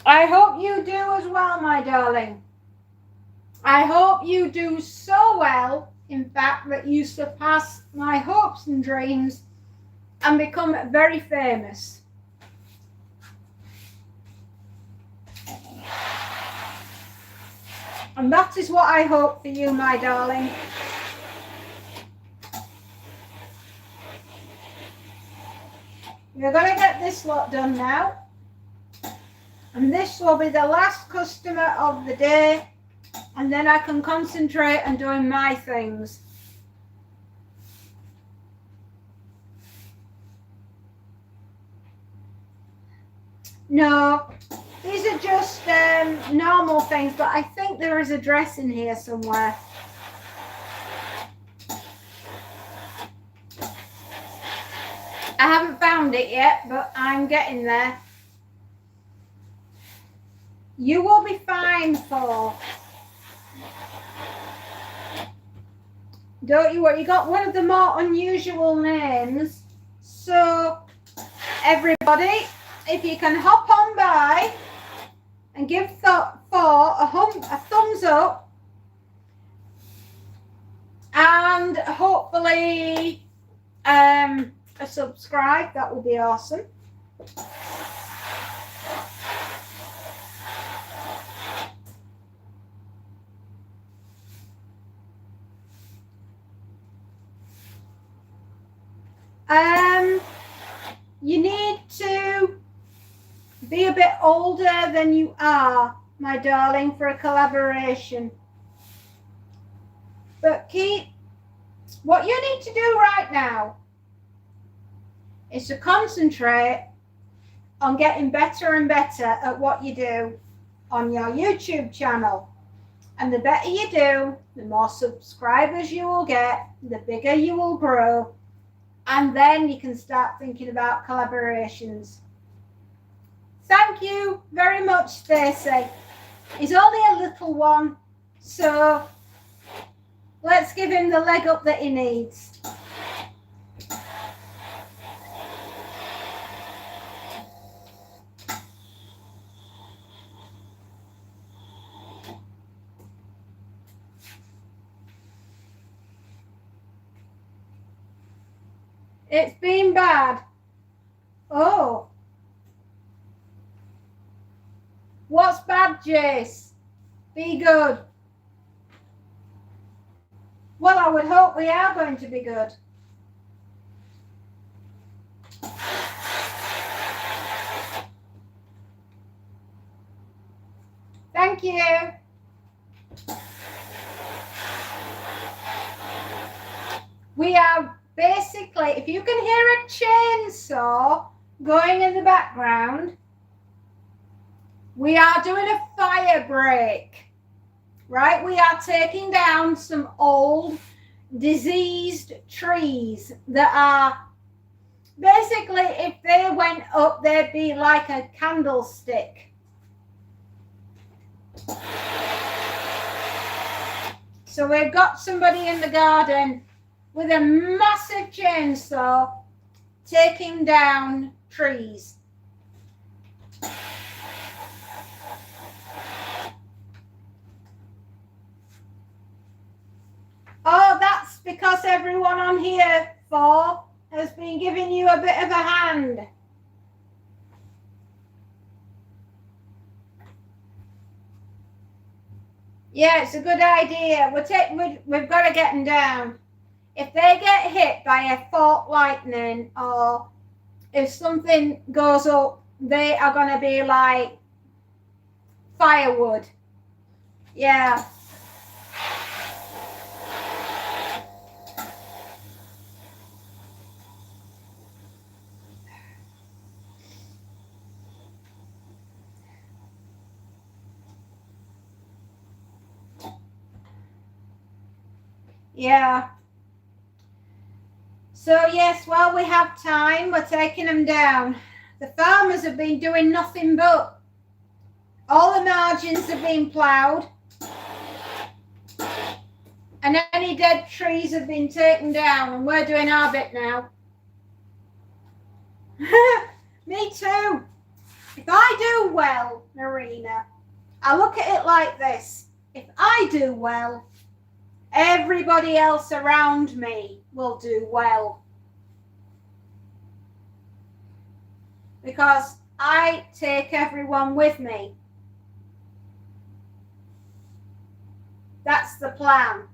I hope you do as well, my darling. I hope you do so well, in fact, that you surpass my hopes and dreams and become very famous. And that is what I hope for you, my darling. We're going to get this lot done now. And this will be the last customer of the day. And then I can concentrate on doing my things. No, these are just normal things, but I think there is a dress in here somewhere. I haven't found it yet, but I'm getting there. You will be fine, for. Don't you worry. You got one of the more unusual names. So, everybody, if you can hop on by and give for a thumbs up, and hopefully a subscribe, that would be awesome. You need to be a bit older than you are, my darling, for a collaboration. But what you need to do right now is to concentrate on getting better and better at what you do on your YouTube channel. And the better you do, the more subscribers you will get, the bigger you will grow, and then you can start thinking about collaborations. Thank you very much, Stacey. He's only a little one, so let's give him the leg up that he needs. It's been bad. Oh. What's bad, Jace? Be good. Well, I would hope we are going to be good. Thank you. We are basically, if you can hear a chainsaw going in the background, we are doing a fire break, right? We are taking down some old, diseased trees that are basically, if they went up, they'd be like a candlestick. So we've got somebody in the garden with a massive chainsaw taking down trees. Oh, that's because everyone on here has been giving you a bit of a hand. Yeah, it's a good idea. We've got to get them down. If they get hit by a fault lightning, or if something goes up, they are going to be like firewood. Yeah. Yeah. So yes, while we have time, we're taking them down. The farmers have been doing nothing but. All the margins have been ploughed. And any dead trees have been taken down, and we're doing our bit now. Me too. If I do well, Marina, I look at it like this. If I do well, everybody else around me will do well. Because I take everyone with me. That's the plan.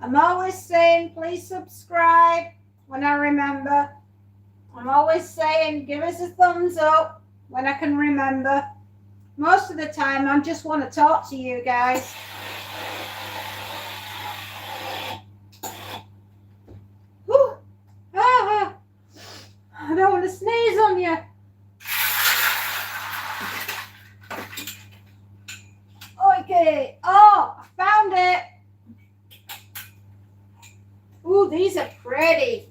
I'm always saying, please subscribe when I remember. I'm always saying, give us a thumbs up when I can remember. Most of the time, I just want to talk to you guys. Whew. Ah, I don't want to sneeze on you. Okay. Ooh, these are pretty.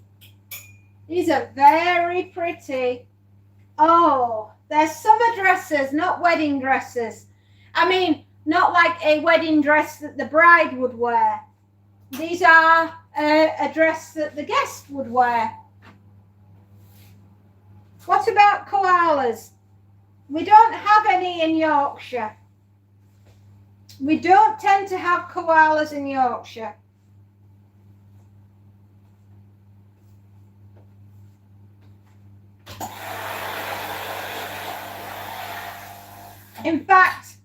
These are very pretty. Oh, they're summer dresses, not wedding dresses. I mean, not like a wedding dress that the bride would wear. These are a dress that the guest would wear. What about koalas? We don't have any in Yorkshire. We don't tend to have koalas in Yorkshire. In fact,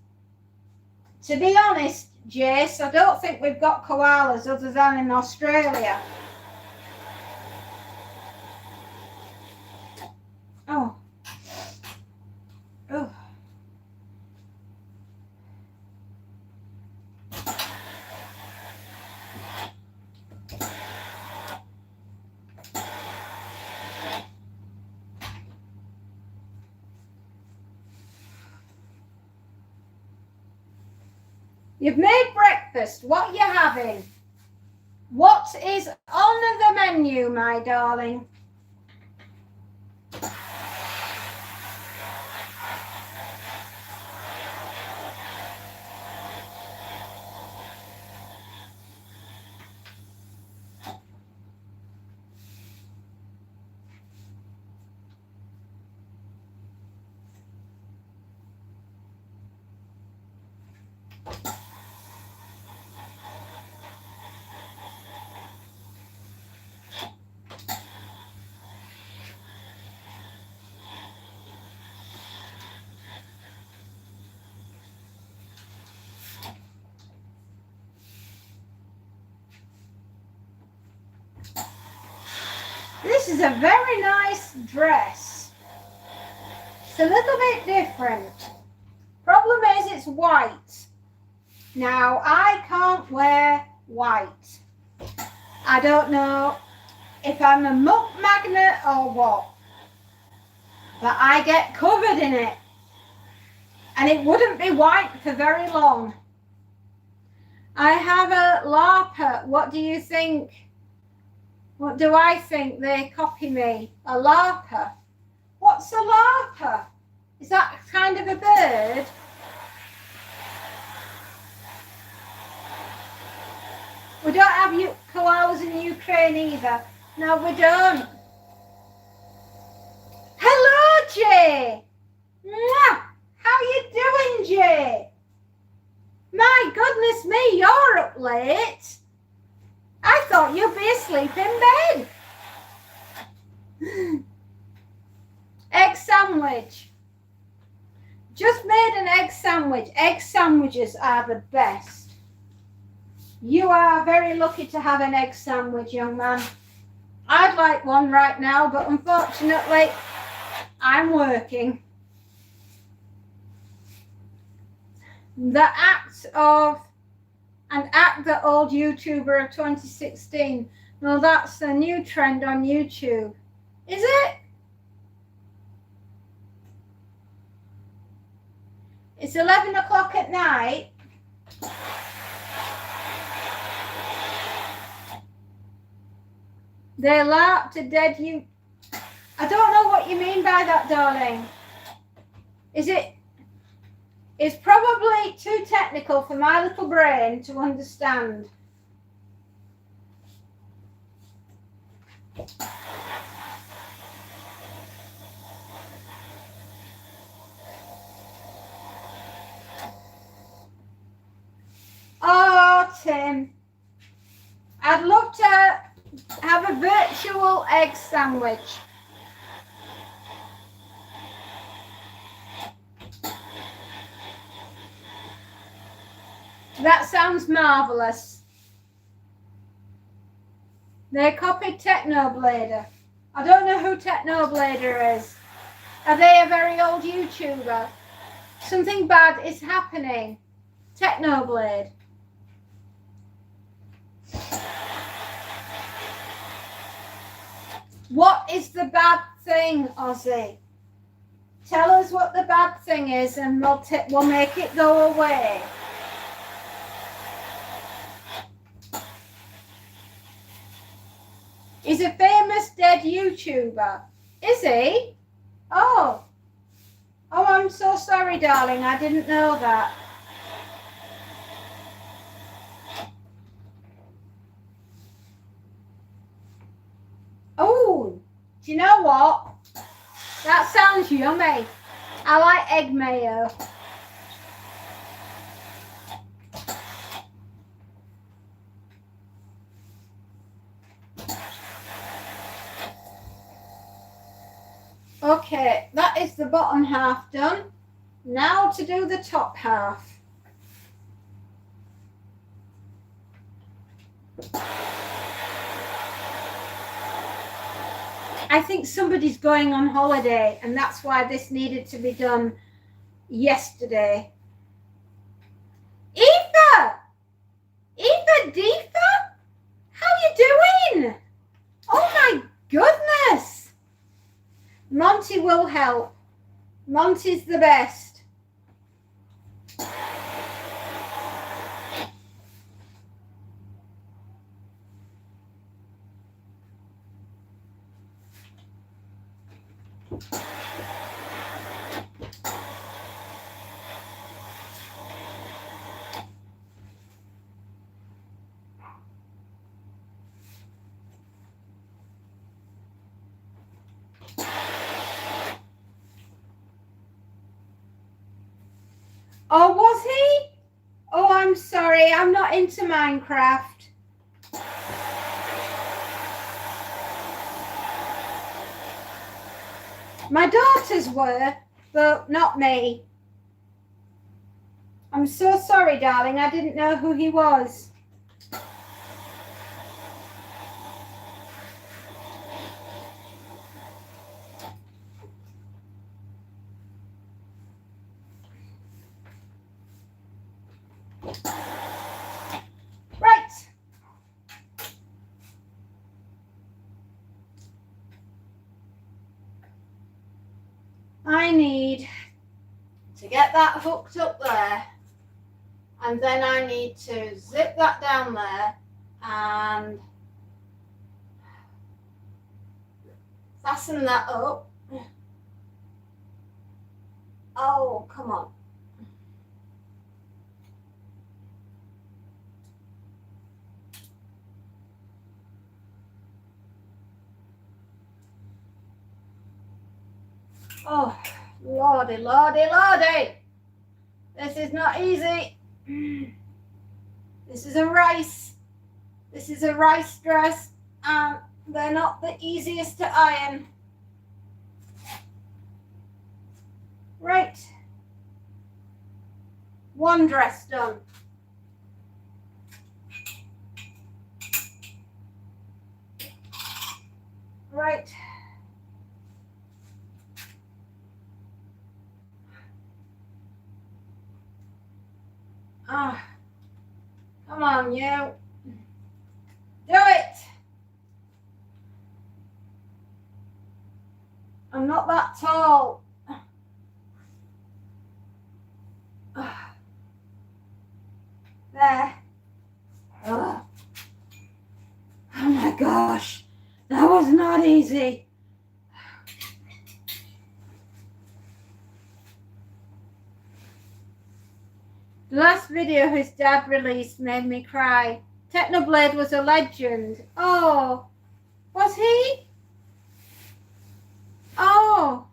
to be honest, Jace, I don't think we've got koalas other than in Australia. Oh. Oh. You've made breakfast. What are you having? What is on the menu, my darling? This is a very nice dress. It's a little bit different. Problem is it's white. Now, I can't wear white. I don't know if I'm a muck magnet or what, but I get covered in it. And it wouldn't be white for very long. I have a larper. What do you think? What do I think? They copy me. A larper. What's a larper? Is that kind of a bird? We don't have koalas in Ukraine either. No, we don't. Hello, Jay. Mwah. How you doing, Jay? My goodness me, you're up late. I thought you'd be asleep in bed. Egg sandwich. Just made an egg sandwich. Egg sandwiches are the best. You are very lucky to have an egg sandwich, young man. I'd like one right now, but unfortunately, I'm working. The act the old YouTuber of 2016. No, that's a new trend on YouTube. Is it? It's 11 o'clock at night. They LARP to dead you. I don't know what you mean by that, darling. It's probably too technical for my little brain to understand. Oh, Tim. I'd love to have a virtual egg sandwich. That sounds marvellous. They copied Technoblader. I don't know who Technoblader is. Are they a very old YouTuber? Something bad is happening. Technoblade. What is the bad thing, Ozzy? Tell us what the bad thing is and we'll make it go away. He's a famous dead YouTuber. Is he? Oh. Oh, I'm so sorry, darling. I didn't know that. Oh, do you know what? That sounds yummy. I like egg mayo. Okay, that is the bottom half done. Now to do the top half. I think somebody's going on holiday, and that's why this needed to be done yesterday. Eva! Eva Deepa? How you doing? Oh my goodness! Monty will help. Monty's the best. Oh, was he? Oh, I'm sorry. I'm not into Minecraft. My daughters were, but not me. I'm so sorry, darling. I didn't know who he was. Right. I need to get that hooked up there, and then I need to zip that down there and fasten that up. Oh, come on. Oh, lordy, lordy, lordy. This is not easy. This is a rice. This is a rice dress, and they're not the easiest to iron. Right. One dress done. Right. Ah, come on, you. Do it. I'm not that tall. There. Oh my gosh. That was not easy. The last video his dad released made me cry. Technoblade was a legend. Oh, was he? Oh.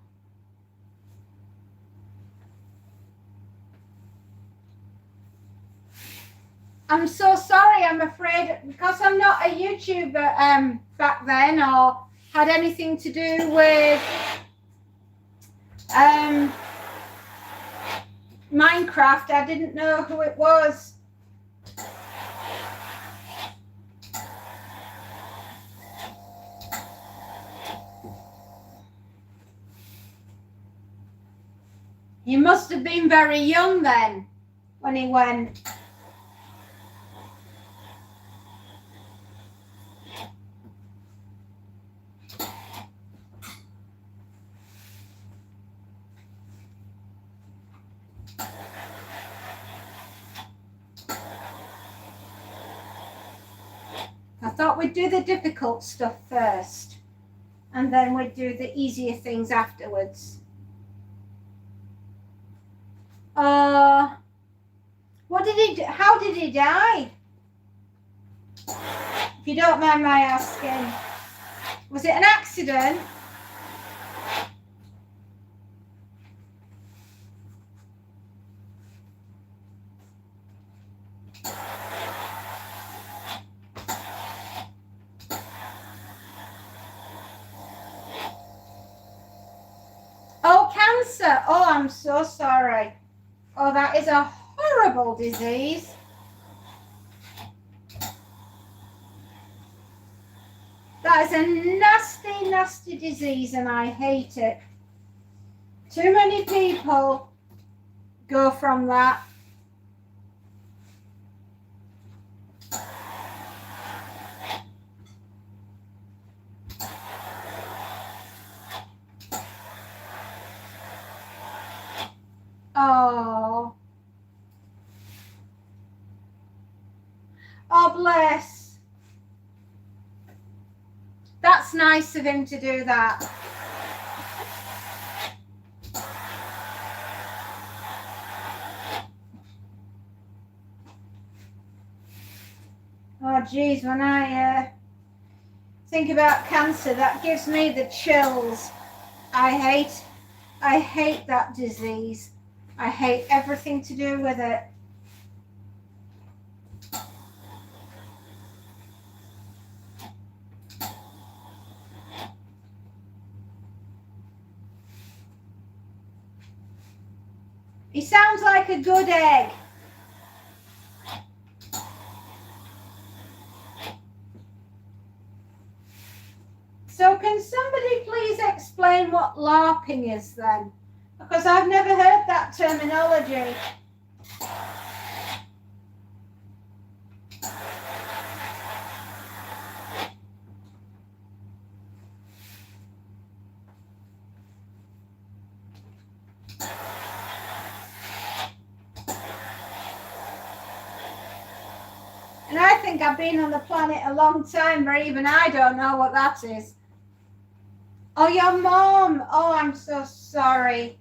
I'm so sorry. I'm afraid because I'm not a YouTuber back then or had anything to do with Minecraft. I didn't know who it was. He must have been very young then when he went. I thought we'd do the difficult stuff first, and then we'd do the easier things afterwards. What did he do? How did he die? If you don't mind my asking. Was it an accident? Oh, cancer. Oh, I'm so sorry. Oh, that is a horrible disease. That is a nasty, nasty disease, and I hate it. Too many people go from that. Oh. Oh, bless. That's nice of him to do that. Oh, geez, when I think about cancer, that gives me the chills. I hate that disease. I hate everything to do with it. He sounds like a good egg. So can somebody please explain what LARPing is then? Because I've never heard that terminology. And I think I've been on the planet a long time, but even I don't know what that is. Oh, your mom. Oh, I'm so sorry.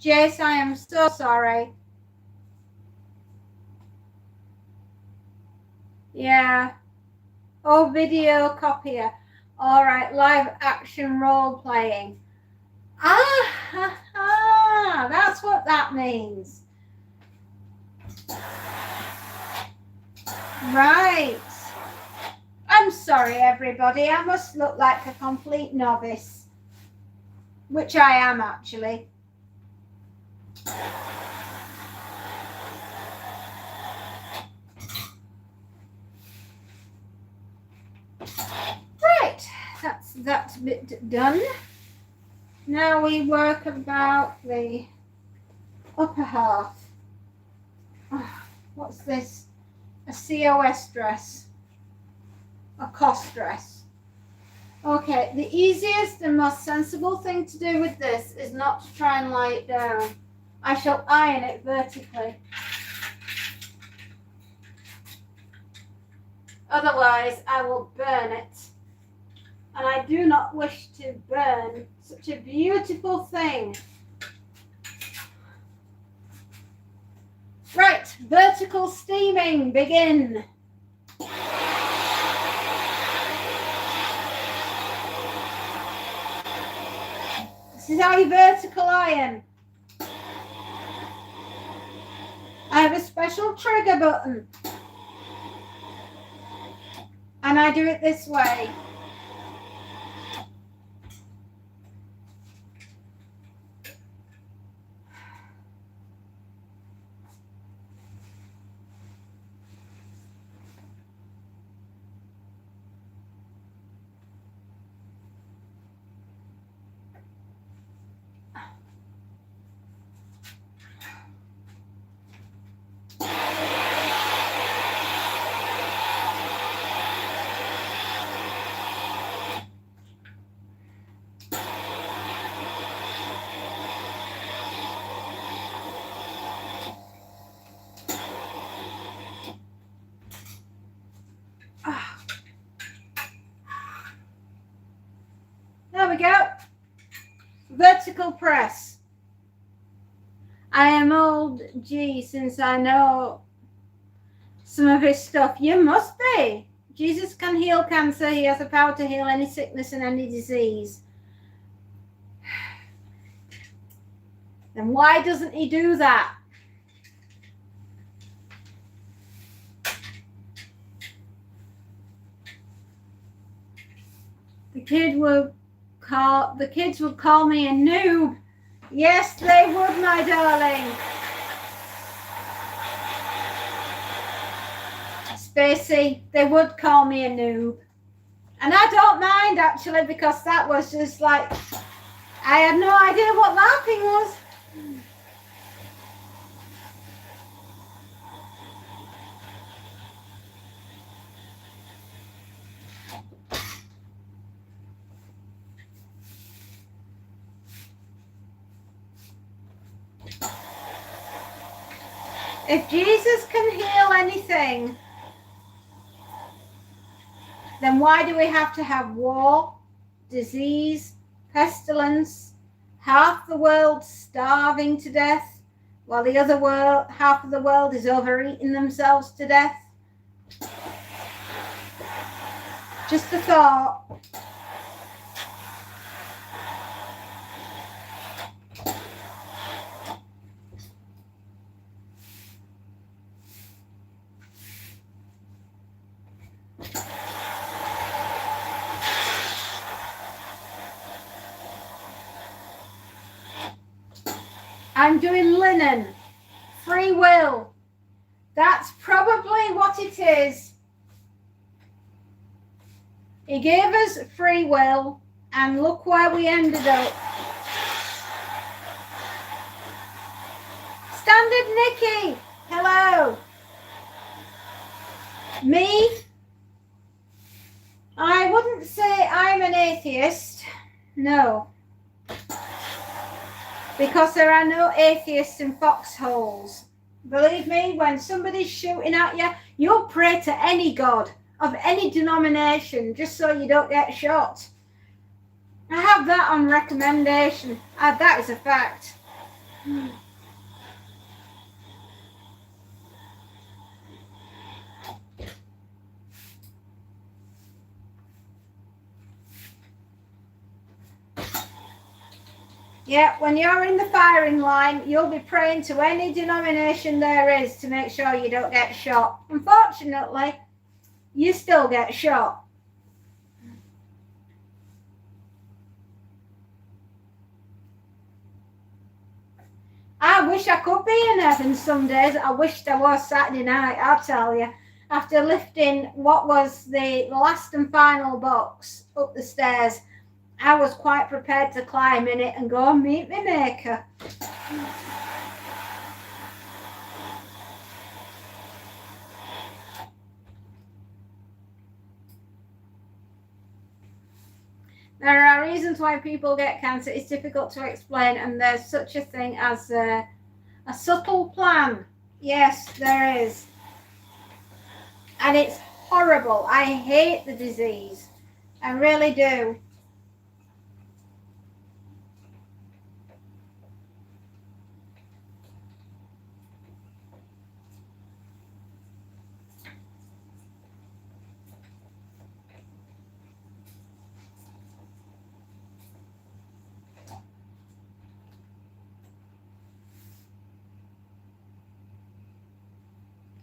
Jace, I am so sorry. Yeah. Oh, video copier. All right, live action role playing. That's what that means. Right. I'm sorry, everybody. I must look like a complete novice, which I am actually. Right, that's that bit done. Now we work about the upper half. Oh, what's this? A COS dress. A COS dress. Okay, the easiest and most sensible thing to do with this is not to try and lie it down. I shall iron it vertically. Otherwise, I will burn it. And I do not wish to burn such a beautiful thing. Right, vertical steaming, begin. This is how you vertical iron. I have a special trigger button. And I do it this way. Critical Press. I am old G since I know some of his stuff. You must be. Jesus can heal cancer. He has the power to heal any sickness and any disease. Then why doesn't he do that? The kids would call me a noob. Yes, they would, my darling. Spacey, they would call me a noob. And I don't mind, actually, because that was just like, I had no idea what LARPing was. If Jesus can heal anything, then why do we have to have war, disease, pestilence, half the world starving to death, while the other half of the world is overeating themselves to death? Just a thought. I'm doing linen, free will. That's probably what it is. He gave us free will, and look where we ended up. Standard Nikki, hello. Me? I wouldn't say I'm an atheist, no. Because there are no atheists in foxholes. Believe me, when somebody's shooting at you, you'll pray to any god of any denomination just so you don't get shot. I have that on recommendation. That is a fact. Yeah, when you're in the firing line, you'll be praying to any denomination there is to make sure you don't get shot. Unfortunately, you still get shot. I wish I could be in heaven some days. I wished I was Saturday night, I'll tell you. After lifting what was the last and final box up the stairs, I was quite prepared to climb in it and go and meet my maker. There are reasons why people get cancer. It's difficult to explain, and there's such a thing as a subtle plan. Yes, there is. And it's horrible. I hate the disease. I really do.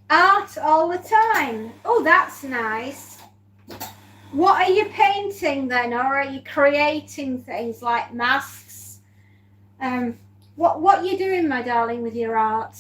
Art all the time. Oh, that's nice. What are you painting then, or are you creating things like masks? What are you doing, my darling, with your art?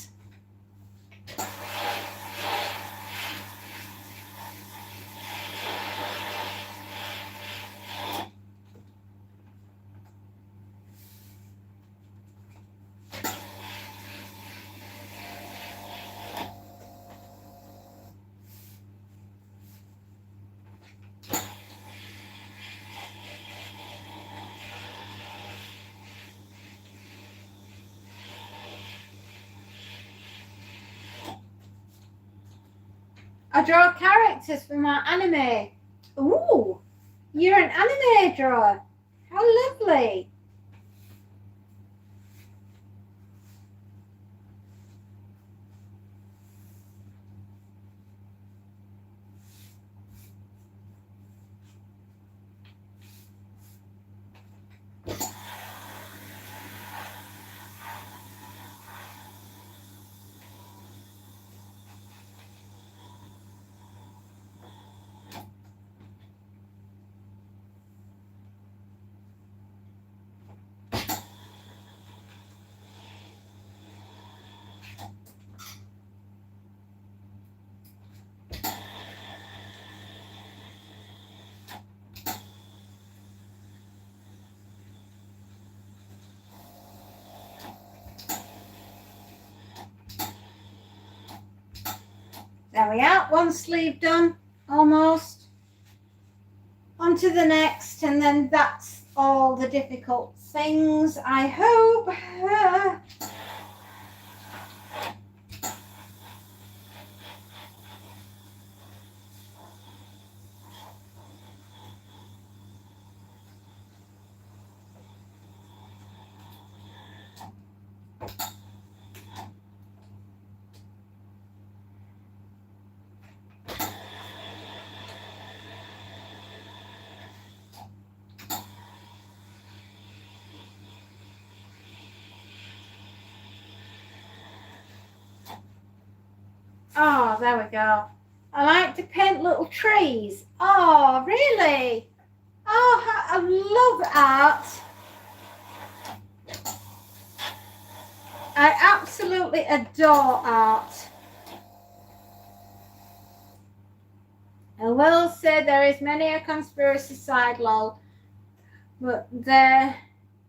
I draw characters for my anime. Ooh, you're an anime drawer. How lovely. There we are, one sleeve done, almost. On to the next, and then that's all the difficult things, I hope. Oh, there we go. I like to paint little trees. Oh, really? Oh, I love art. I absolutely adore art. I will say there is many a conspiracy side, lol, but there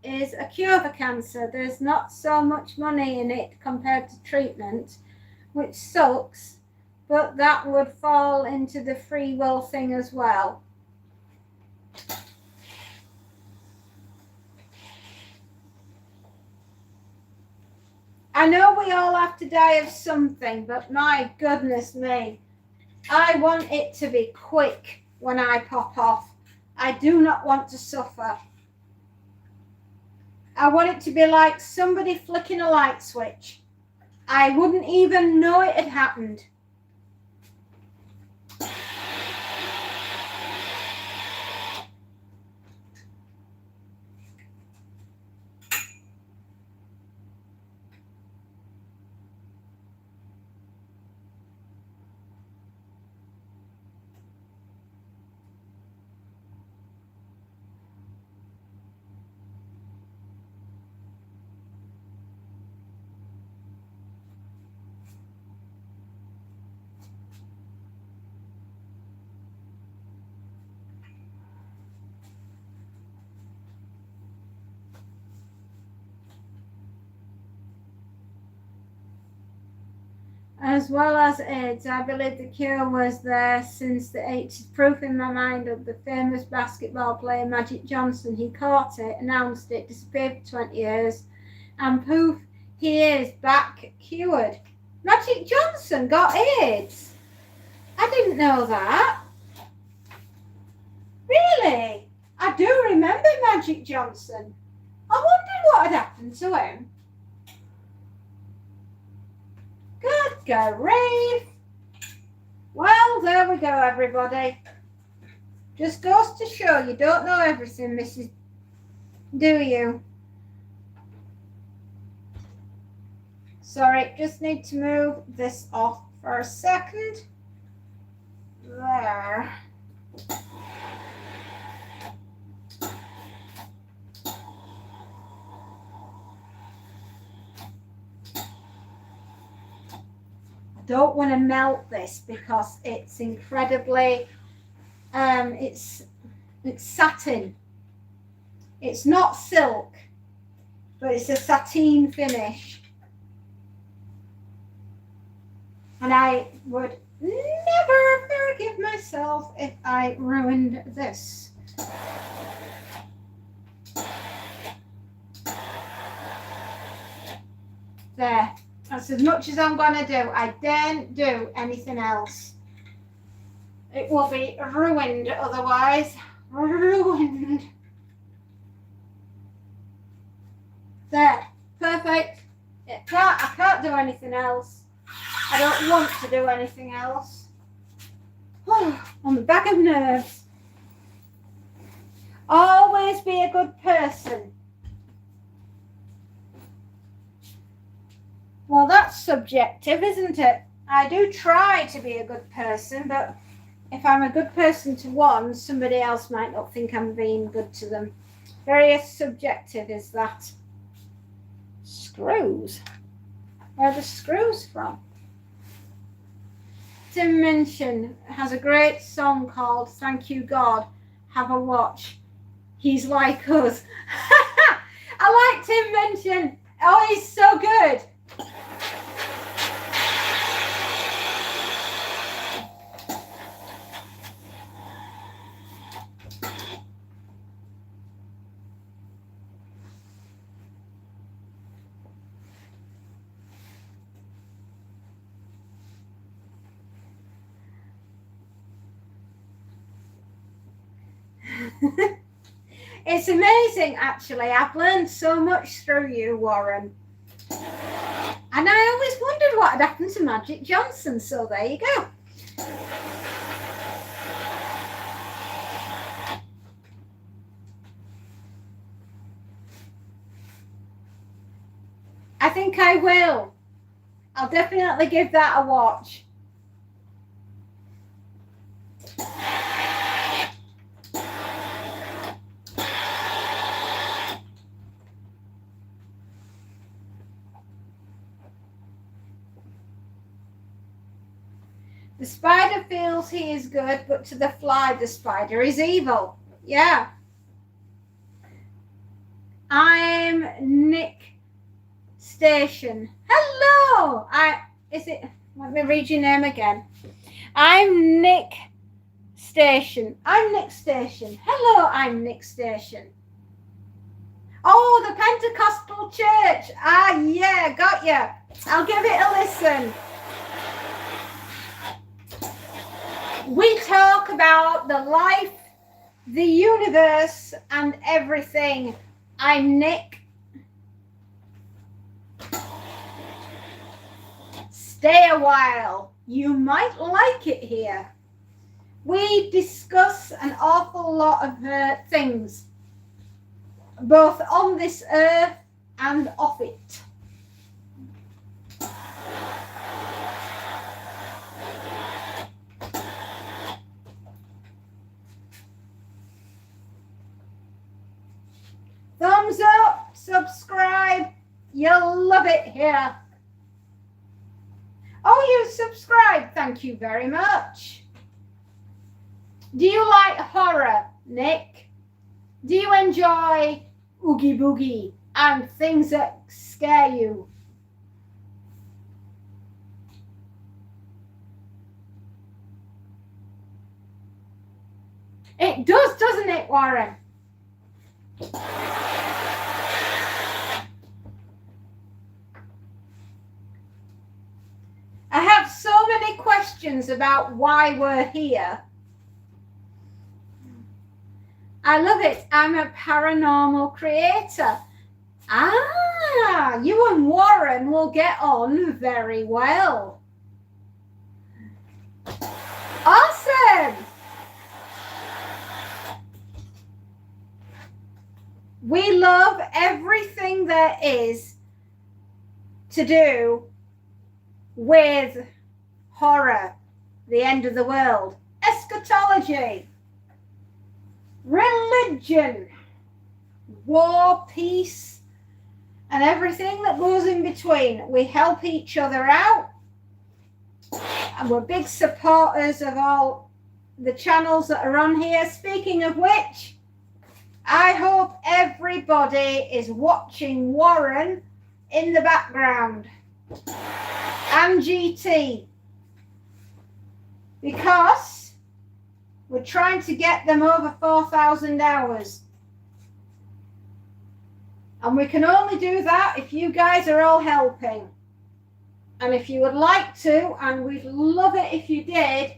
is a cure for cancer. There's not so much money in it compared to treatment, which sucks, but that would fall into the free will thing as well. I know we all have to die of something, but my goodness me, I want it to be quick when I pop off. I do not want to suffer. I want it to be like somebody flicking a light switch. I wouldn't even know it had happened. As well as AIDS, I believe the cure was there since the 80s. Proof in my mind of the famous basketball player Magic Johnson. He caught it, announced it, disappeared for 20 years, and poof, he is back cured. Magic Johnson got AIDS. I didn't know that. Really? I do remember Magic Johnson. I wondered what had happened to him. Good grief. Well, there we go, everybody. Just goes to show you don't know everything, Mrs. Do you? Sorry, just need to move this off for a second. There. Don't want to melt this because it's incredibly it's satin. It's not silk, but it's a sateen finish, and I would never forgive myself if I ruined this. There. That's as much as I'm going to do. I daren't do anything else. It will be ruined otherwise. Ruined. There. Perfect. I can't do anything else. I don't want to do anything else. On the back of nerves. Always be a good person. Well, that's subjective, isn't it? I do try to be a good person, but if I'm a good person to one, somebody else might not think I'm being good to them. Very subjective is that. Screws. Where are the screws from? Tim Minchin has a great song called Thank You God, Have a Watch. He's like us. I like Tim Minchin. Oh, he's so good. It's amazing, actually. I've learned so much through you, Warren. And I always wondered what had happened to Magic Johnson, so there you go. I think I will. I'll definitely give that a watch. The spider feels he is good, but to the fly, the spider is evil. Yeah. I'm Nick Station. Hello. Let me read your name again. I'm Nick Station. I'm Nick Station. Hello, I'm Nick Station. Oh, the Pentecostal Church. Ah, yeah, got you. I'll give it a listen. We talk about the life, the universe, and everything. I'm Nick. Stay a while. You might like it here. We discuss an awful lot of things, both on this earth and off it. Thumbs up, subscribe. You'll love it here. Oh, you subscribed. Thank you very much. Do you like horror, Nick? Do you enjoy Oogie Boogie and things that scare you? It does, doesn't it, Warren? I have so many questions about why we're here. I love it. I'm a paranormal creator. Ah, you and Warren will get on very well. Awesome. We love everything there is to do with horror, the end of the world, eschatology, religion, war, peace, and everything that goes in between. We help each other out, and we're big supporters of all the channels that are on here. Speaking of which, I hope everybody is watching Warren in the background and GT, because we're trying to get them over 4,000 hours. And we can only do that if you guys are all helping. And if you would like to, and we'd love it if you did,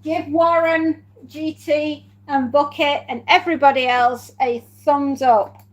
give Warren, GT, and Bucket, and everybody else a thumbs up.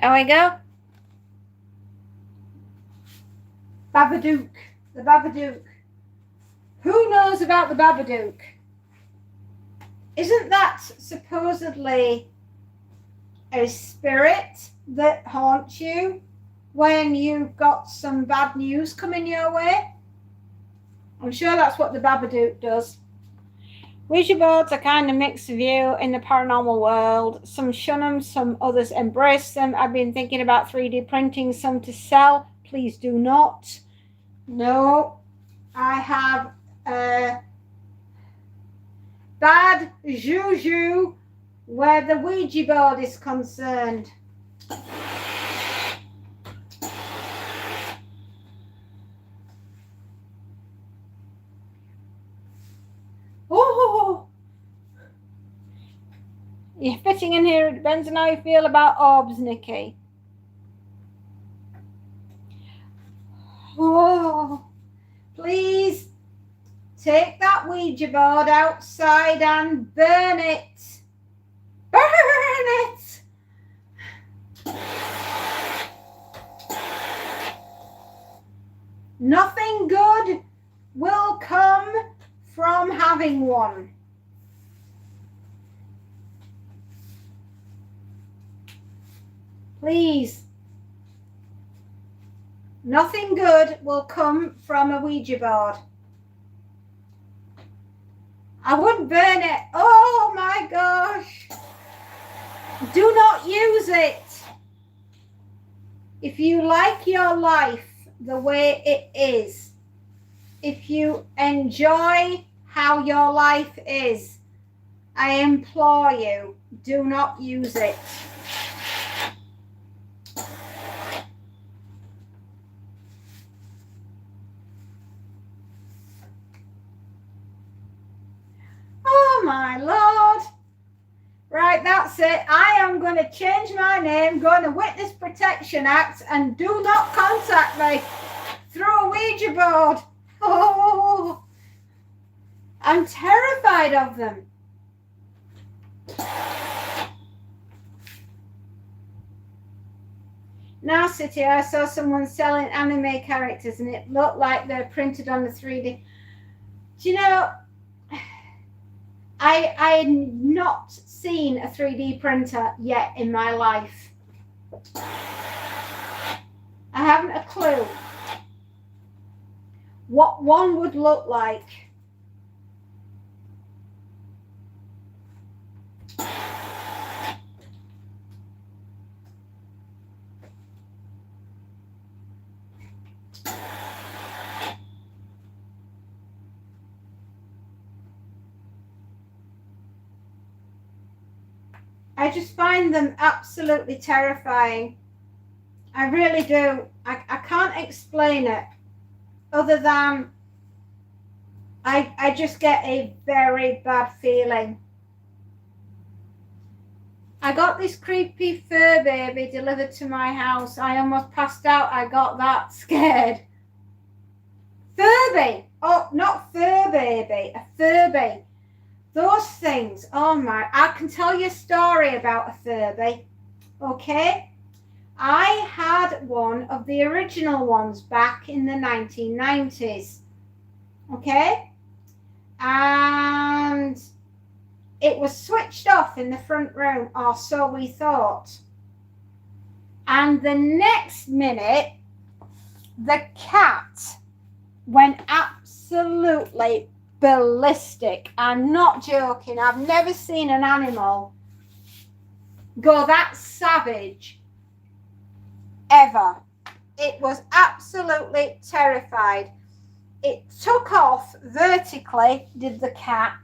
There we go. Babadook. The Babadook. Who knows about the Babadook? Isn't that supposedly a spirit that haunts you when you've got some bad news coming your way? I'm sure that's what the Babadook does. Ouija boards are kind of mixed view in the paranormal world. Some shun them, some others embrace them. I've been thinking about 3D printing some to sell. Please do not. No, I have bad juju where the Ouija board is concerned. Oh, you're fitting in here. It depends on how you feel about orbs, Nikki. Oh, please take that Ouija board outside and burn it. Burn it. Nothing good will come from having one. Please. Nothing good will come from a Ouija board. I wouldn't burn it. Oh my gosh. Do not use it. If you like your life the way it is, if you enjoy how your life is, I implore you, do not use it. Oh my Lord. Right, that's it. I am going to change my name, go on the Witness Protection Act, and do not contact me through a Ouija board. Oh, I'm terrified of them. Now, City, I saw someone selling anime characters and it looked like they're printed on the 3D. Do you know, I had not seen a 3D printer yet in my life. I haven't a clue what one would look like. I just find them absolutely terrifying. I really do. I can't explain it other than I just get a very bad feeling. I got this creepy fur baby delivered to my house. I almost passed out. I got that scared. Furby. Oh, not fur baby. A Furby. Those things, oh my, I can tell you a story about a Furby, okay? I had one of the original ones back in the 1990s, okay? And it was switched off in the front room, or so we thought. And the next minute, the cat went absolutely ballistic. I'm not joking. I've never seen an animal go that savage ever. It was absolutely terrified. It took off vertically, did the cat.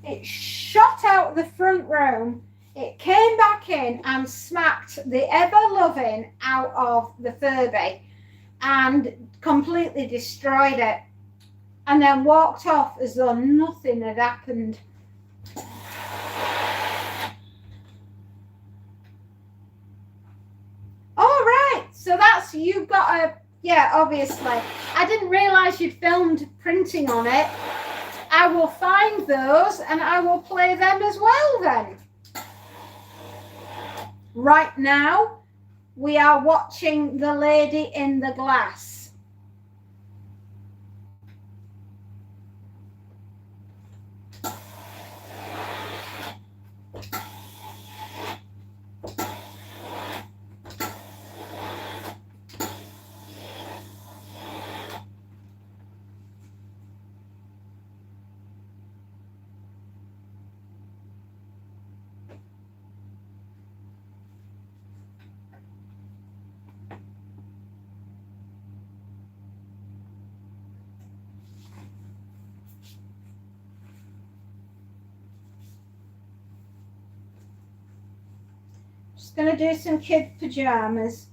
It shot out the front room. It came back in and smacked the ever-loving out of the Furby and completely destroyed it. And then walked off as though nothing had happened. All right, so that's, you've got a, yeah, obviously. I didn't realise you'd filmed printing on it. I will find those and I will play them as well then. Right now, we are watching The Lady in the Glass. Just going to do some kid pajamas.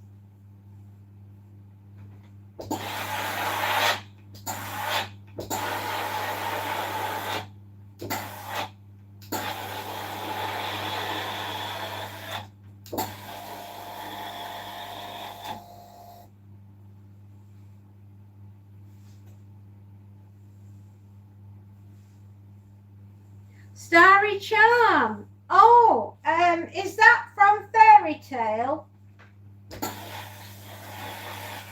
Starry Charm. Oh, is that from Fairy Tale?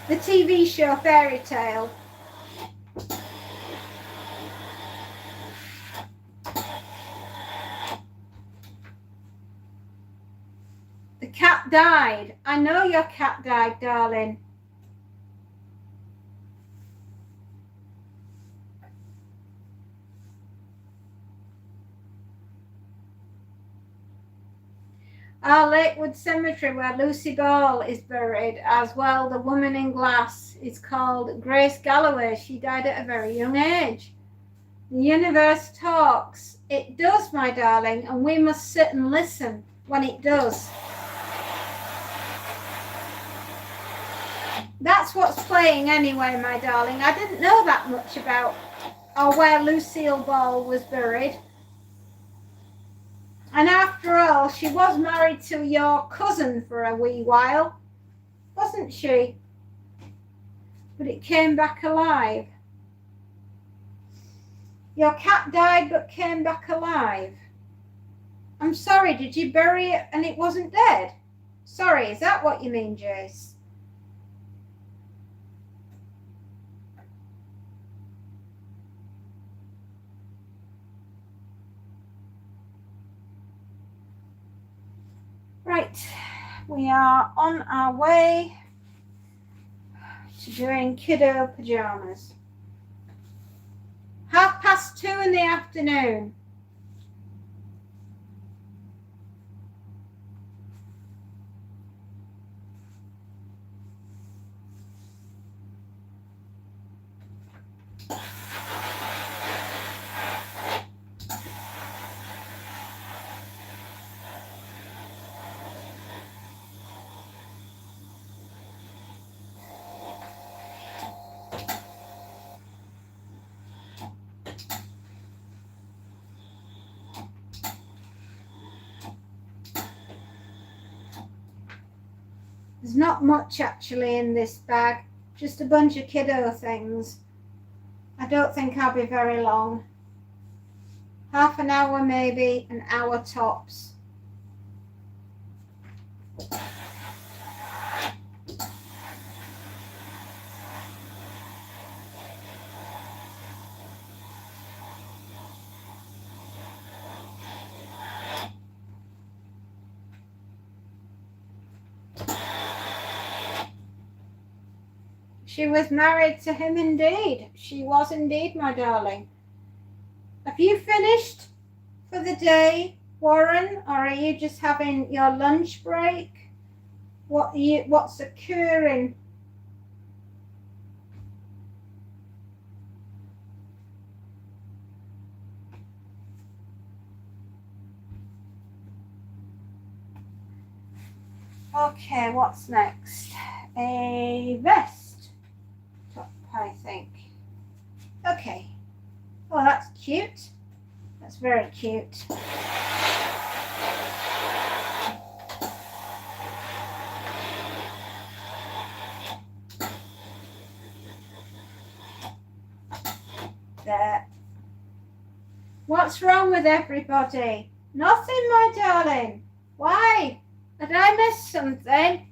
The TV show Fairy Tale. The cat died. I know your cat died, darling. Our Lakewood Cemetery, where Lucy Ball is buried, as well, the woman in glass, is called Grace Galloway. She died at a very young age. The universe talks. It does, my darling, and we must sit and listen when it does. That's what's playing anyway, my darling. I didn't know that much about or where Lucille Ball was buried. And after all, she was married to your cousin for a wee while, wasn't she? But it came back alive. Your cat died but came back alive. I'm sorry, did you bury it and it wasn't dead? Sorry, is that what you mean, Jace? Right, we are on our way to doing kiddo pajamas. 2:30 in the afternoon. There's not much actually in this bag, just a bunch of kiddo things. I don't think I'll be very long. Half an hour maybe, an hour tops. She was married to him indeed. She was indeed, my darling. Have you finished for the day, Warren, or are you just having your lunch break? What's occurring? Okay, what's next? A vest top, I think. Okay. Oh, that's cute. That's very cute. There. What's wrong with everybody? Nothing, my darling. Why? Did I miss something?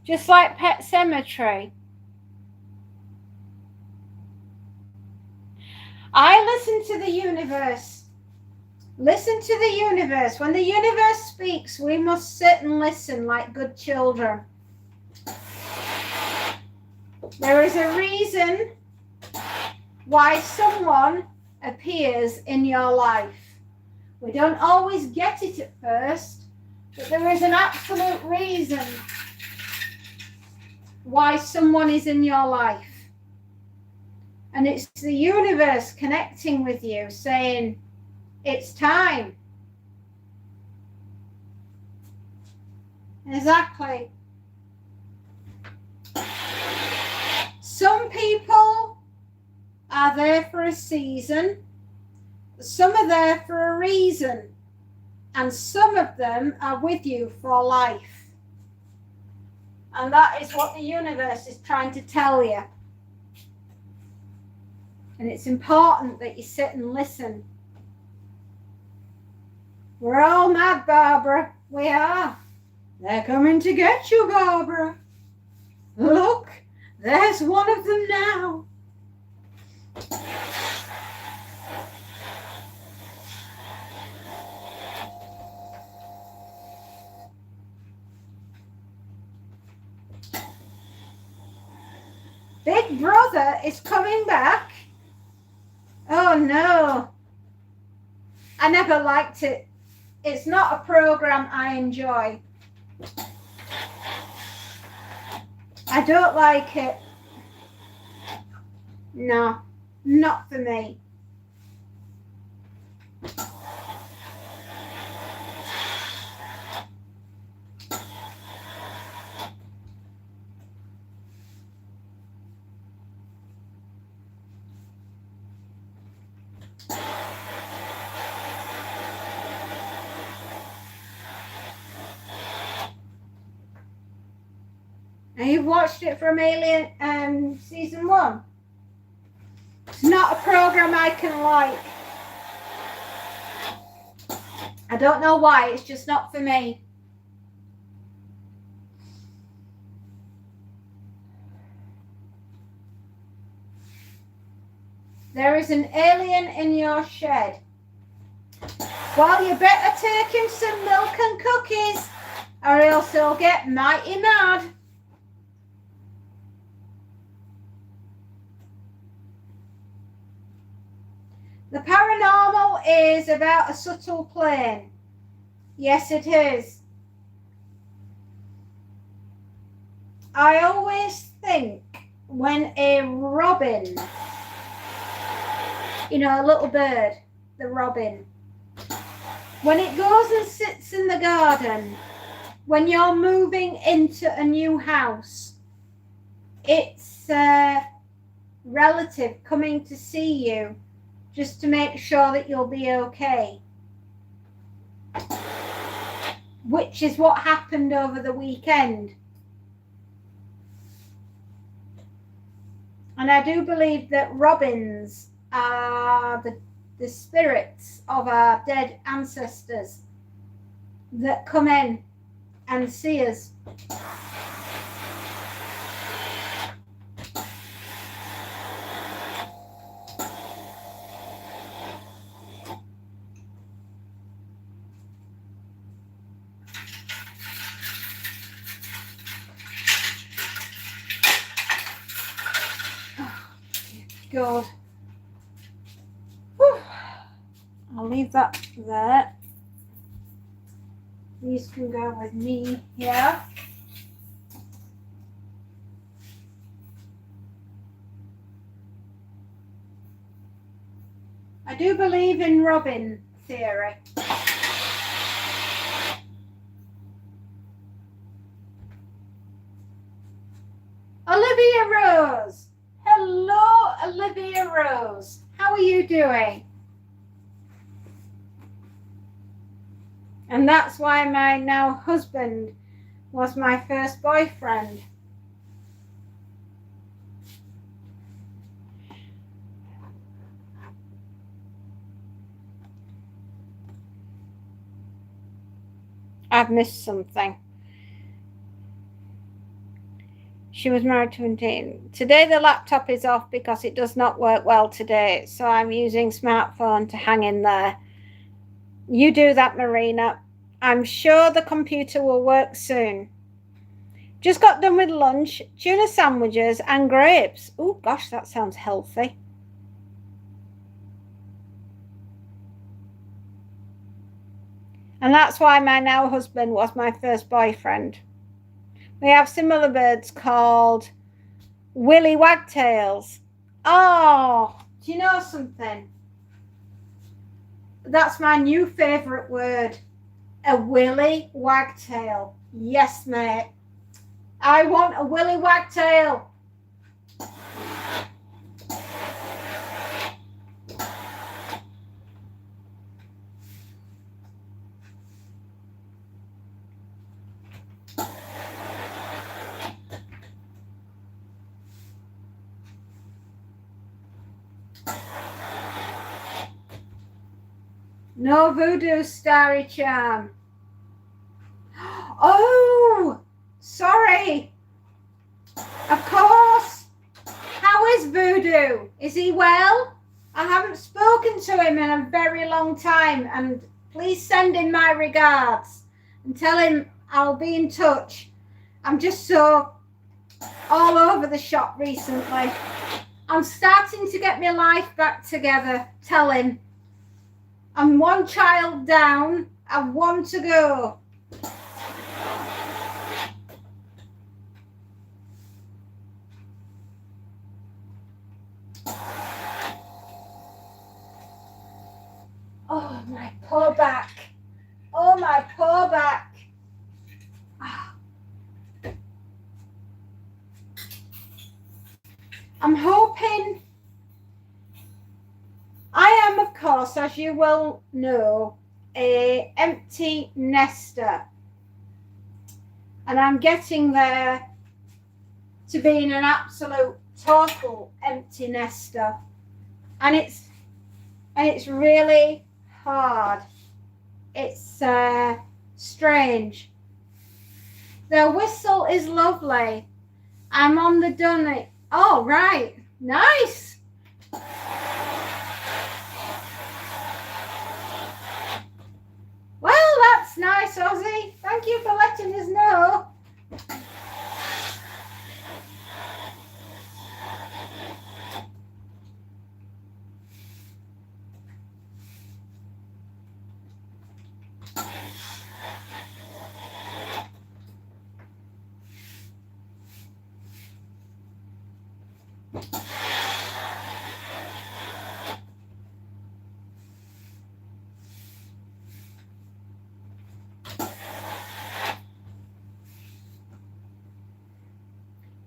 Just like Pet Cemetery. I listen to the universe. Listen to the universe. When the universe speaks, we must sit and listen like good children. There is a reason why someone appears in your life. We don't always get it at first, but there is an absolute reason why someone is in your life. And it's the universe connecting with you, saying, it's time. Exactly. Some people are there for a season. Some are there for a reason. And some of them are with you for life. And that is what the universe is trying to tell you. And it's important that you sit and listen. We're all mad, Barbara. We are. They're coming to get you, Barbara. Look, there's one of them now. Big Brother is coming back. Oh no. I never liked it. It's not a program I enjoy. I don't like it. No, not for me. And you've watched it from Alien season 1. It's not a program I can like. I don't know why, it's just not for me. There is an alien in your shed. Well, you better take him some milk and cookies, or else he'll get mighty mad. The paranormal is about a subtle plane. Yes, it is. I always think when a robin, you know, a little bird, the robin, when it goes and sits in the garden, when you're moving into a new house, it's a relative coming to see you just to make sure that you'll be okay. Which is what happened over the weekend. And I do believe that robins are the spirits of our dead ancestors that come in and see us. God. Whew. I'll leave that there. These can go with me here. I do believe in Robin theory. Olivia Rose. Hello, Olivia Rose. How are you doing? And that's why my now husband was my first boyfriend. I've missed something. She was married to a teen. Today the laptop is off because it does not work well today, so I'm using smartphone to hang in there. You do that, Marina. I'm sure the computer will work soon. Just got done with lunch, tuna sandwiches and grapes. Oh gosh, that sounds healthy. And that's why my now husband was my first boyfriend. We have similar birds called willy wagtails. Oh, do you know something? That's my new favourite word. A willy wagtail. Yes, mate. I want a willy wagtail. No voodoo, Starry Charm. Oh, sorry. Of course. How is Voodoo? Is he well? I haven't spoken to him in a very long time, and please send him my regards and tell him I'll be in touch. I'm just so all over the shop recently. I'm starting to get my life back together. Tell him. I'm one child down and one to go. Oh, my poor back. Oh, my poor back. I'm hoping. I am, of course, as you well know, a empty nester. And I'm getting there to being an absolute total empty nester. And it's really hard. It's strange. The whistle is lovely. I'm on the done. Oh, right. Nice. Well, that's nice, Ozzy. Thank you for letting us know.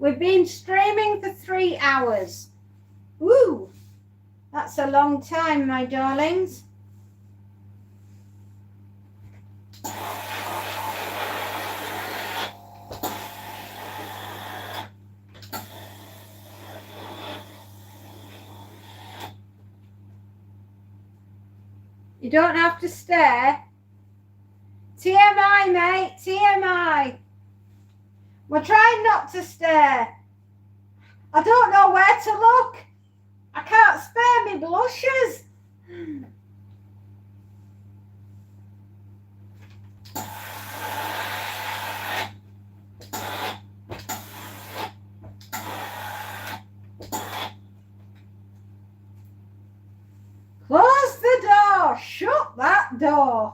We've been streaming for 3 hours. Ooh, that's a long time, my darlings. You don't have to stare. TMI, mate, TMI. We're trying not to stare. I don't know where to look. I can't spare me blushes. Close the door. Shut that door.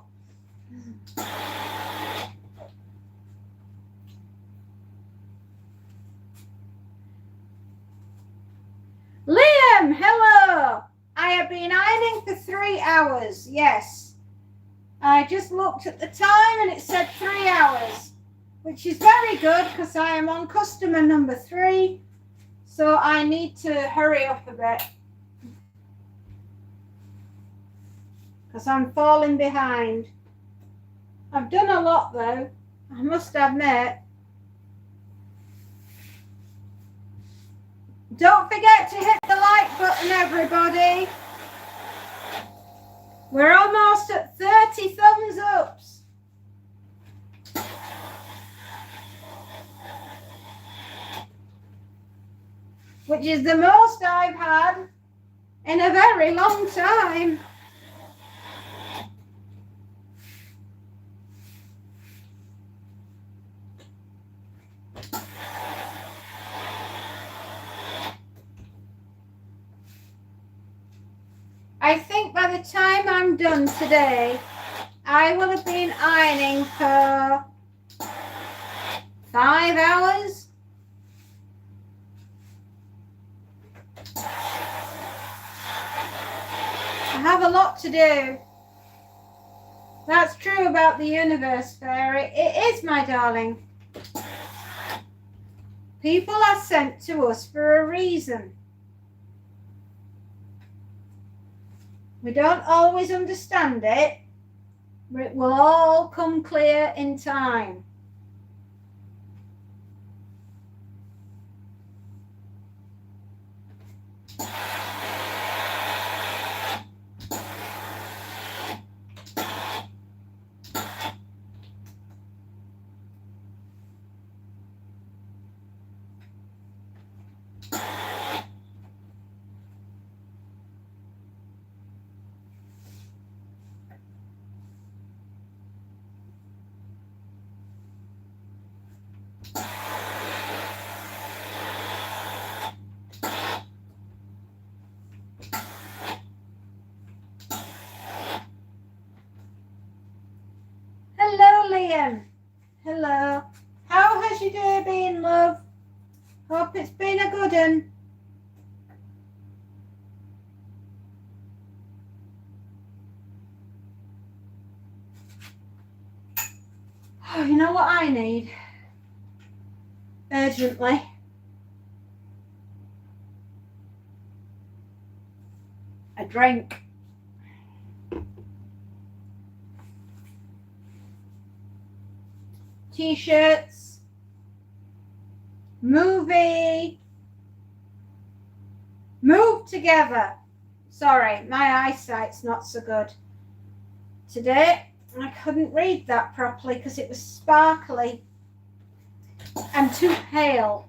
Liam, hello. I have been ironing for 3 hours. Yes. I just looked at the time and it said 3 hours, which is very good because I am on customer number 3. So I need to hurry up a bit because I'm falling behind. I've done a lot though, I must admit. Don't forget to hit the like button, everybody. We're almost at 30 thumbs ups. which is the most I've had in a very long time. I think by the time I'm done today, I will have been ironing for 5 hours. I have a lot to do. That's true about the universe, Fairy. It is, my darling. People are sent to us for a reason. We don't always understand it, but it will all come clear in time. Hello, Liam. Hello. How has your day been, love? Hope it's been a good one. Oh, you know what I need? Urgently. A drink. T-shirts. Movie. Move together. Sorry, my eyesight's not so good today. I couldn't read that properly because it was sparkly and too pale.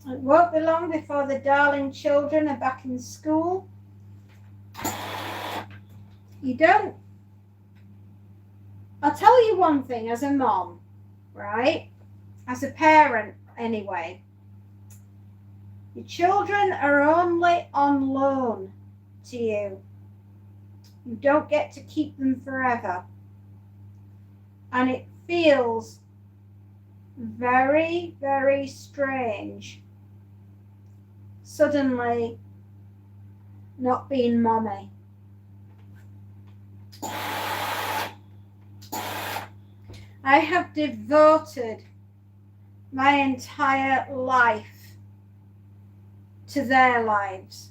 It won't be long before the darling children are back in school. I'll tell you one thing as a mom, right? As a parent, anyway. Your children are only on loan to you. You don't get to keep them forever. And it feels very, very strange suddenly not being mommy. I have devoted my entire life to their lives,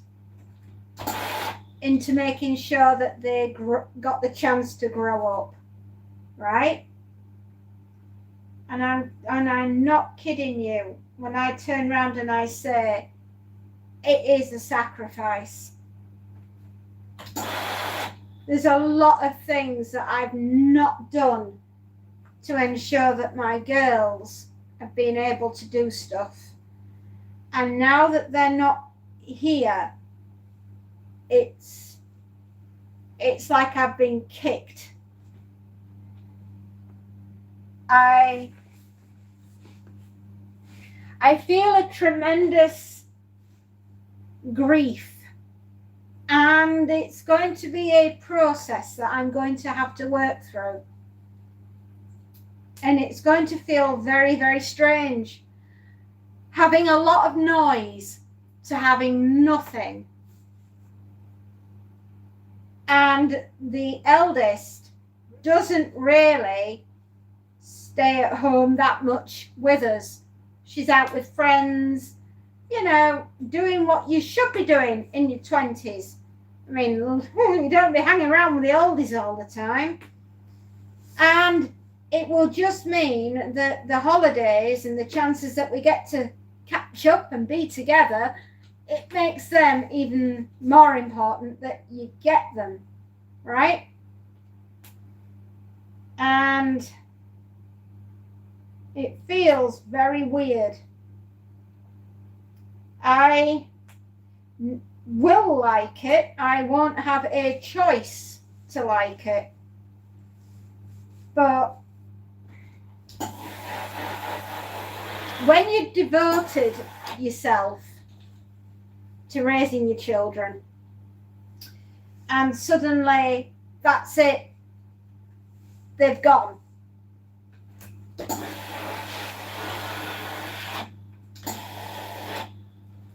into making sure that they got the chance to grow up, right? And I'm not kidding you when I turn around and I say it is a sacrifice. There's a lot of things that I've not done to ensure that my girls have been able to do stuff. And now that they're not here, it's like I've been kicked. I feel a tremendous grief, and it's going to be a process that I'm going to have to work through. And it's going to feel very, very strange. Having a lot of noise to having nothing. And the eldest doesn't really stay at home that much with us. She's out with friends, doing what you should be doing in your 20s. I mean, you don't be hanging around with the oldies all the time. And it will just mean that the holidays and the chances that we get to catch up and be together, it makes them even more important that you get them, right? And it feels very weird. I will like it. I won't have a choice to like it. But when you've devoted yourself to raising your children and suddenly that's it, they've gone.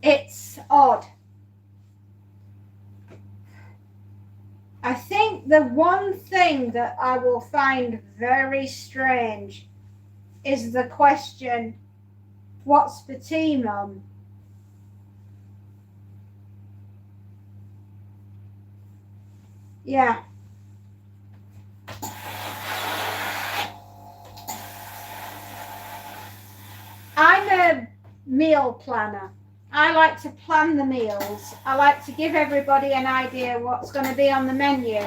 It's odd. I think the one thing that I will find very strange is the question, what's for tea, Mum? Yeah. I'm a meal planner. I like to plan the meals. I like to give everybody an idea what's going to be on the menu.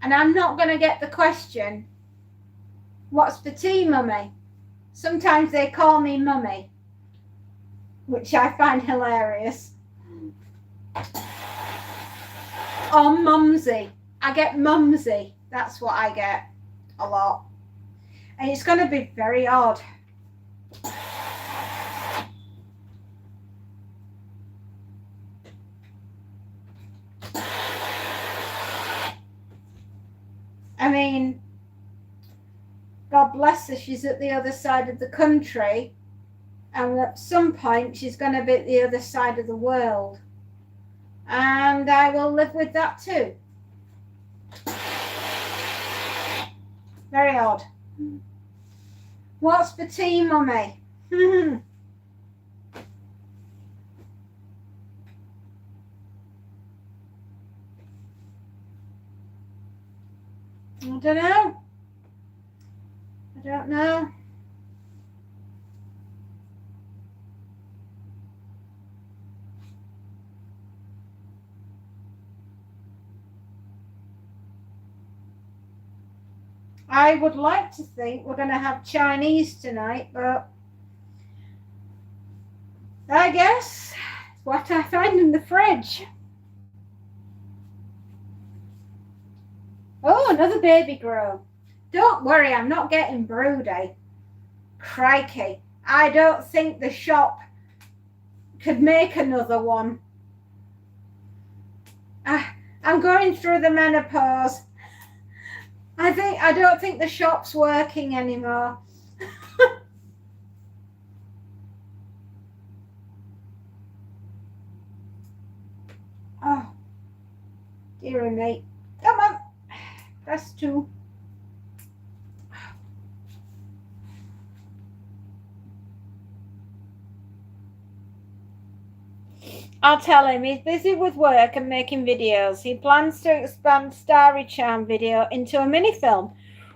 And I'm not going to get the question, what's for tea, Mummy? Sometimes they call me Mummy, which I find hilarious. Or Mumsy. I get Mumsy. That's what I get a lot. And it's going to be very odd. I mean, God bless her, she's at the other side of the country, and at some point she's going to be at the other side of the world. And I will live with that too. Very odd. What's for tea, Mummy? I don't know. I don't know. I would like to think we're going to have Chinese tonight, but I guess it's what I find in the fridge. Oh, another baby grow. Don't worry, I'm not getting broody. Crikey. I don't think the shop could make another one. I'm going through the menopause. I don't think the shop's working anymore. Oh, dearie me. Come on. Press 2. I'll tell him he's busy with work and making videos. He plans to expand Starry Charm video into a mini-film.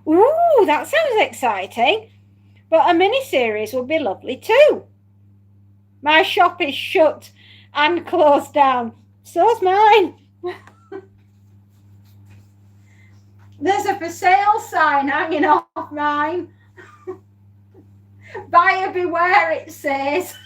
Ooh, that sounds exciting. But a mini-series would be lovely too. My shop is shut and closed down. So's mine. There's a for sale sign hanging off mine. Buyer beware, it says.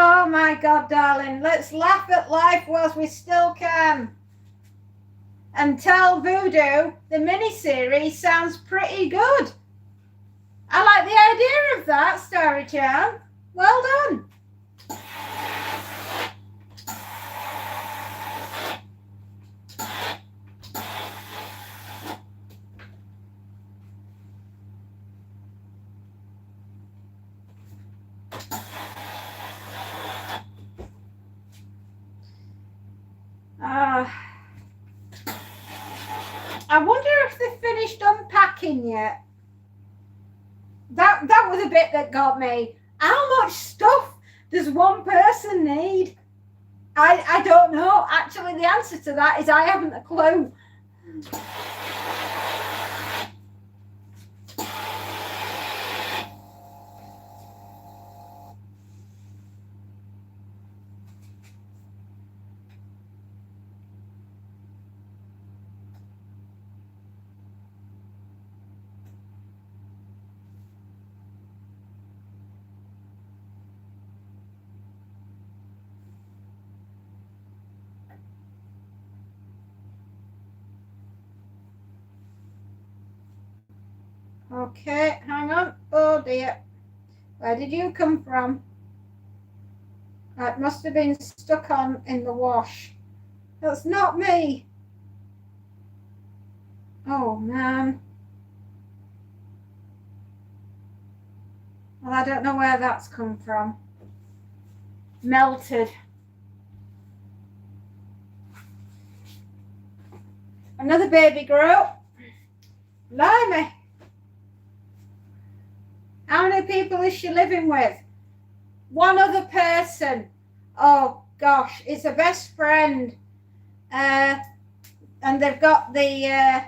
Oh my God, darling, let's laugh at life whilst we still can. And tell Voodoo the mini-series sounds pretty good. I like the idea of that, Starry Charm. Well done. wonder if they've finished unpacking yet. That was a bit that got me. How much stuff does one person need? I don't know. Actually, the answer to that is I haven't a clue. Okay, hang on. Oh dear. Where did you come from? It must have been stuck on in the wash. That's not me. Oh man. Well, I don't know where that's come from. Melted. Another baby girl. Blimey. How many people is she living with? One other person. Oh gosh, it's a best friend. And they've got the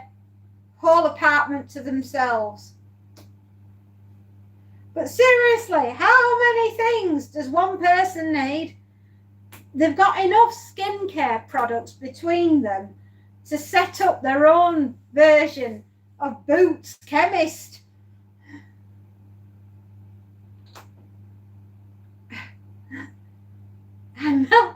whole apartment to themselves. But seriously, how many things does one person need? They've got enough skincare products between them to set up their own version of Boots Chemist. And how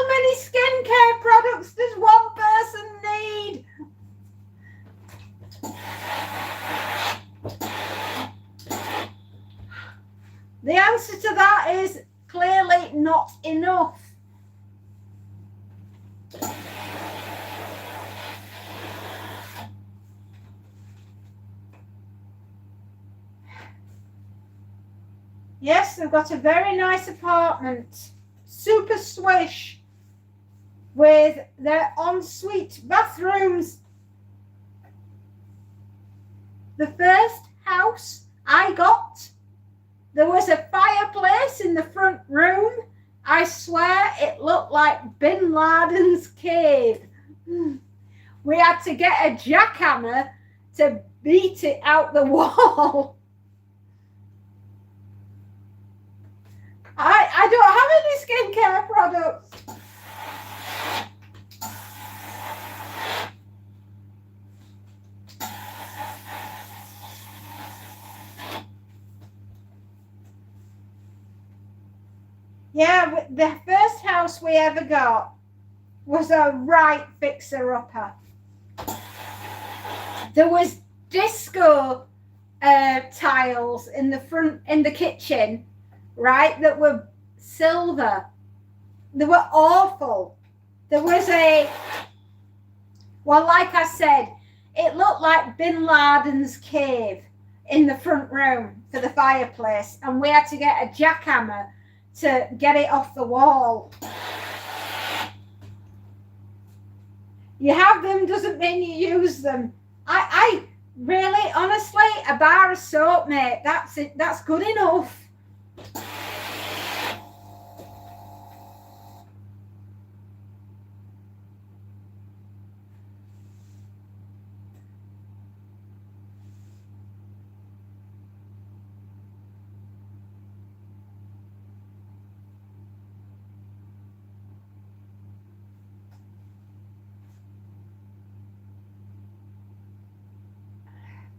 many skincare products does one person need? The answer to that is clearly not enough. Yes, they've got a very nice apartment, super swish, with their ensuite bathrooms. The first house I got, there was a fireplace in the front room. I swear it looked like Bin Laden's cave. We had to get a jackhammer to beat it out the wall. I don't have any skincare products. Yeah, the first house we ever got was a right fixer-upper. There was disco tiles in the front, in the kitchen, right, that were silver. They were awful. There was well, like I said, it looked like Bin Laden's cave in the front room for the fireplace, and we had to get a jackhammer to get it off the wall. You have them doesn't mean you use them. I really, honestly, a bar of soap, mate, that's it. That's good enough.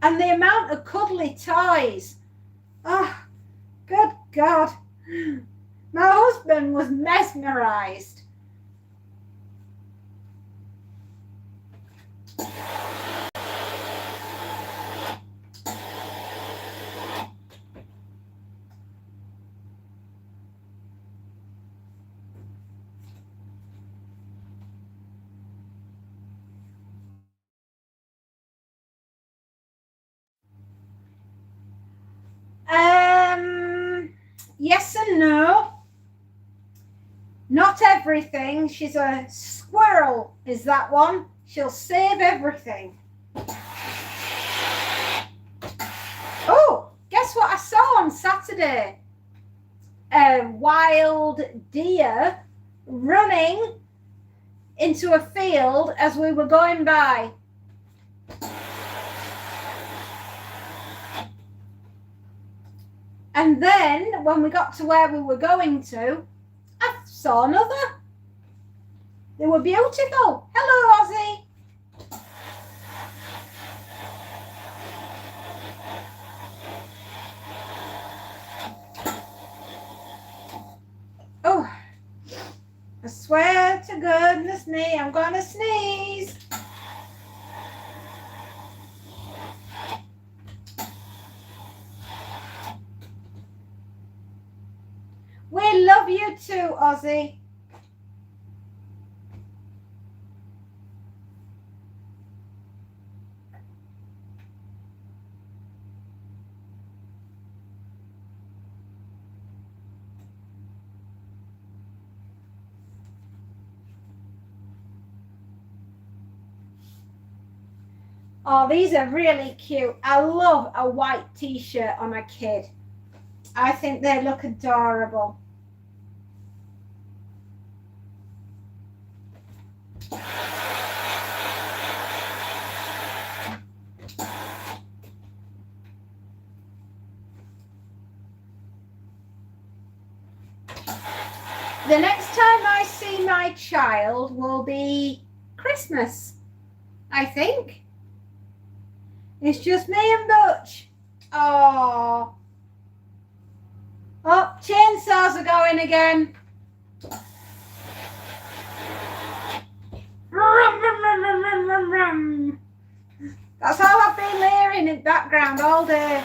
And the amount of cuddly toys. Oh, good God. My husband was mesmerized. Yes and no. Not everything. She's a squirrel, is that one. She'll save everything. Oh, guess what I saw on Saturday? A wild deer running into a field as we were going by. And then when we got to where we were going to, I saw another. They were beautiful. Hello, Ozzy. Oh, I swear to goodness me, I'm going to sneeze. We love you too, Ozzy. Oh, these are really cute. I love a white t-shirt on a kid. I think they look adorable. The next time I see my child will be Christmas, I think. It's just me and Butch. Oh. Oh, chainsaws are going again. That's all I've been hearing in the background all day.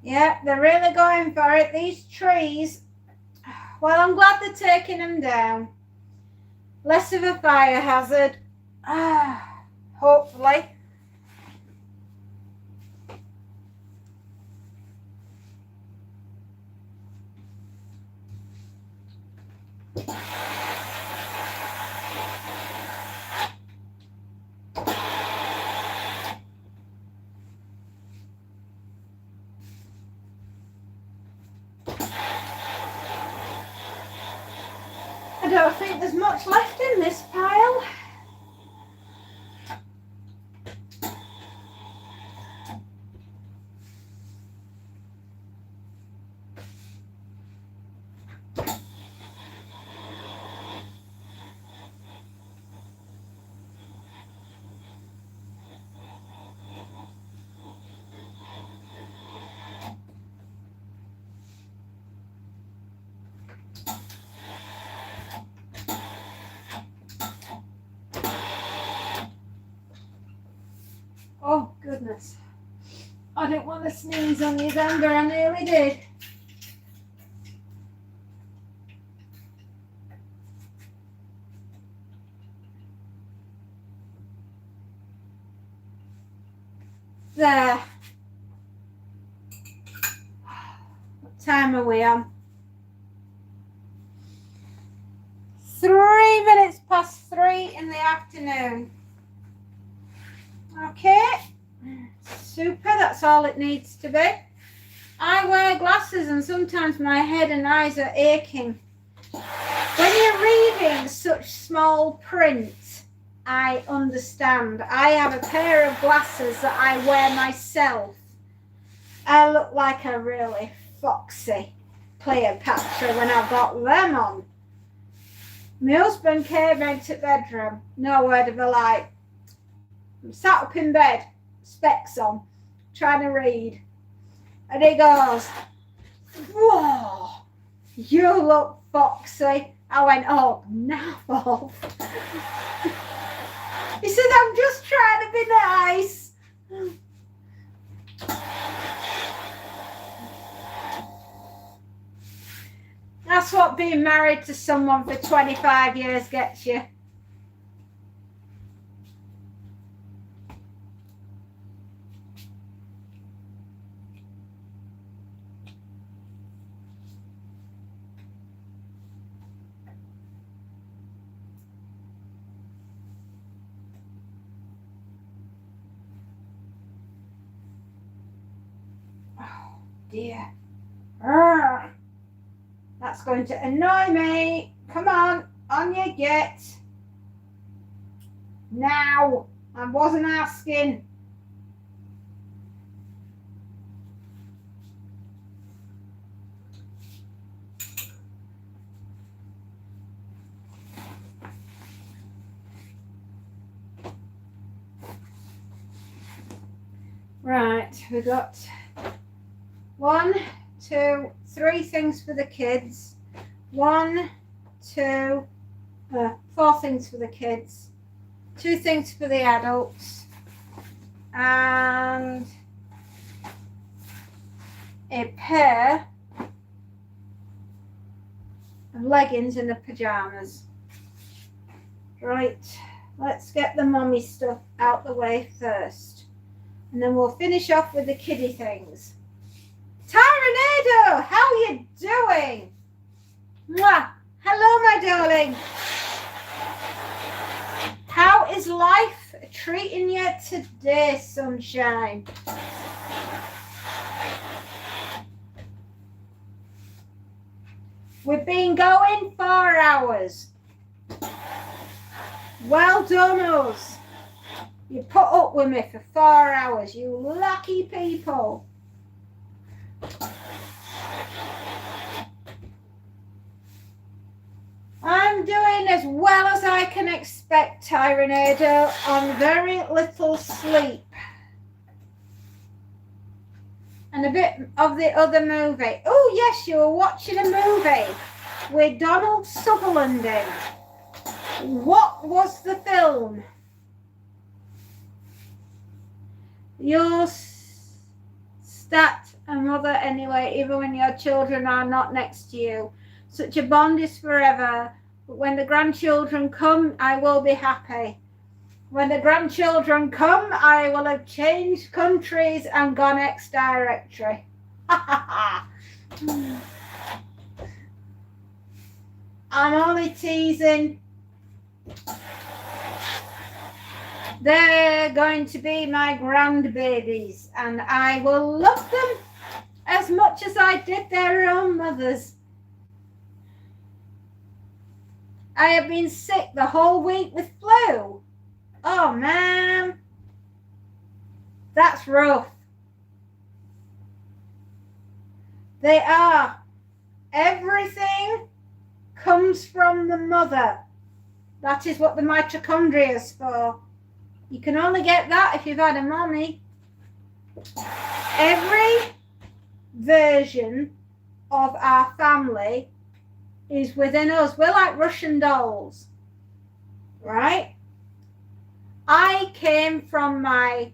Yeah, they're really going for it. These trees, well, I'm glad they're taking them down. Less of a fire hazard. Hopefully. I don't think there's much left in this pile. Oh, goodness. I didn't want to sneeze on you then, but I nearly did. There. What time are we on? 3 minutes past 3 in the afternoon. Okay, super, that's all it needs to be. I wear glasses and sometimes my head and eyes are aching. When you're reading such small print, I understand. I have a pair of glasses that I wear myself. I look like a really foxy Cleopatra when I've got them on. My husband came into the bedroom, no word of a lie. I'm sat up in bed, specs on, trying to read. And he goes, "Whoa, you look foxy." I went, oh, now off. He said, I'm just trying to be nice. That's what being married to someone for 25 years gets you. Oh, dear. That's going to annoy me. Come on you get. Now. I wasn't asking. Right, we got 1, 2, 3 things for the kids. 1, 2, 4 things for the kids. 2 things for the adults. And a pair of leggings and the pajamas. Right, let's get the mommy stuff out the way first. And then we'll finish off with the kiddie things. Tyranado, how are you doing? Mwah. Hello, my darling. How is life treating you today, sunshine? We've been going 4 hours. Well done, us. You put up with me for 4 hours, you lucky people. I'm doing as well as I can expect, Tyranado, on very little sleep. And a bit of the other movie. Oh, yes, you were watching a movie with Donald Sutherland in. What was the film? You'll stat a mother anyway, even when your children are not next to you. Such a bond is forever. But when the grandchildren come, I will be happy. When the grandchildren come, I will have changed countries and gone X directory. I'm only teasing. They're going to be my grandbabies, and I will love them as much as I did their own mothers. I have been sick the whole week with flu. Oh, man. That's rough. They are. Everything comes from the mother. That is what the mitochondria is for. You can only get that if you've had a mommy. Every version of our family is within us. We're like Russian dolls, right? I came from my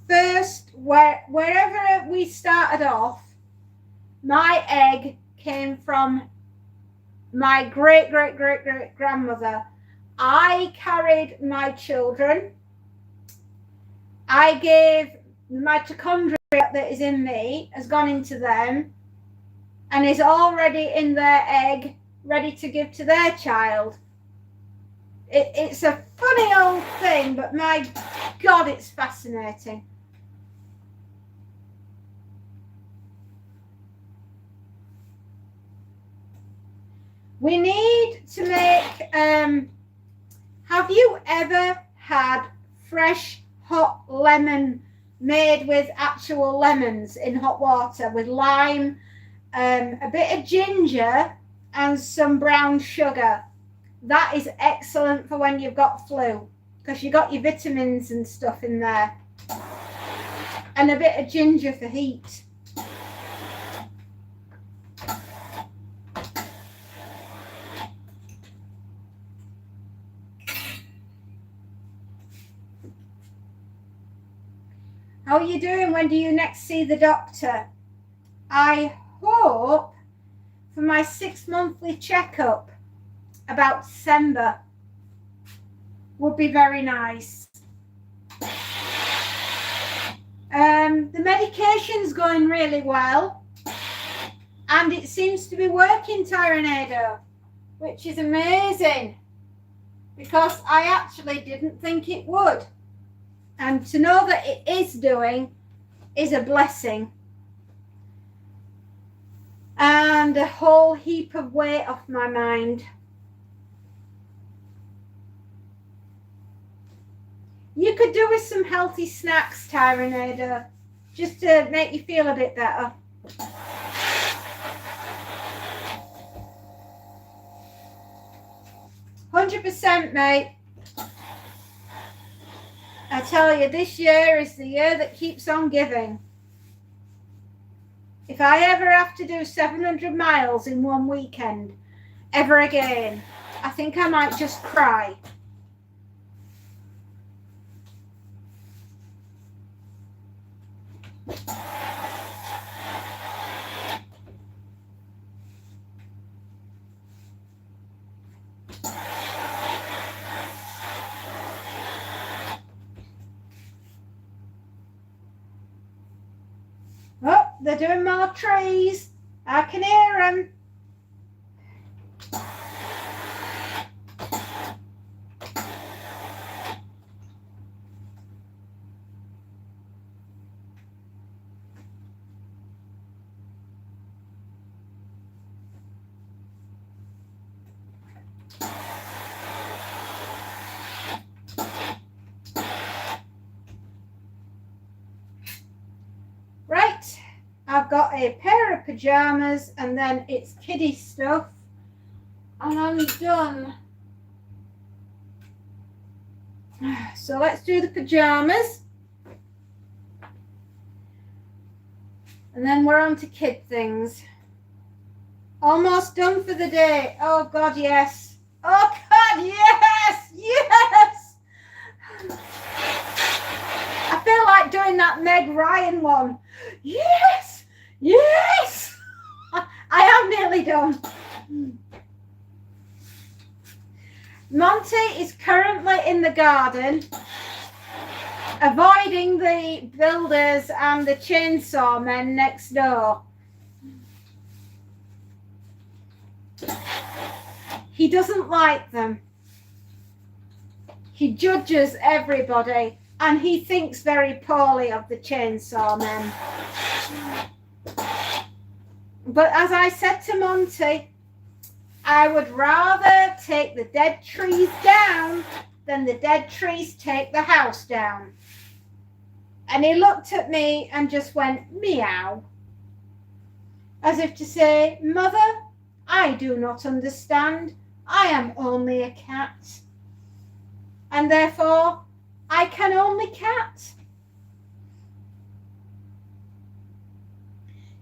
first, wherever we started off, my egg came from my great-great-great-great-grandmother. I carried my children. I gave the mitochondria that is in me, has gone into them, and is already in their egg, ready to give to their child. It's a funny old thing, but my God, it's fascinating. We need to make, have you ever had fresh hot lemon made with actual lemons in hot water with lime, a bit of ginger and some brown sugar? That is excellent for when you've got flu, because you got your vitamins and stuff in there. And a bit of ginger for heat. How are you doing? When do you next see the doctor? I hope for my 6-monthly checkup about December. Would be very nice. The medication's going really well, and it seems to be working, Tyranado, which is amazing because I actually didn't think it would. And to know that it is doing is a blessing. And a whole heap of weight off my mind. You could do with some healthy snacks, Tyranado, just to make you feel a bit better. %, mate. I tell you, this year is the year that keeps on giving. If I ever have to do 700 miles in one weekend ever again, I think I might just cry. Oh, they're doing more trees. I can hear them. Right, I've got a pair of pajamas and then it's kiddie stuff and I'm done. So let's do the pajamas and then we're on to kid things. Almost done for the day. Oh God, yes. Oh God, yes, yes. I feel like doing that Meg Ryan one. Yes, yes. I am nearly done. Monty is currently in the garden, avoiding the builders and the chainsaw men next door. He doesn't like them. He judges everybody and he thinks very poorly of the chainsaw men. But as I said to Monty, I would rather take the dead trees down than the dead trees take the house down. And he looked at me and just went, meow. As if to say, Mother, I do not understand. I am only a cat. And therefore, I can only cat.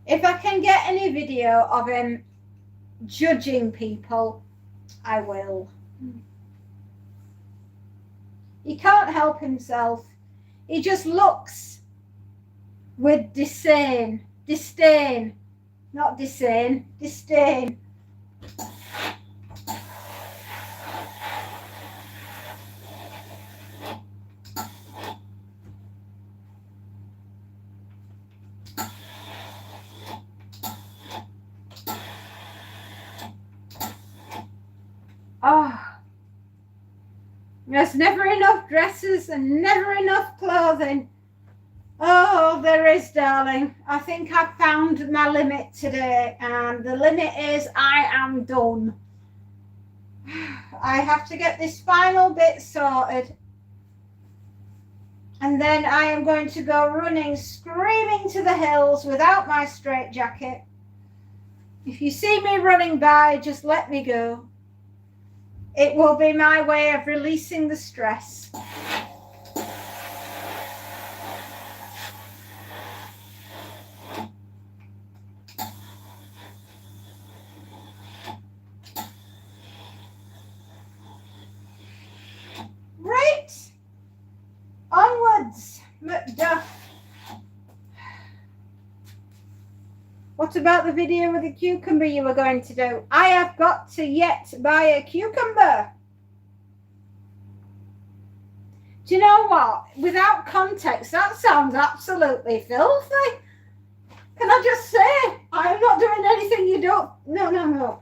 If I can get any video of him judging people, I will. He can't help himself. He just looks with disdain, not disdain, disdain. Oh, there's never enough dresses and never enough clothing. Oh, there is, darling. I think I've found my limit today, and the limit is I am done. I have to get this final bit sorted, and then I am going to go running, screaming to the hills without my straitjacket. If you see me running by, just let me go. It will be my way of releasing the stress. Right. Onwards, Macduff. What about the video with the cucumber you were going to do? I have got to yet buy a cucumber. Do you know what? Without context, that sounds absolutely filthy. Can I just say, I'm not doing anything you don't. No.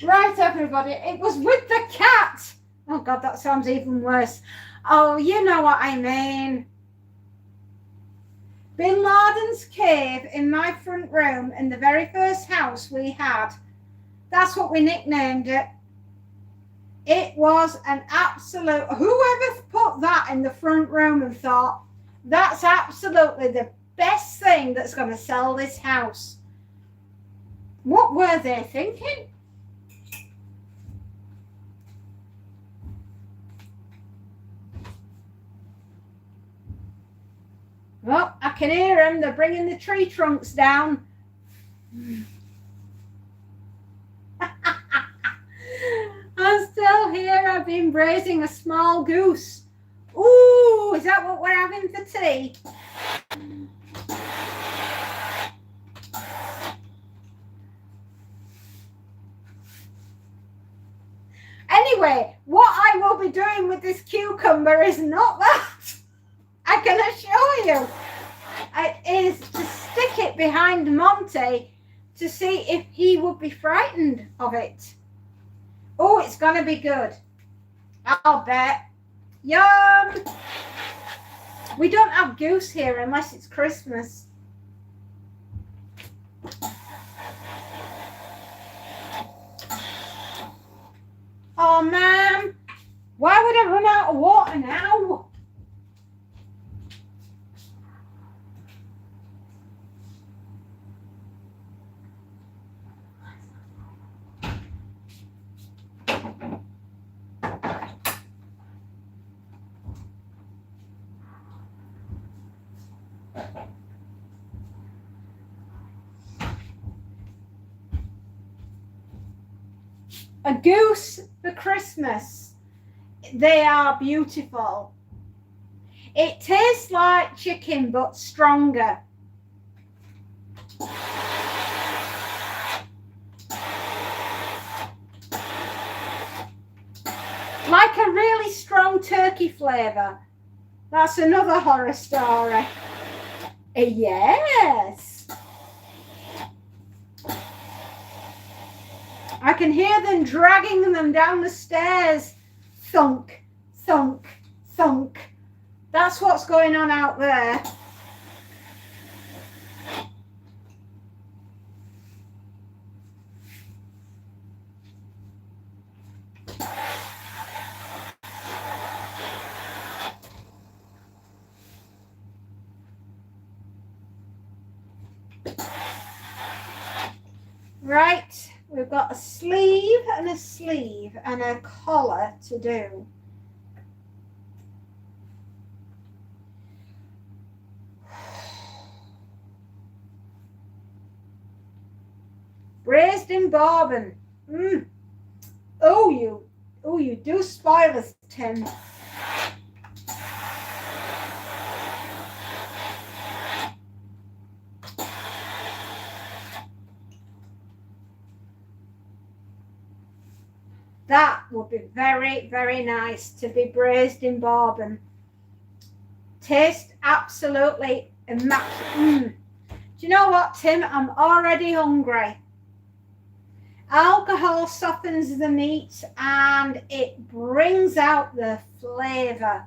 Right, everybody. It was with the cat. Oh, God, that sounds even worse. Oh, you know what I mean. Bin Laden's cave in my front room in the very first house we had. That's what we nicknamed it. It was an absolute... Whoever put that in the front room and thought, that's absolutely the best thing that's going to sell this house. What were they thinking? Well, I can hear them. They're bringing the tree trunks down. I'm still here. I've been braising a small goose. Ooh, is that what we're having for tea? Anyway, what I will be doing with this cucumber is not that. I can assure you. It is to stick it behind Monty to see if he would be frightened of it. Oh, it's going to be good. I'll bet. Yum! We don't have goose here unless it's Christmas. Oh, man. Why would I run out of water now? A goose for Christmas. They are beautiful. It tastes like chicken but stronger. Like a really strong turkey flavour. That's another horror story. Yes. I can hear them dragging them down the stairs. Thunk, thunk, thunk. That's what's going on out there. Right, we've got a sleeve and a collar to do. Braised in bourbon. Oh, you do spoil us, Tim. That would be very, very nice to be braised in bourbon. Taste absolutely immaculate. Do you know what, Tim? I'm already hungry. Alcohol softens the meat and it brings out the flavour.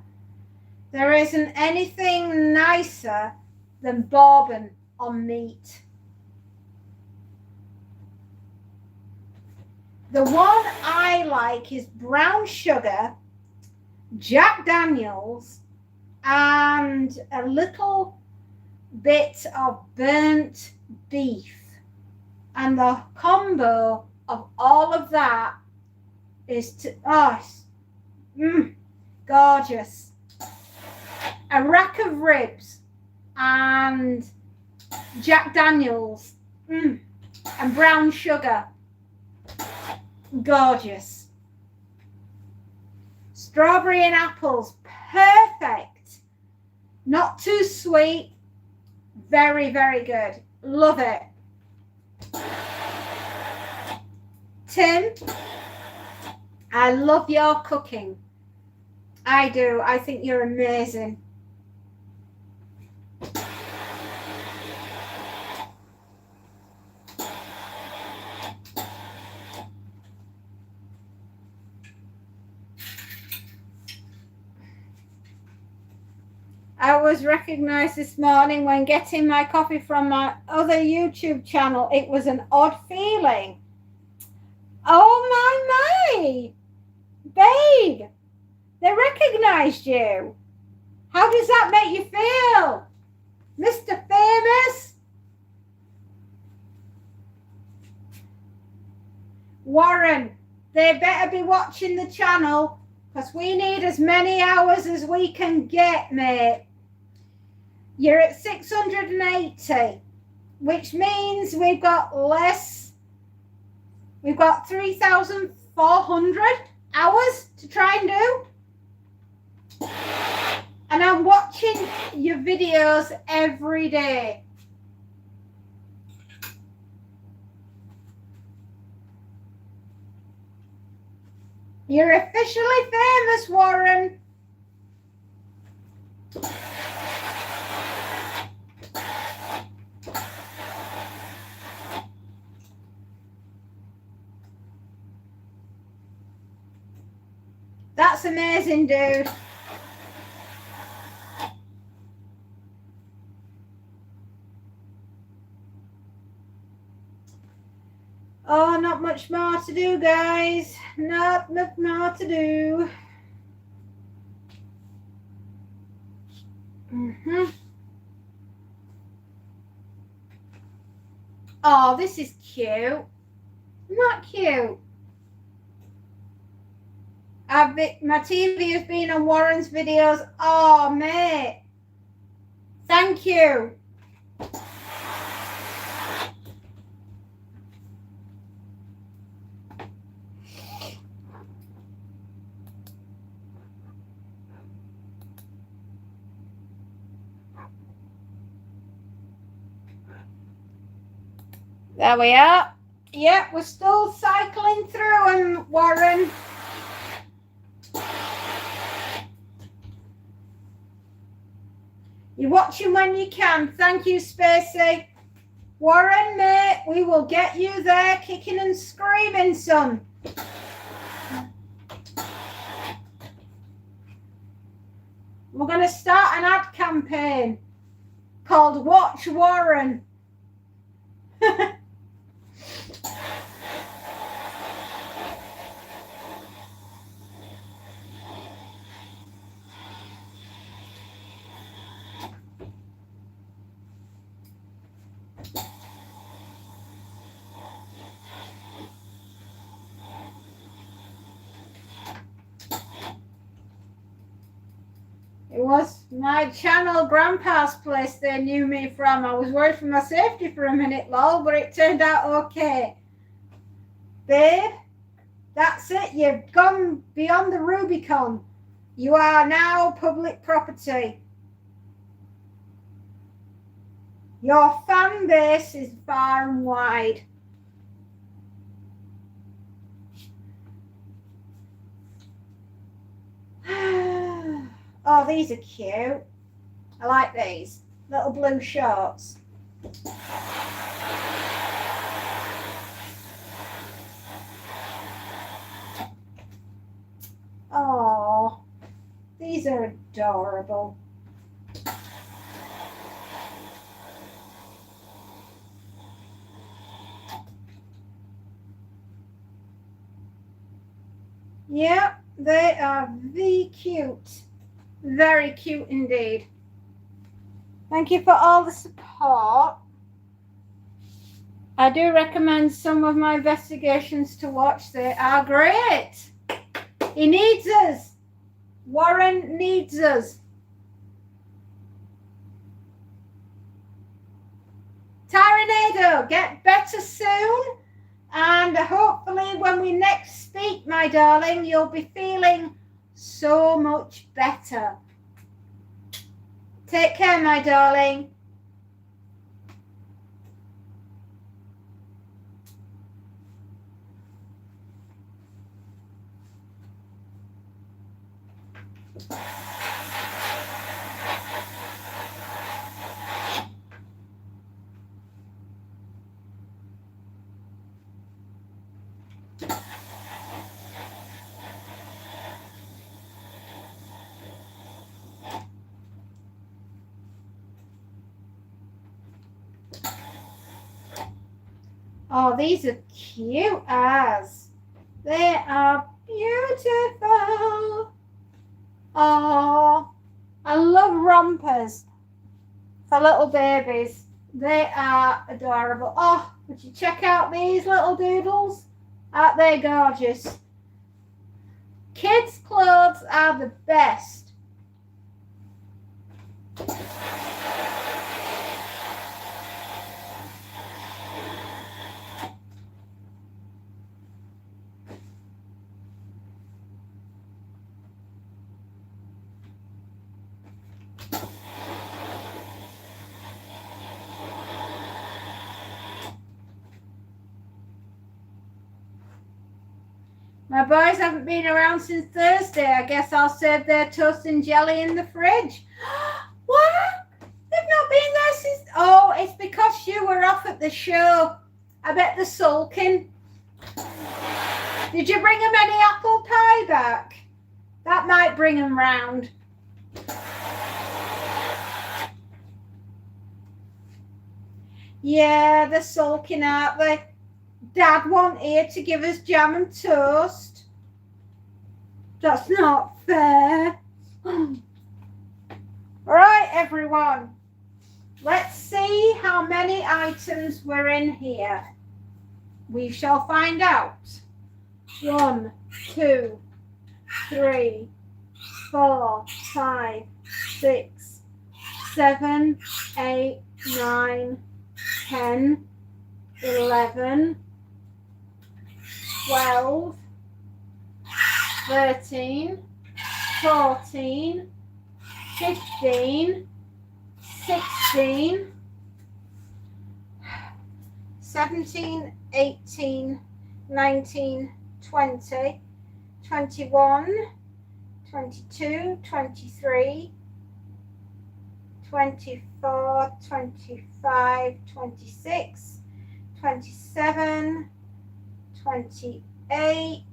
There isn't anything nicer than bourbon on meat. The one I like is brown sugar, Jack Daniels, and a little bit of burnt beef. And the combo of all of that is gorgeous. A rack of ribs and Jack Daniels and brown sugar. Gorgeous. Strawberry and apples, perfect. Not too sweet, Very, very good. Love it. Tim, I love your cooking. I do. I think you're amazing. I was recognized this morning when getting my coffee from my other YouTube channel. It was an odd feeling. Oh my, babe, they recognized you. How does that make you feel, Mr. Famous? Warren, they better be watching the channel because we need as many hours as we can get, mate. You're at 680, which means we've got less. We've got 3,400 hours to try and do. And I'm watching your videos every day. You're officially famous, Warren. That's amazing, dude. Oh, not much more to do, guys. Not much more to do. Oh, this is cute. Not cute. My TV has been on Warren's videos. Oh, mate. Thank you. There we are. Yeah, we're still cycling through them, Warren. You're watching when you can. Thank you, Spacey. Warren, mate, we will get you there kicking and screaming, son. We're going to start an ad campaign called Watch Warren. It was my channel grandpa's place they knew me from. I was worried for my safety for a minute, lol, but it turned out okay. Babe, that's it. You've gone beyond the Rubicon. You are now public property. Your fan base is far and wide. Oh, these are cute. I like these. Little blue shorts. Oh, these are adorable. Yeah, they are very cute. Very cute indeed. Thank you for all the support. I do recommend some of my investigations to watch. They are great. He needs us. Warren needs us. Tyranado, get better soon. And hopefully when we next speak, my darling, you'll be feeling so much better. Take care, my darling. Oh, these are cute as. They are beautiful. Oh, I love rompers for little babies. They are adorable. Oh, would you check out these little doodles? Aren't they gorgeous? Kids' clothes are the best. My boys haven't been around since Thursday. I guess I'll save their toast and jelly in the fridge. What? They've not been there since... Oh, it's because you were off at the show. I bet they're sulking. Did you bring them any apple pie back? That might bring them round. Yeah, they're sulking, aren't they? Dad wasn't here to give us jam and toast. That's not fair. Right, everyone. Let's see how many items were in here. We shall find out. 1, 2, 3, 4, 5, 6, 7, 8, 9, 10, 11, 12, 13, 14, 15, 16, 17, 18, 19, 20, 21, 22, 23, 24, 25, 26, 27, 28,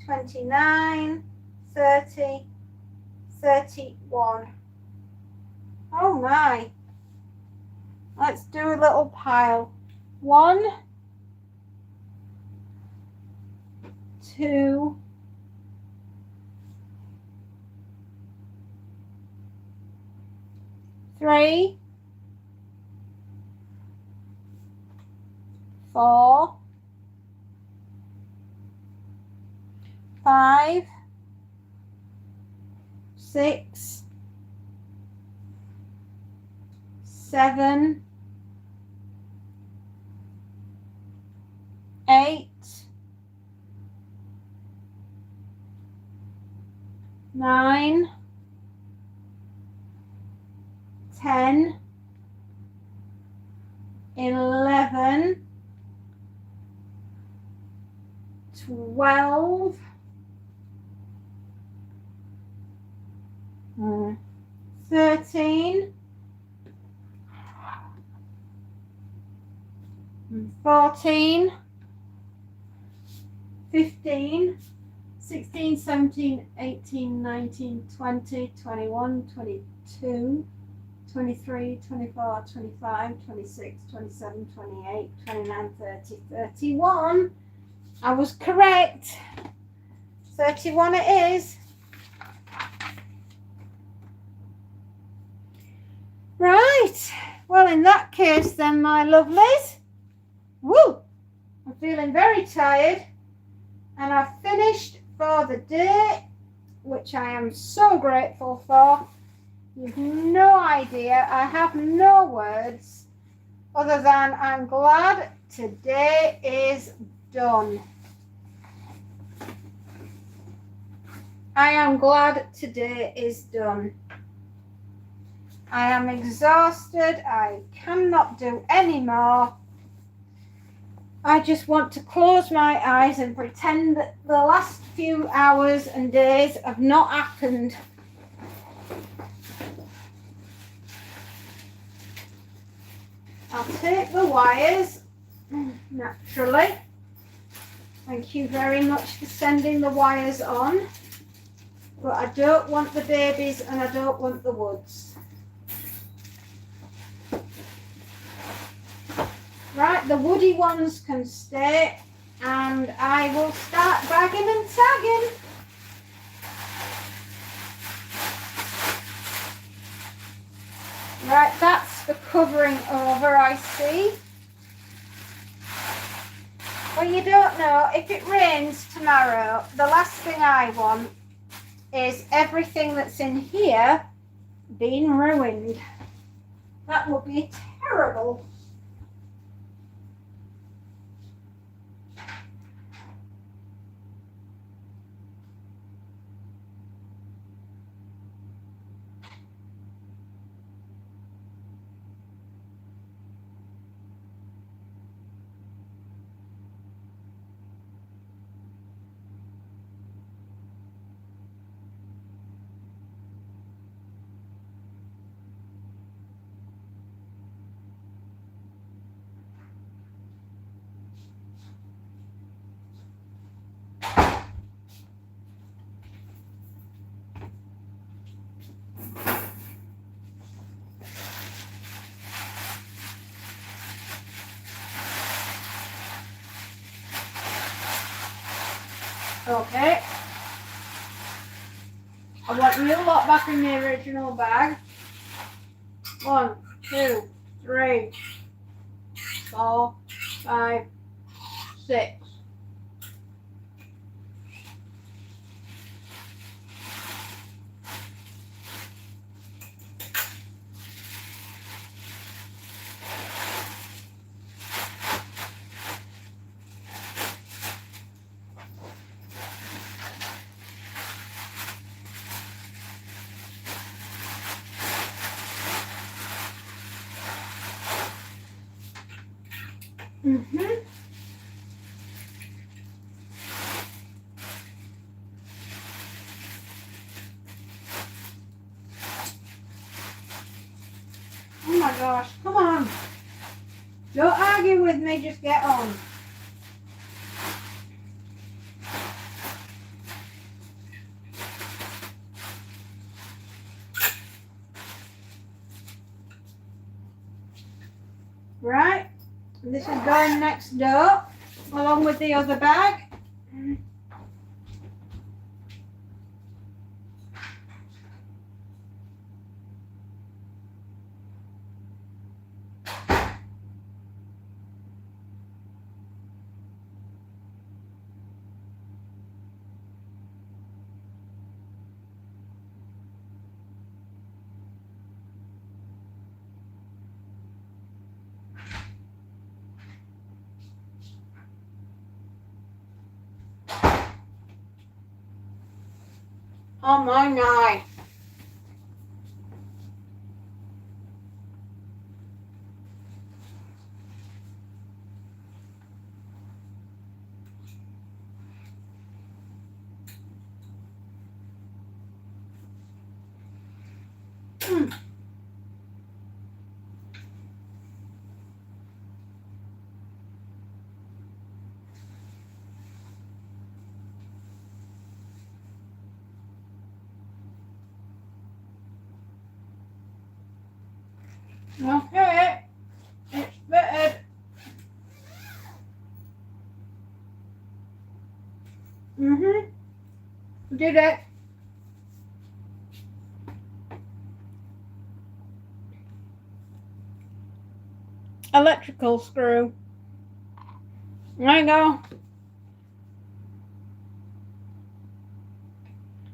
29, 30, 31. Oh my. Let's do a little pile. 1, 2, 3, 4, 5, 6, 7, 8, 9, 10, 11, 12, 13, 14, 15, 16, 17, 18, 19, 20, 21, 22, 23, 24, 25, 26, 27, 28, 29, 30, 31. I was correct. 31 it is. Right. Well, in that case then, my lovelies. Woo! I'm feeling very tired. And I've finished for the day, which I am so grateful for. You've no idea. I have no words other than I'm glad today is done. I am glad today is done. I am exhausted. I cannot do any more. I just want to close my eyes and pretend that the last few hours and days have not happened. I'll take the wires, naturally. Thank you very much for sending the wires on. But I don't want the babies and I don't want the woods. Right, the woody ones can stay and I will start bagging and tagging. Right, that's the covering over, I see. Well, you don't know, if it rains tomorrow, the last thing I want is everything that's in here being ruined. That would be terrible. Okay. I want you lot back in the original bag. 1, 2, 3, 4, 5, 6. Oh my gosh, come on. Don't argue with me, just get on. Right, this is going next door, along with the other bag. Oh my. Okay, it's fitted. Did it. Electrical screw. There you go.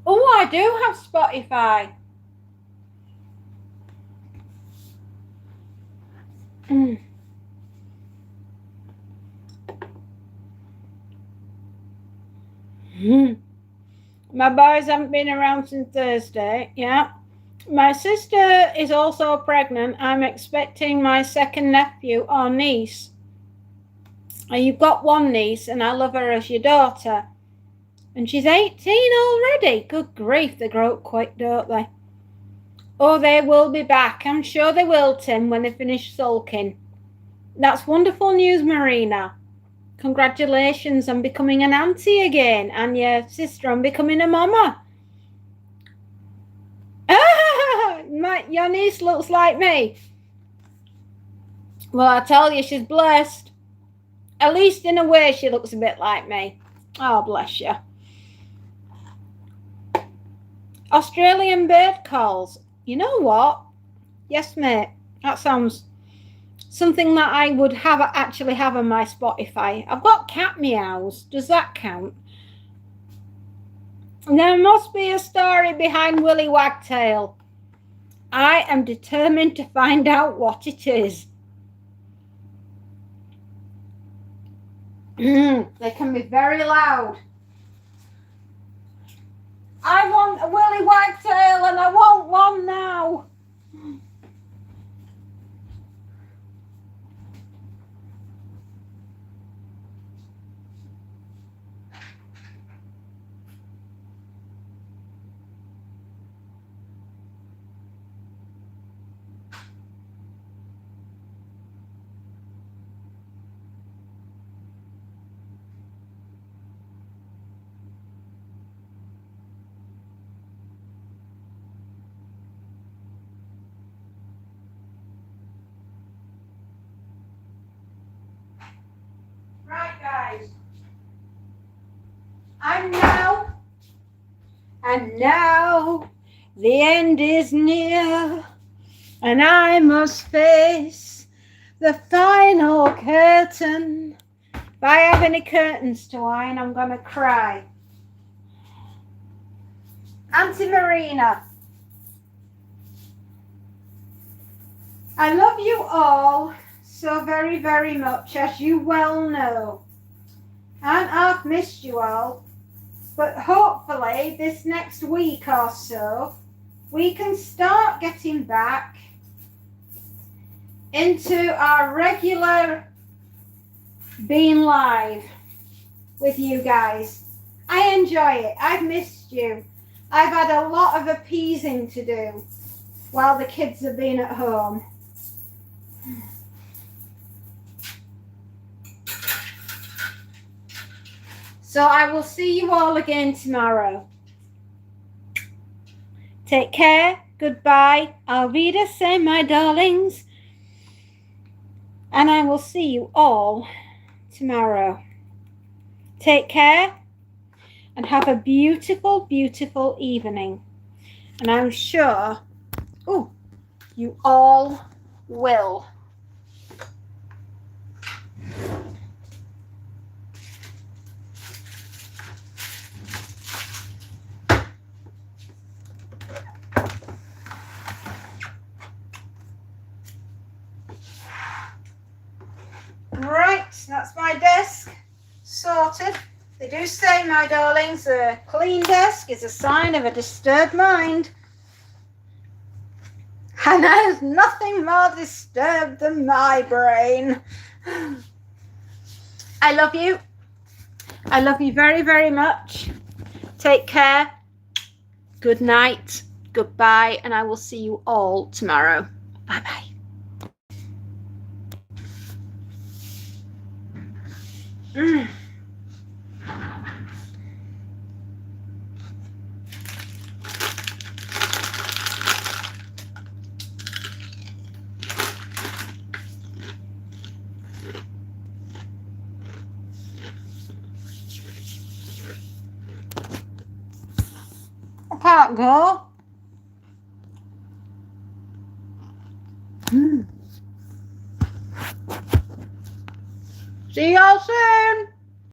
Oh, I do have Spotify. My boys haven't been around since Thursday. Yeah. My sister is also pregnant. I'm expecting my second nephew or niece. And you've got one niece, and I love her as your daughter. And she's 18 already. Good grief, they grow up quick, don't they? Oh, they will be back. I'm sure they will, Tim, when they finish sulking. That's wonderful news, Marina. Congratulations on becoming an auntie again, and your sister on becoming a mama. Your niece looks like me. Well, I tell you, she's blessed. At least in a way, she looks a bit like me. Oh, bless you. Australian bird calls. You know what? Yes, mate. That sounds something that I would actually have on my Spotify. I've got cat meows. Does that count? There must be a story behind Willy Wagtail. I am determined to find out what it is. They can be very loud. I want a Willy Wagtail and I want one now. Right, guys. And now the end is near, and I must face the final curtain. If I have any curtains to iron, I'm going to cry. Auntie Marina, I love you all so very, very much, as you well know. And I've missed you all. But hopefully this next week or so, we can start getting back into our regular being live with you guys. I enjoy it. I've missed you. I've had a lot of appeasing to do while the kids have been at home. So I will see you all again tomorrow. Take care. Goodbye. Auf Wiedersehen, my darlings. And I will see you all tomorrow. Take care and have a beautiful, beautiful evening. And I'm sure, you all will. Right, that's my desk sorted. They do say, my darlings, a clean desk is a sign of a disturbed mind. And there's nothing more disturbed than my brain. I love you. I love you very, very much. Take care. Good night. Goodbye. And I will see you all tomorrow. Bye-bye. I can't go. See y'all soon.